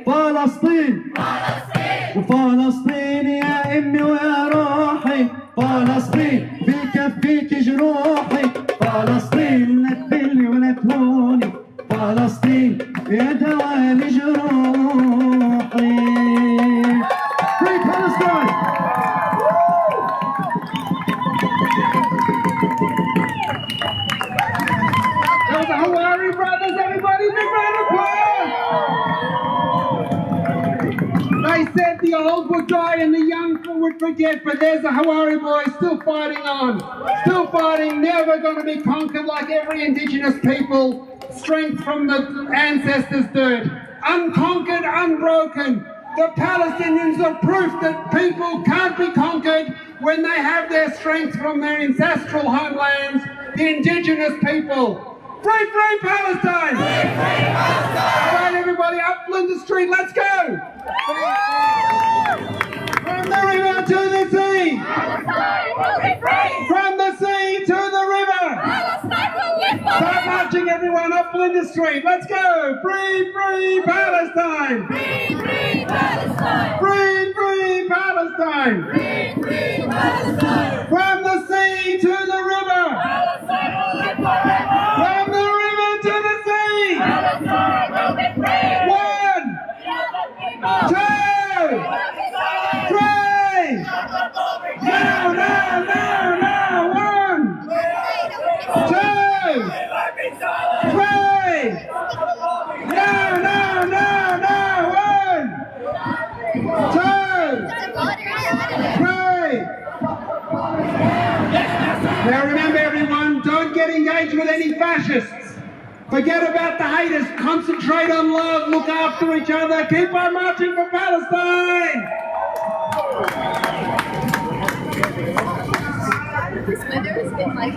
فلسطين. وفلسطين يا امي ويا روحي. فلسطين بكفيك جروحي. فلسطين لا تذلي ولا تهوني. فلسطين يا دواء لجروحي. Free Palestine! Those are Hawari brothers, everybody, big round of applause! They said the old would die and the young would forget, but there's a Hawari boy still fighting on. Still fighting, never going to be conquered like every indigenous people. Strength from the ancestors dirt. Unconquered, unbroken. The Palestinians are proof that people can't be conquered when they have their strength from their ancestral homelands, the indigenous people. Free, free Palestine! Free, free Palestine! All right, everybody, up Flinders Street, let's go! From the river to the sea! Palestine will be free! From the sea to the river! Palestine will live forever! Start marching, everyone, up Flinders Street, let's go! Free, free Palestine! Free, free Palestine! Free, free Palestine! Free, free Palestine! From the sea to the river! Palestine will live forever! From the river to the sea! Palestine will be free! 1, 2, 3! Now, now, now, now! 1, 2, 3! Now, now, now, now! 1, 2, 3! Now remember everyone, don't get engaged with any fascists. Forget about the haters. Concentrate on love. Look after each other. Keep on marching for Palestine. This weather has been like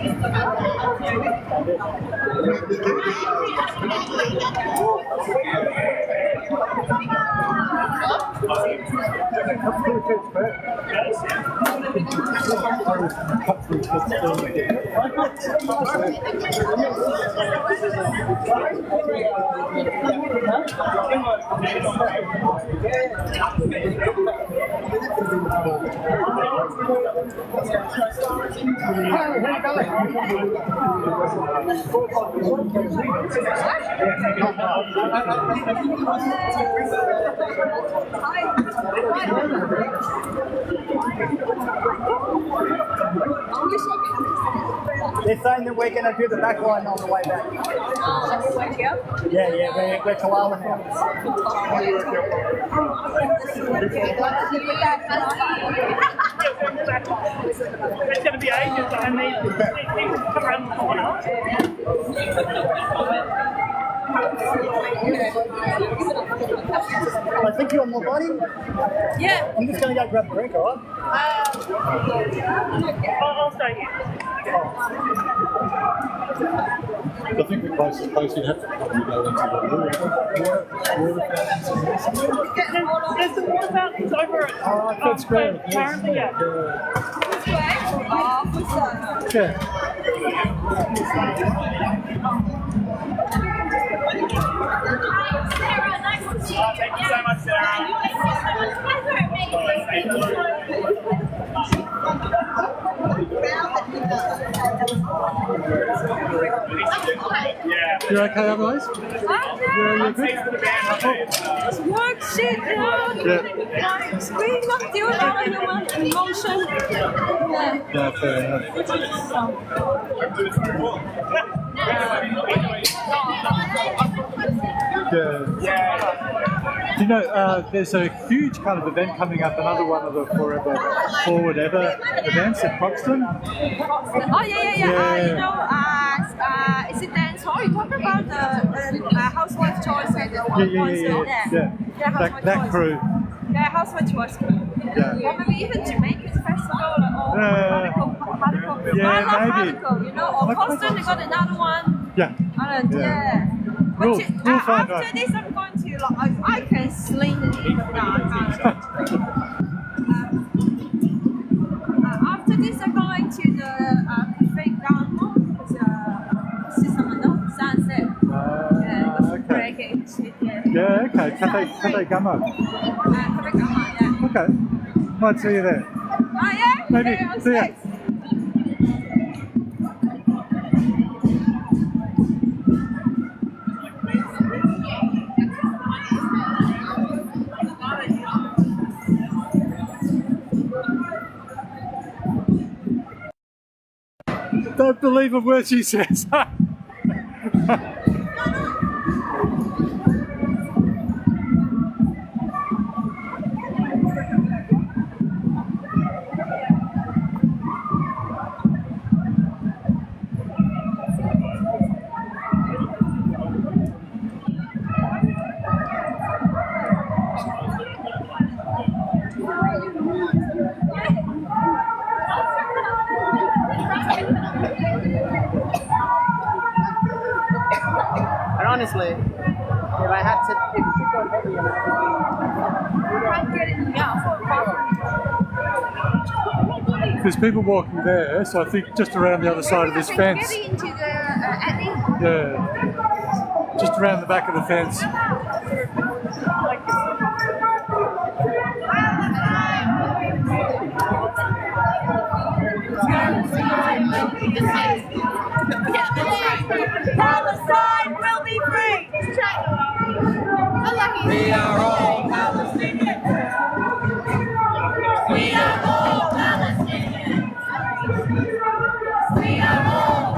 They're saying that we're going to do the back line on the way back. Yeah, we're koala now. It's going to be ages. I need people to come around the corner. I think you're more body. Yeah. I'm just going to go grab the drink, alright? I'll stay here. I think the closest place you'd have to probably go into the water fountains. There's some water fountains over at That's great. Apparently, yeah. Sarah, nice to see you. Thank you so much, Sarah. Yeah. You okay otherwise? You're good? Work shit, Yeah. we not do a lot of emotion. Yeah, fair enough. Yeah. Do you know, there's a huge kind of event coming up, another one of the Forever Forward Ever events at Proxton. Oh, yeah. You know, is it dance hall? You talking about the housewife choice and the That crew. Yeah, housewife choice. Yeah. Or maybe even Jamaican festival or Particle. Yeah, I love maybe. Particle, you know, or Boston, they got another one. Yeah. Yeah. We'll find After out. this, I'm going to, like, I can sling it. No, I can't. After this, I'm going to the cafe down home. See some of the sunset. Okay. Yeah, okay. Cafe Gummo. Cafe Gummo, yeah. Okay. Might see you there. Oh, yeah? Maybe. Okay, See ya. Don't believe a word she says. And honestly, if I had to, if it got heavy, There's people walking there, so I think just around the other side of this fence. Into the Yeah, just around the back of the fence. Palestine will be free! We are all Palestinians. We are all Palestinians. We are all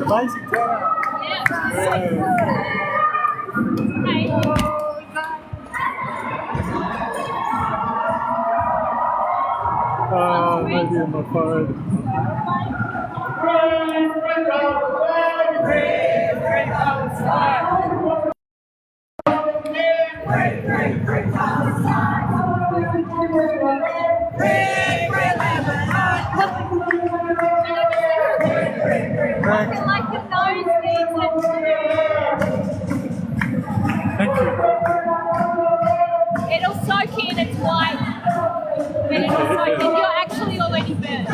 Amazing turnout. Yeah. on my phone. Thank you. It'll soak in, it's white. And it'll soak in. You're actually already burnt.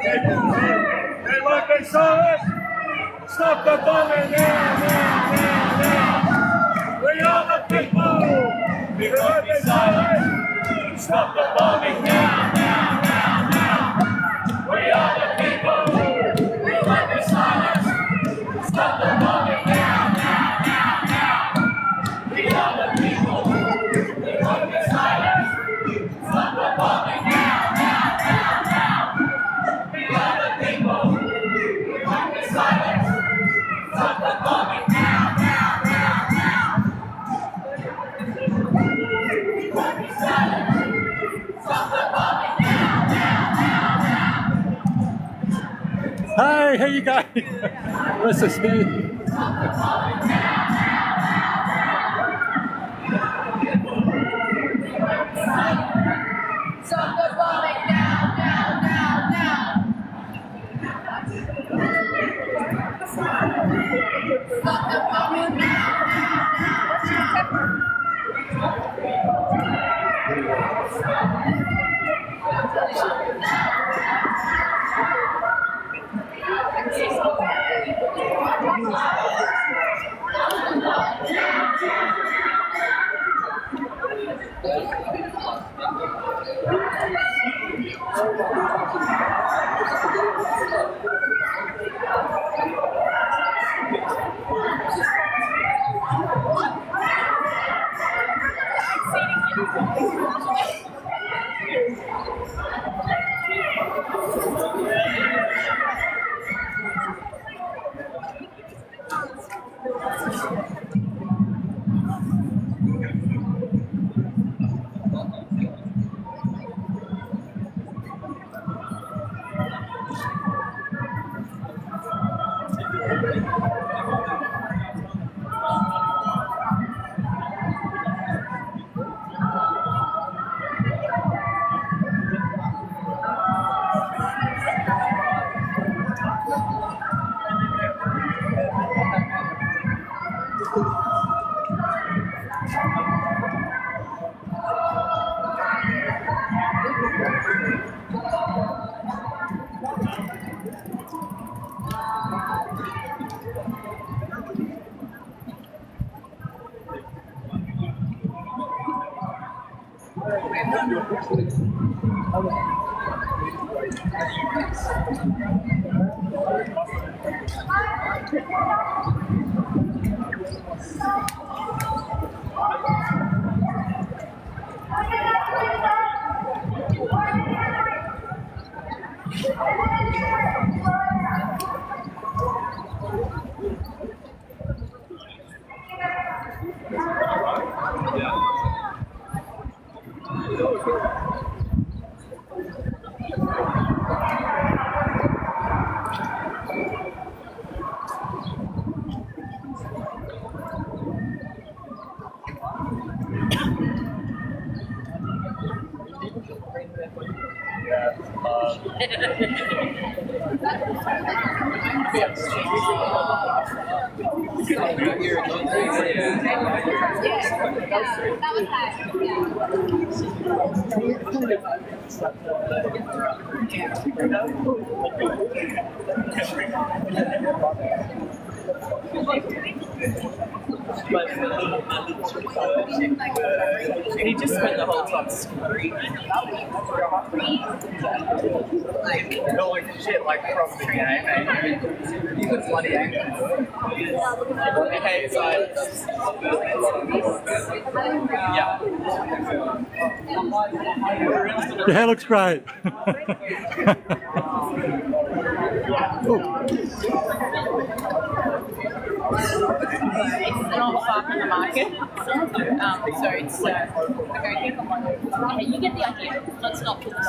They won't be silent. Stop the bombing now, now, now, now. We are the people. We won't be silent. Stop the bombing now, now, now, now. We are the people. We won't be silent. Stop the bombing now, now, now, now. We are the people. We won't be silent. Stop the bombing now, now, now, now. We are the people. We won't be silent. Stop the bombing now, now, now, now. We won't be silent. Stop the bombing now, now, now, now. Hey, how you going? This is me. Stop the bombing now, Stop the bombing now, now, now, now. Stop the bombing now, now, now. He just spent the whole time screaming. Like, going shit like from the game, and he was bloody angry. Okay, so yeah. Your hair looks great. It's not far from the market, so it's okay, you get the idea. Let's not put this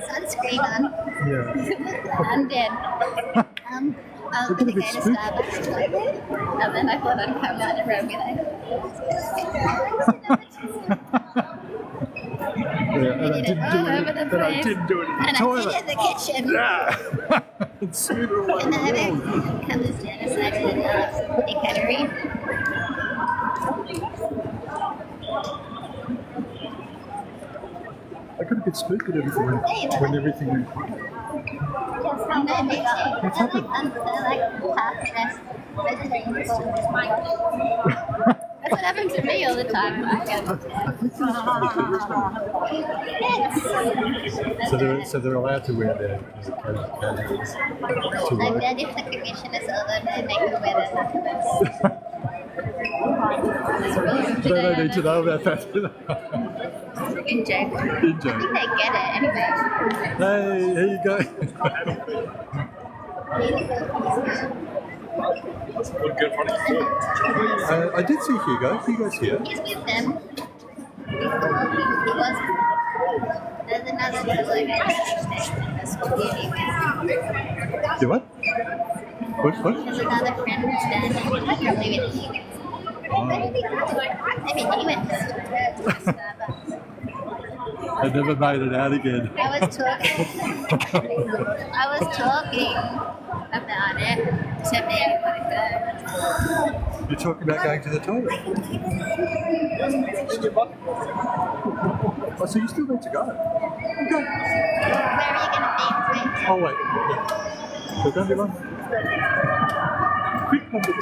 Sunscreen on. Yeah. I'm dead. I was going to go to Starbucks toilet, and then I thought I'd come out and rub And I didn't do it in the and toilet. I did it in the kitchen. Yeah. It's sooner or And then later. it comes genocide and dictatorship. I got a bit spooked at everything when everything went. No, me too. I like half-dressed vegetarian. That's what happens to me all the time. So they're allowed to wear their clothes to I'm work. glad if the commission is over, they make them wear their necklace. It's really They don't need to know about that. In joke. In joke. I think they get it anyway. Hey, here you go. I did see Hugo. Hugo's here. He's with them. He was. There's another fellow guy that's competing. You what? What? There's another friend who's standing. Probably with you. Maybe he went to Starbucks. I never made it out again. I was talking about it. Except they didn't want to You're talking about going to the toilet. Oh, so you still need to go? Okay. Where are you going to be? Oh, wait. So don't be long. Quick number 2.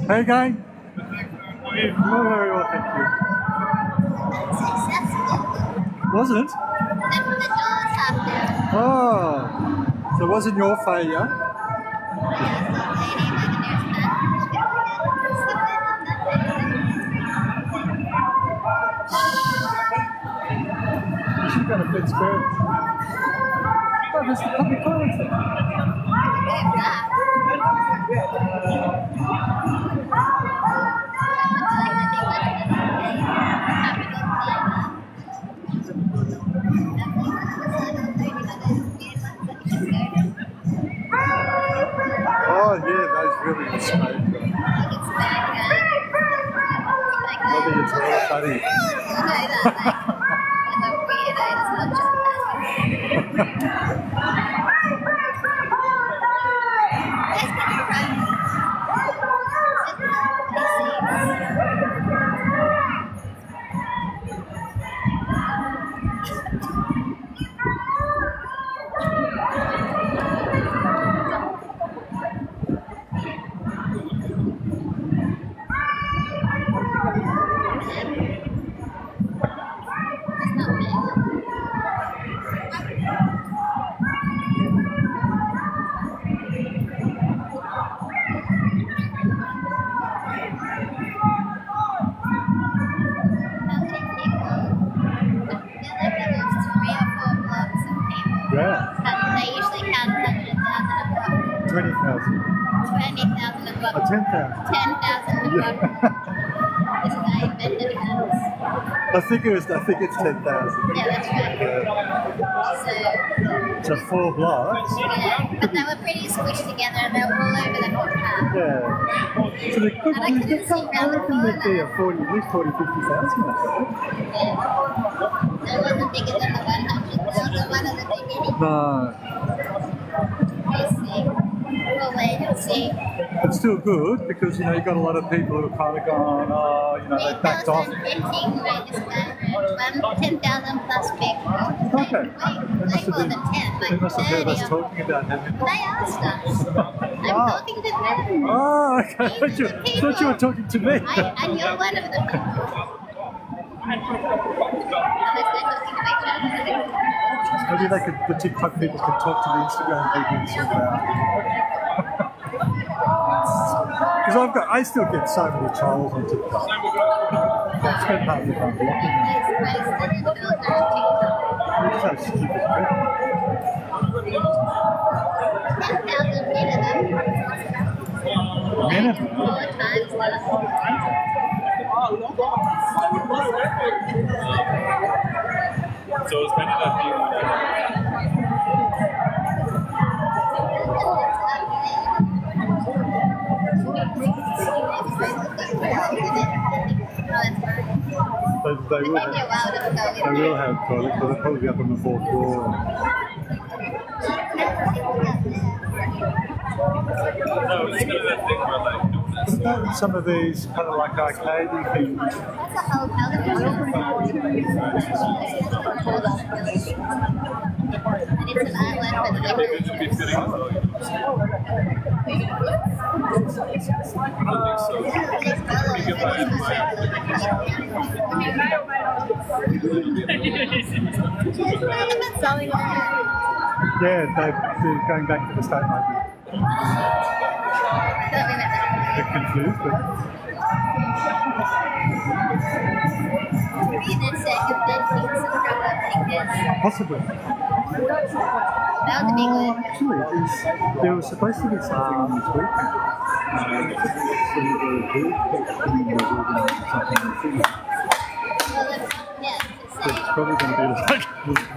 Hey, gang. Not very well, thank you. Was it? Oh, so it wasn't your failure? You should have got a bit square. Oh, there's the public toilet thing. Oh yeah, those really smoke. Maybe it's all funny. Yeah. They usually count 100,000 a pop. 20,000. 20,000 a pop. 10,000. 10,000 a pop. This is how you bend it hands. I think it's 10,000. Yeah, that's right. So 4 blocks. Yeah, but they were pretty squished together and they were all over the whole car. Yeah. So they could, And I couldn't see I around the reckon there'd be corner. a 40, at least 40, 50,000. Yeah. It wasn't bigger than the 100. It wasn't one of the beginning. No. We'll see. We'll wait and see. It's still good because, you know, you've got a lot of people who are kind of going, oh, you know, they backed off. 10,000 plus people. Okay. Way more than 10. They Like must have heard 30 us or talking about having. They asked us. I'm talking to them. Oh, okay. I thought you were talking to me. And you're one of the people. Unless they're talking to each other. Maybe they could, the TikTok people could talk to the Instagram people and sort out. Because I still get so many trolls on TikTok. I spend half the time blocking them. It's so stupid, right? 10,000 minimum. Minimum? 4 times So it's better than being They will have toilets, but they'll probably be up on the fourth floor. Some of these kind of like arcadey things. Yeah, they're going back to the state maybe. They're confused, but... Possibly. Actually, there was supposed to be something on this weekend. It's probably going to be like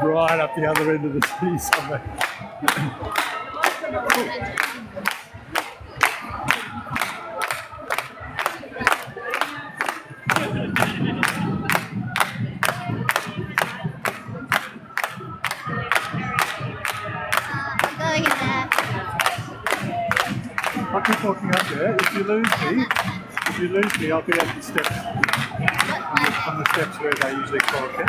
right up the other end of the city somewhere. I'll keep walking up there. If you lose me, I'll be at the steps. On the steps where they usually clock it.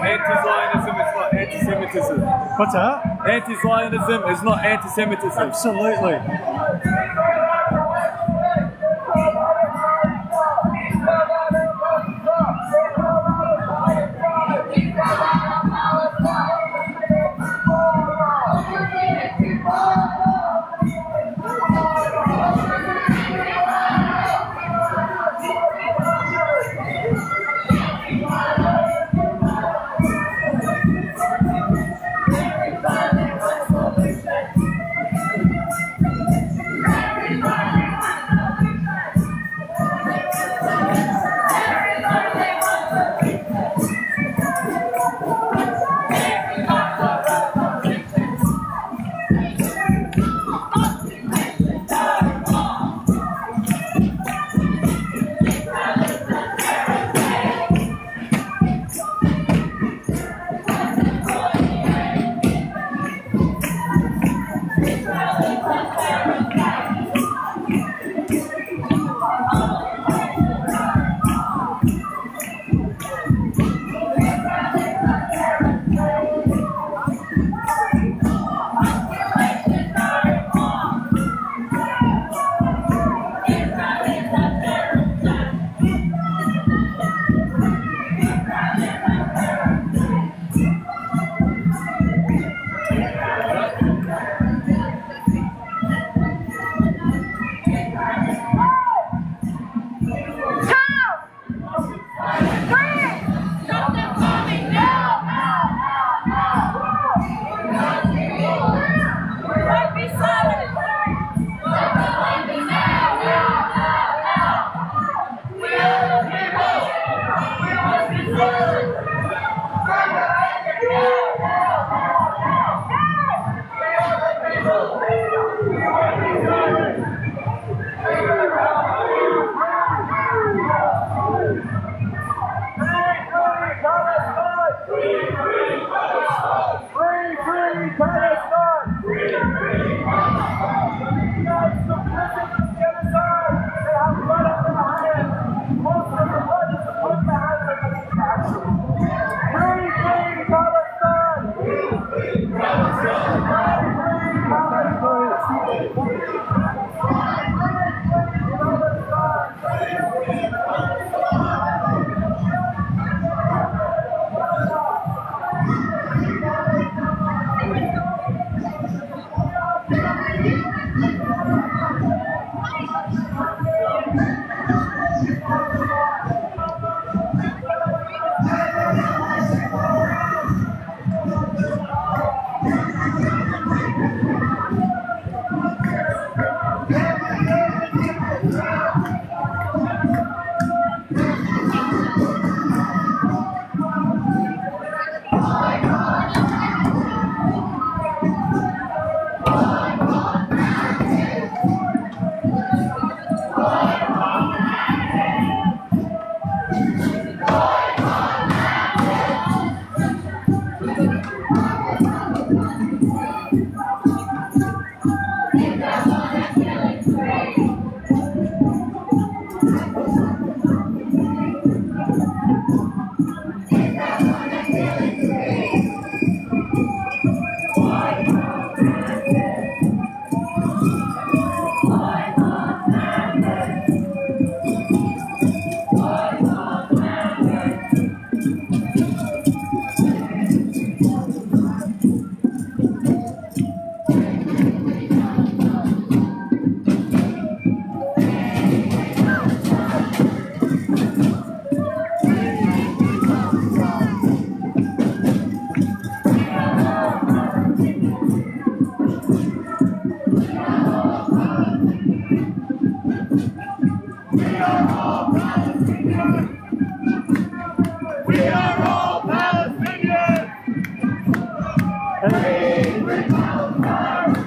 Anti-Zionism is not anti-Semitism. What's that? Anti-Zionism is not anti-Semitism. Absolutely. We are all Palestinians. We are all Palestinians. We bring Palestine.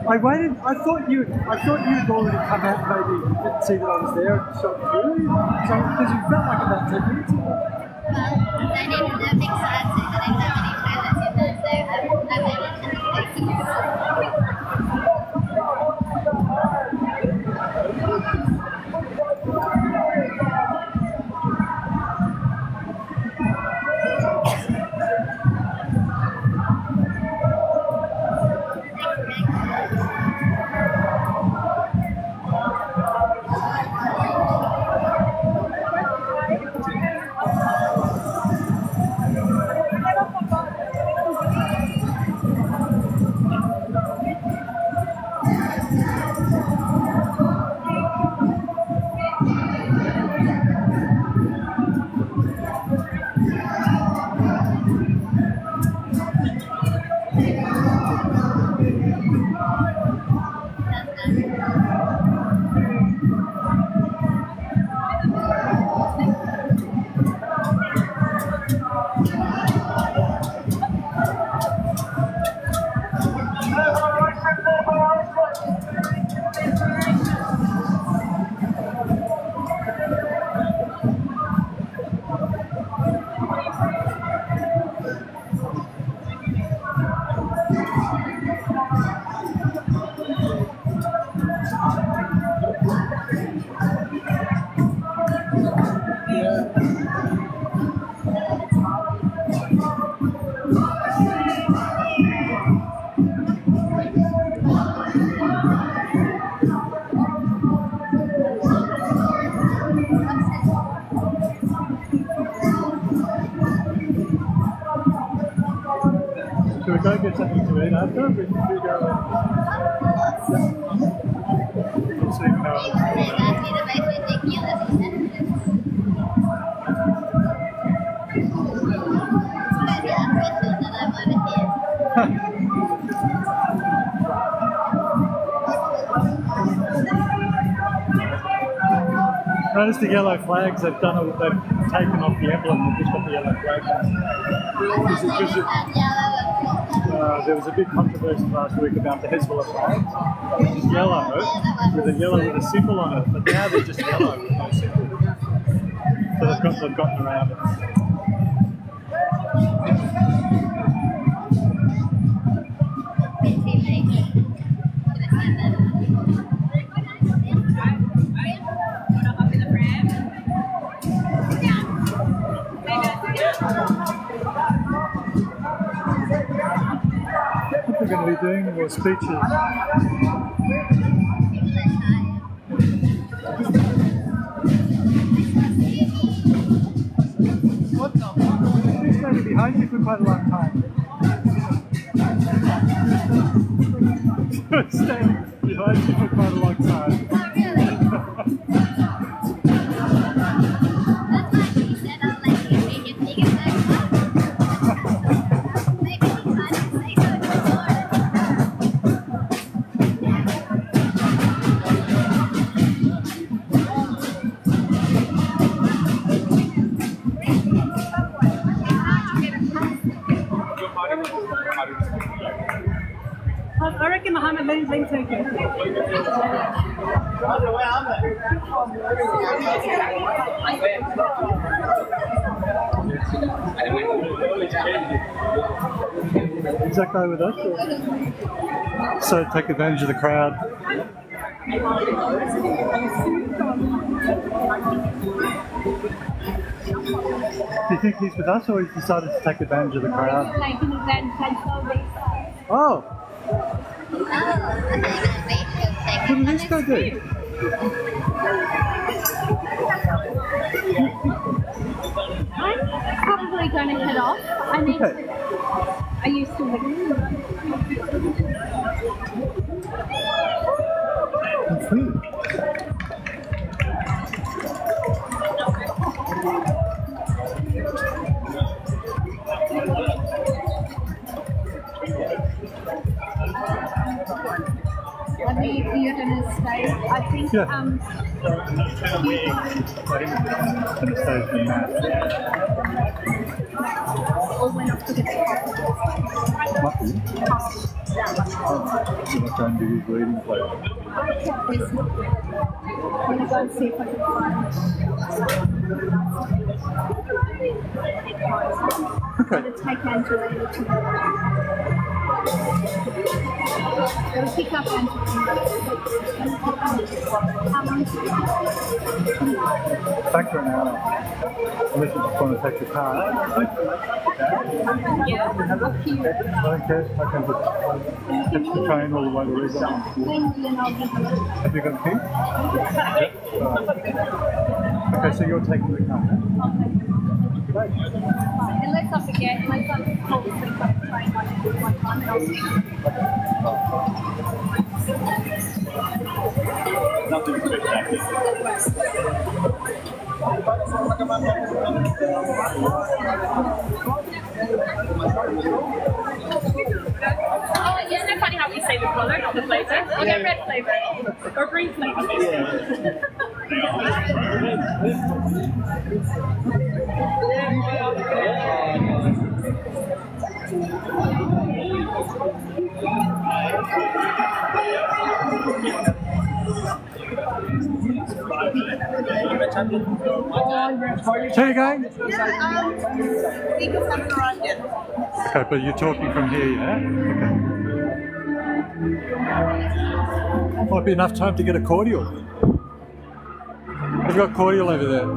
I waited. I thought you'd already come out. Maybe you didn't see that I was there and shot through. So because you felt like about 10 minutes ago. Should we go get something to eat after? We go. So you know. Notice the yellow flags. They've taken off the emblem. They've just got the yellow flags. There was a big controversy last week about the Hezbollah flags, which is yellow with a symbol on it. But now they're just yellow with no symbol. So they've gotten around it. We're going to be doing more speeches. What the fuck? He's going to be behind you for quite a long time. Standing behind you for quite a long time. Oh, really? I reckon Mohammed, let him take it. Is that guy with us? Or? So take advantage of the crowd. Do you think he's with us, or he's decided to take advantage of the crowd? Oh! What did this guy do? I'm probably going to head off. I need to... Are you still with me? That's weird. Are you going to stay? I think... Yeah. I'm going to stay for the match. Or went off to get the Muffin? I'm going to do his leading play. I'm going to go and see if I can find... I'm going to take Angelina to Go pick up Angelina. Back for an hour. Unless you just want to take the car. Yeah, up to you. I don't care. I can just catch the train all the way to Regal. Have you got a key? Okay, so you're taking the car. Unless I forget, my son told me to take the train one time and I'll see. Nothing spectacular. Oh, isn't it funny how we say the colour, not the flavour? We'll get red flavour or green flavour. So you going? Yeah, Eagles haven't arrived yet. Okay, but you're talking from here, yeah? Okay. Might be enough time to get a cordial. I've got cordial over there.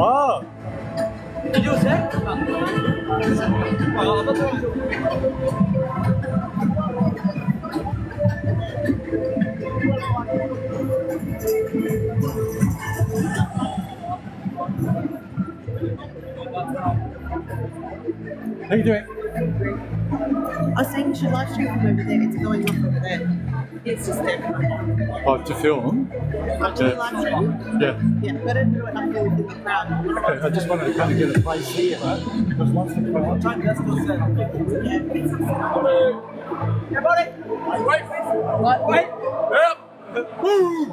Ah! Did you say? How you doing? I was saying you should live stream from over there. It's going off over there. It's just there. Oh, to film? Actually, live stream? Yeah. Yeah, better do it up here within the crowd. Okay, I just wanted to kind of get a place here, right? Because once the crowd... Everybody! Wait! Yep! Woo!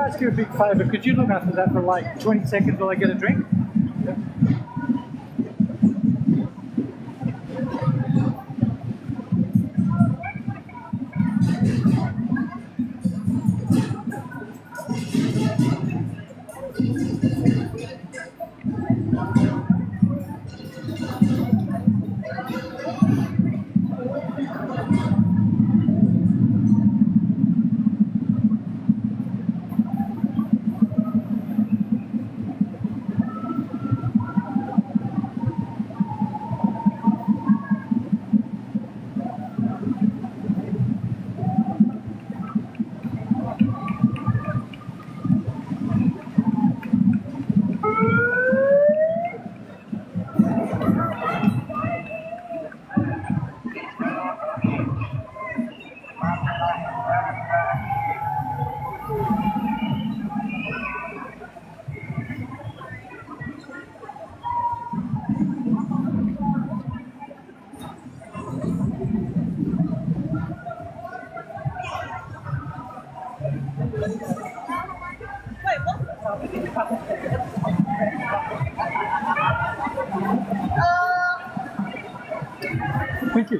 ask you a big favour? Could you look after that for like 20 seconds while I get a drink? Thank you.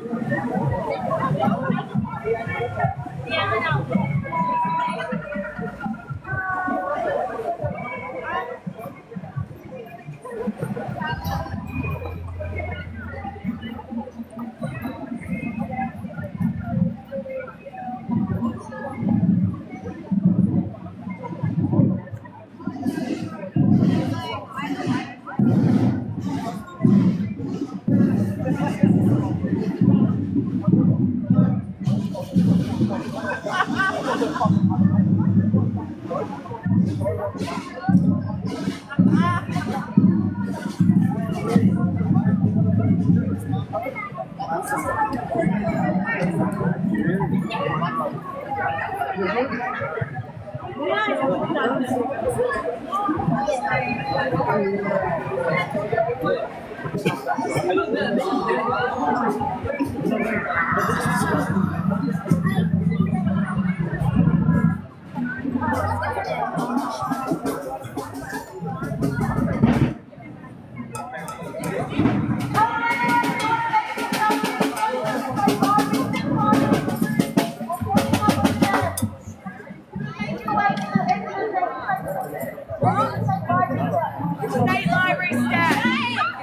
State library staff.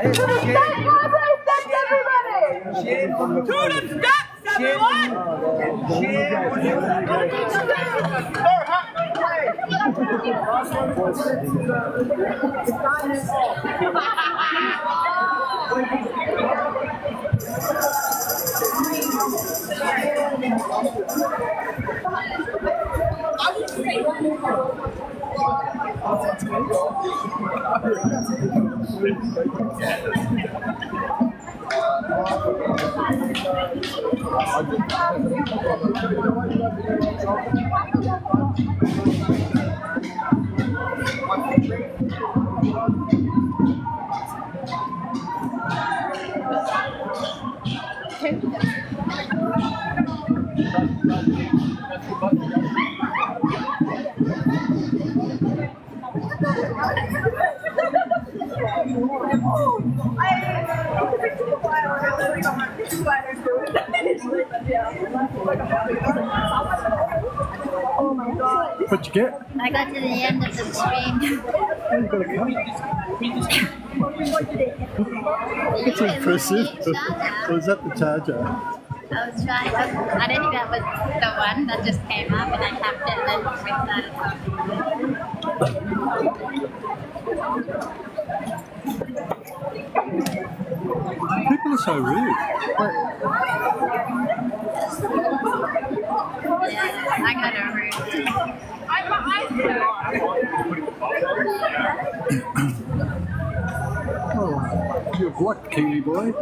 To the state library steps, everybody. To the steps, everyone. Oh my god. What'd you get? I got to the end of the stream. It's impressive. So is that the charger? I was trying. I don't think that was the one that just came up, and I tapped it, and then we started talking. People are so rude. Yeah, I got a rude. Oh, you're what, Kiwi boy?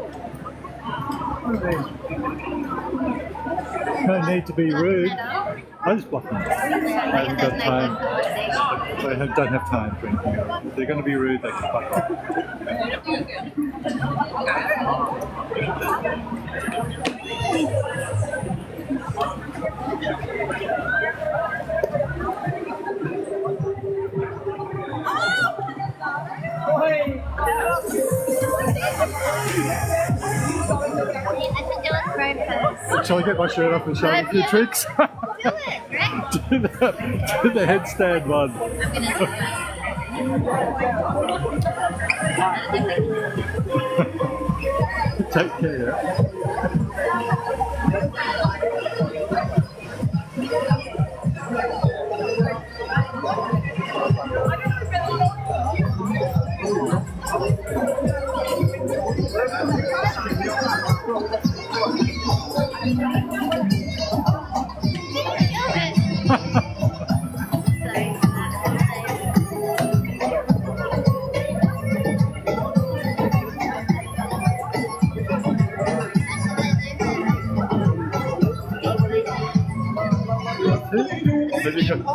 No need to be rude. I just block them. I haven't got time. I don't have time for anything else. If they're going to be rude, they can fuck them. Shall I get my shirt off and show you a few tricks? Do it, Greg. Do the headstand one. Take care.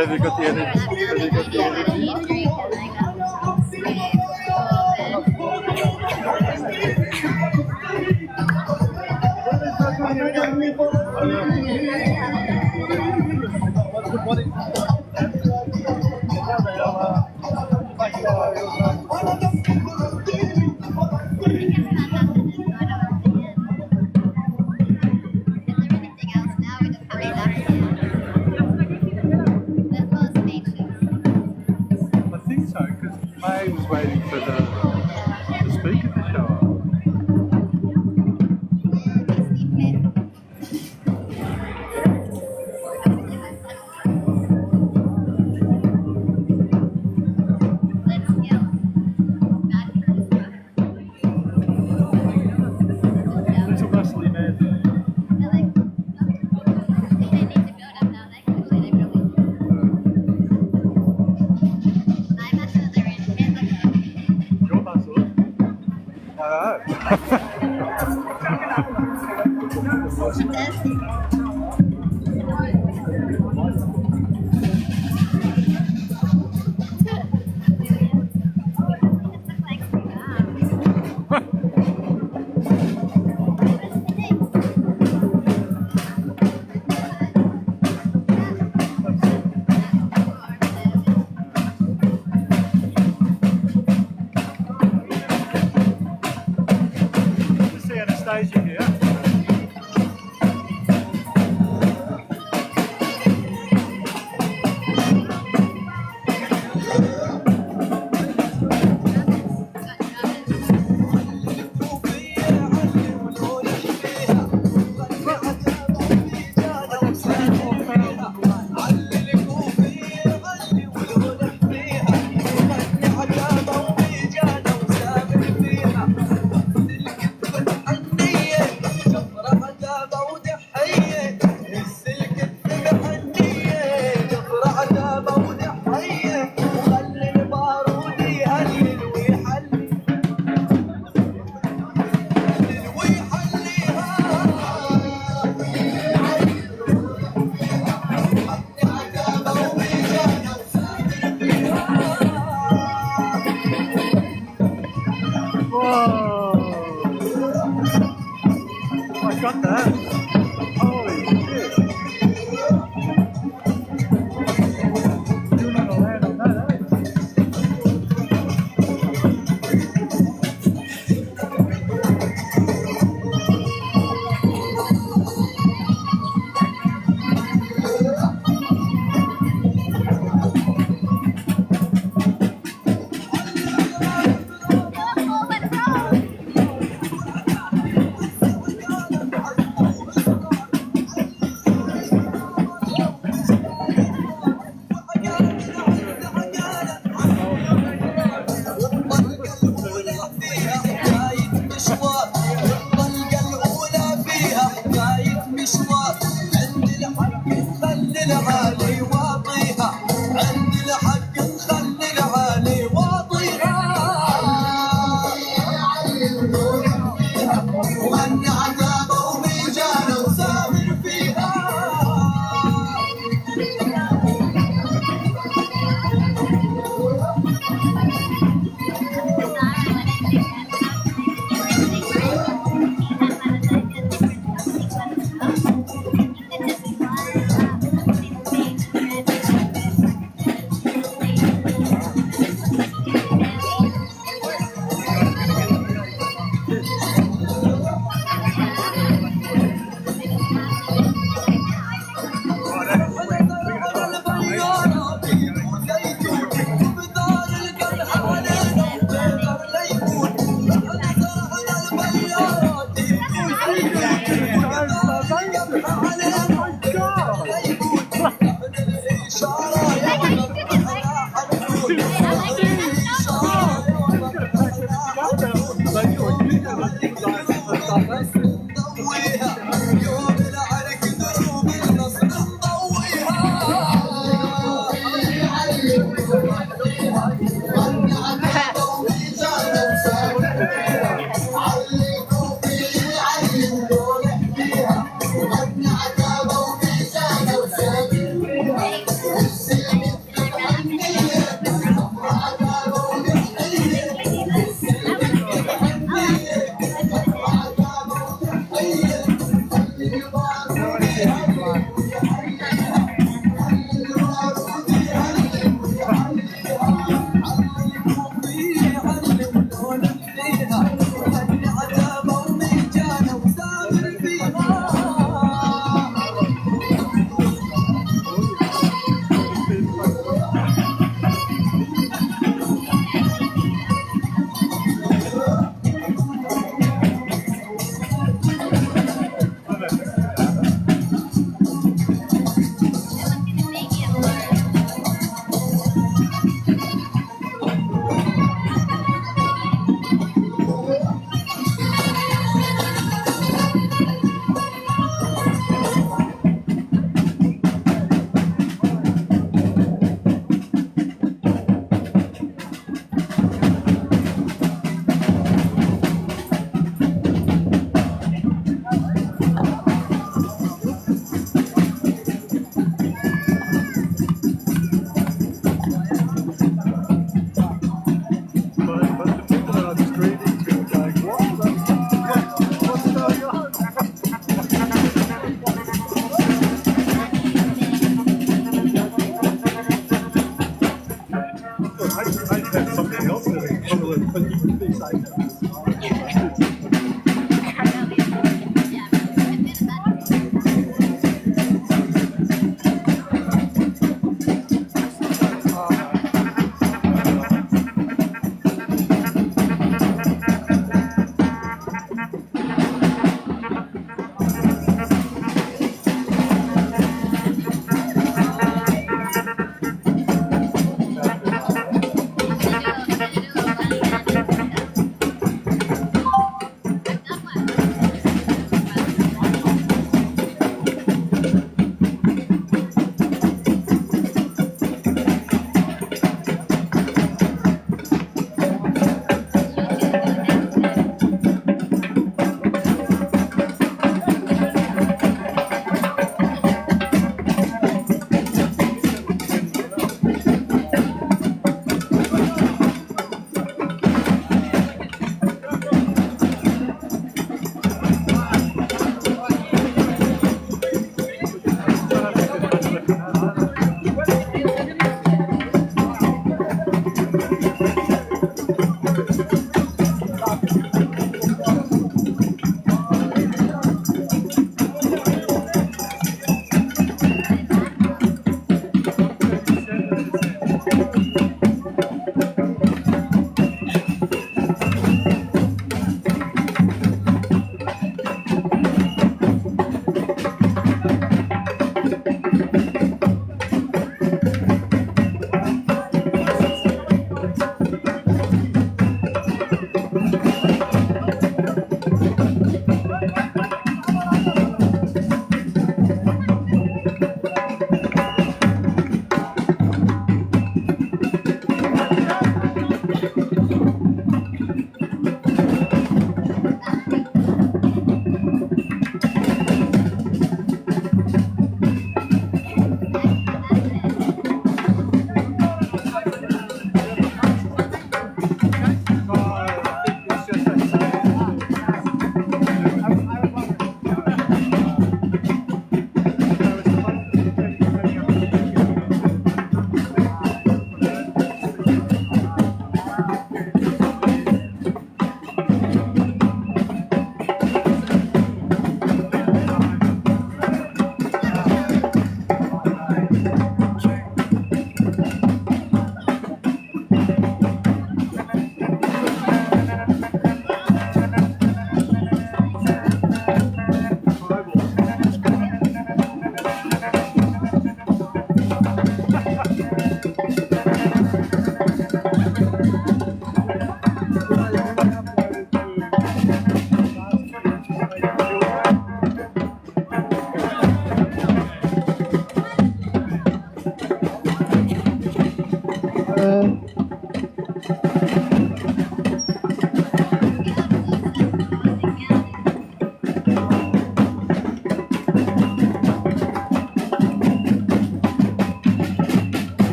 Have you got the energy? Have you got the energy? I think so, because May was waiting for the speaker to show up. Little muscly man. Your muscles? Good to see Anastasia here.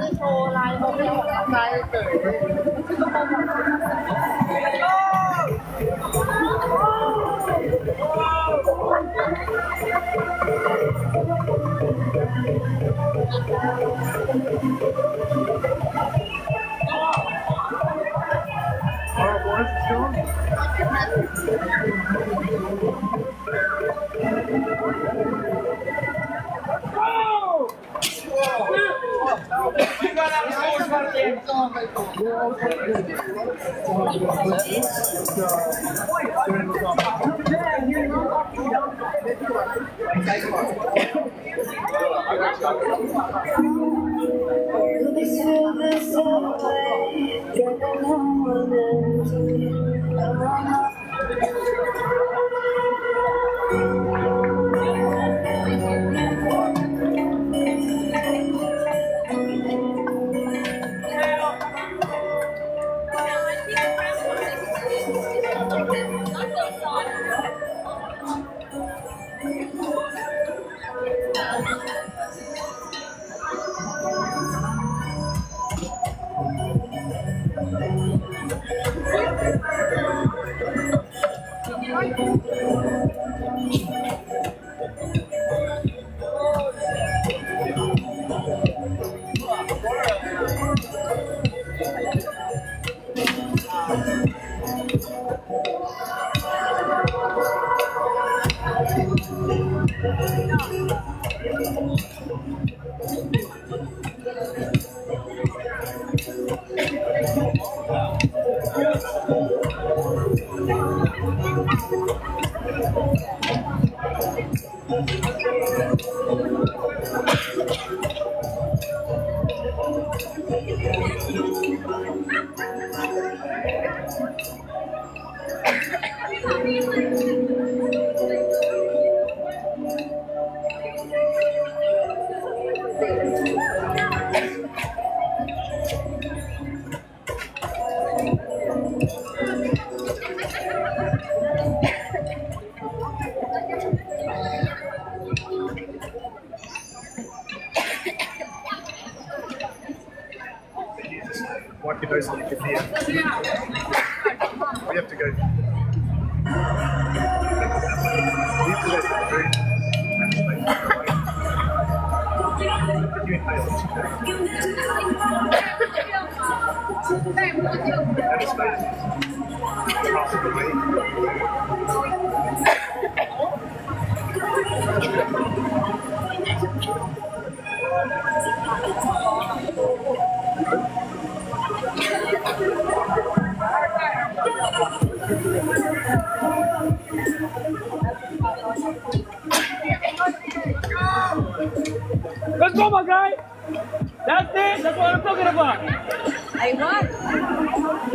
จะโชว์ลายเขาไม่ออกลายเกิด Wipe your nose like here. We have to go. We have to go to the room. You inhale Let's go, my guy. That's it. That's what I'm talking about. I what?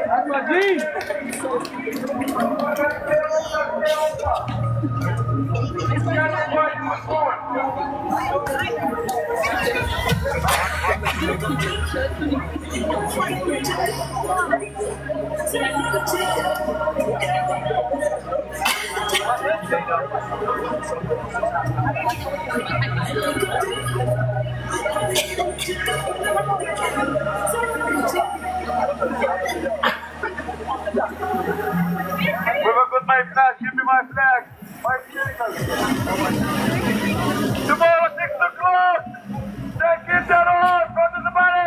That's my G. Whoever got my flag, give me my flag. 5 seconds. Tomorrow 6 o'clock. Take it down. Go to the body.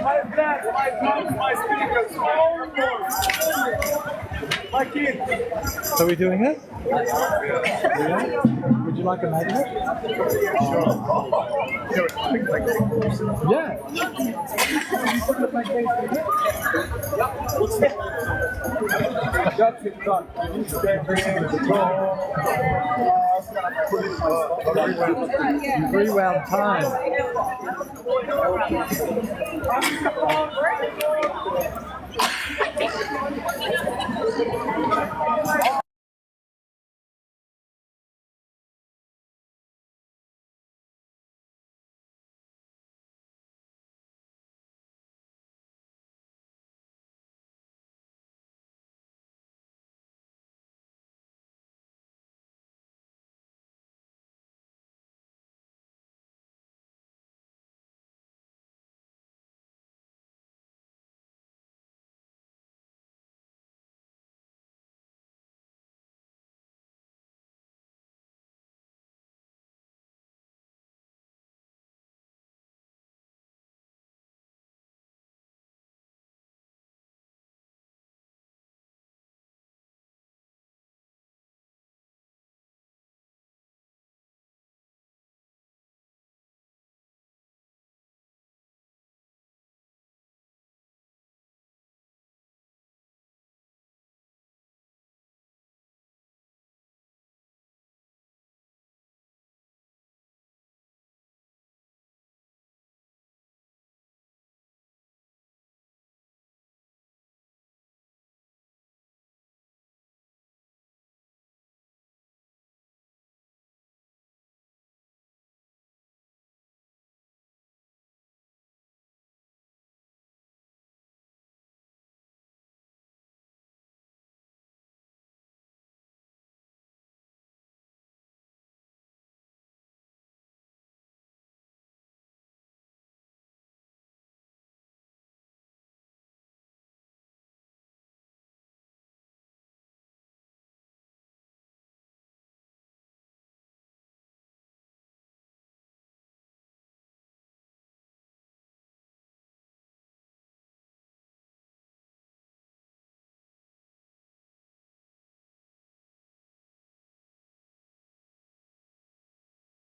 My flag, my drums, my speakers, my own voice. My Are we doing it? Yeah. Would you like a magnet? Yeah. Rewound time.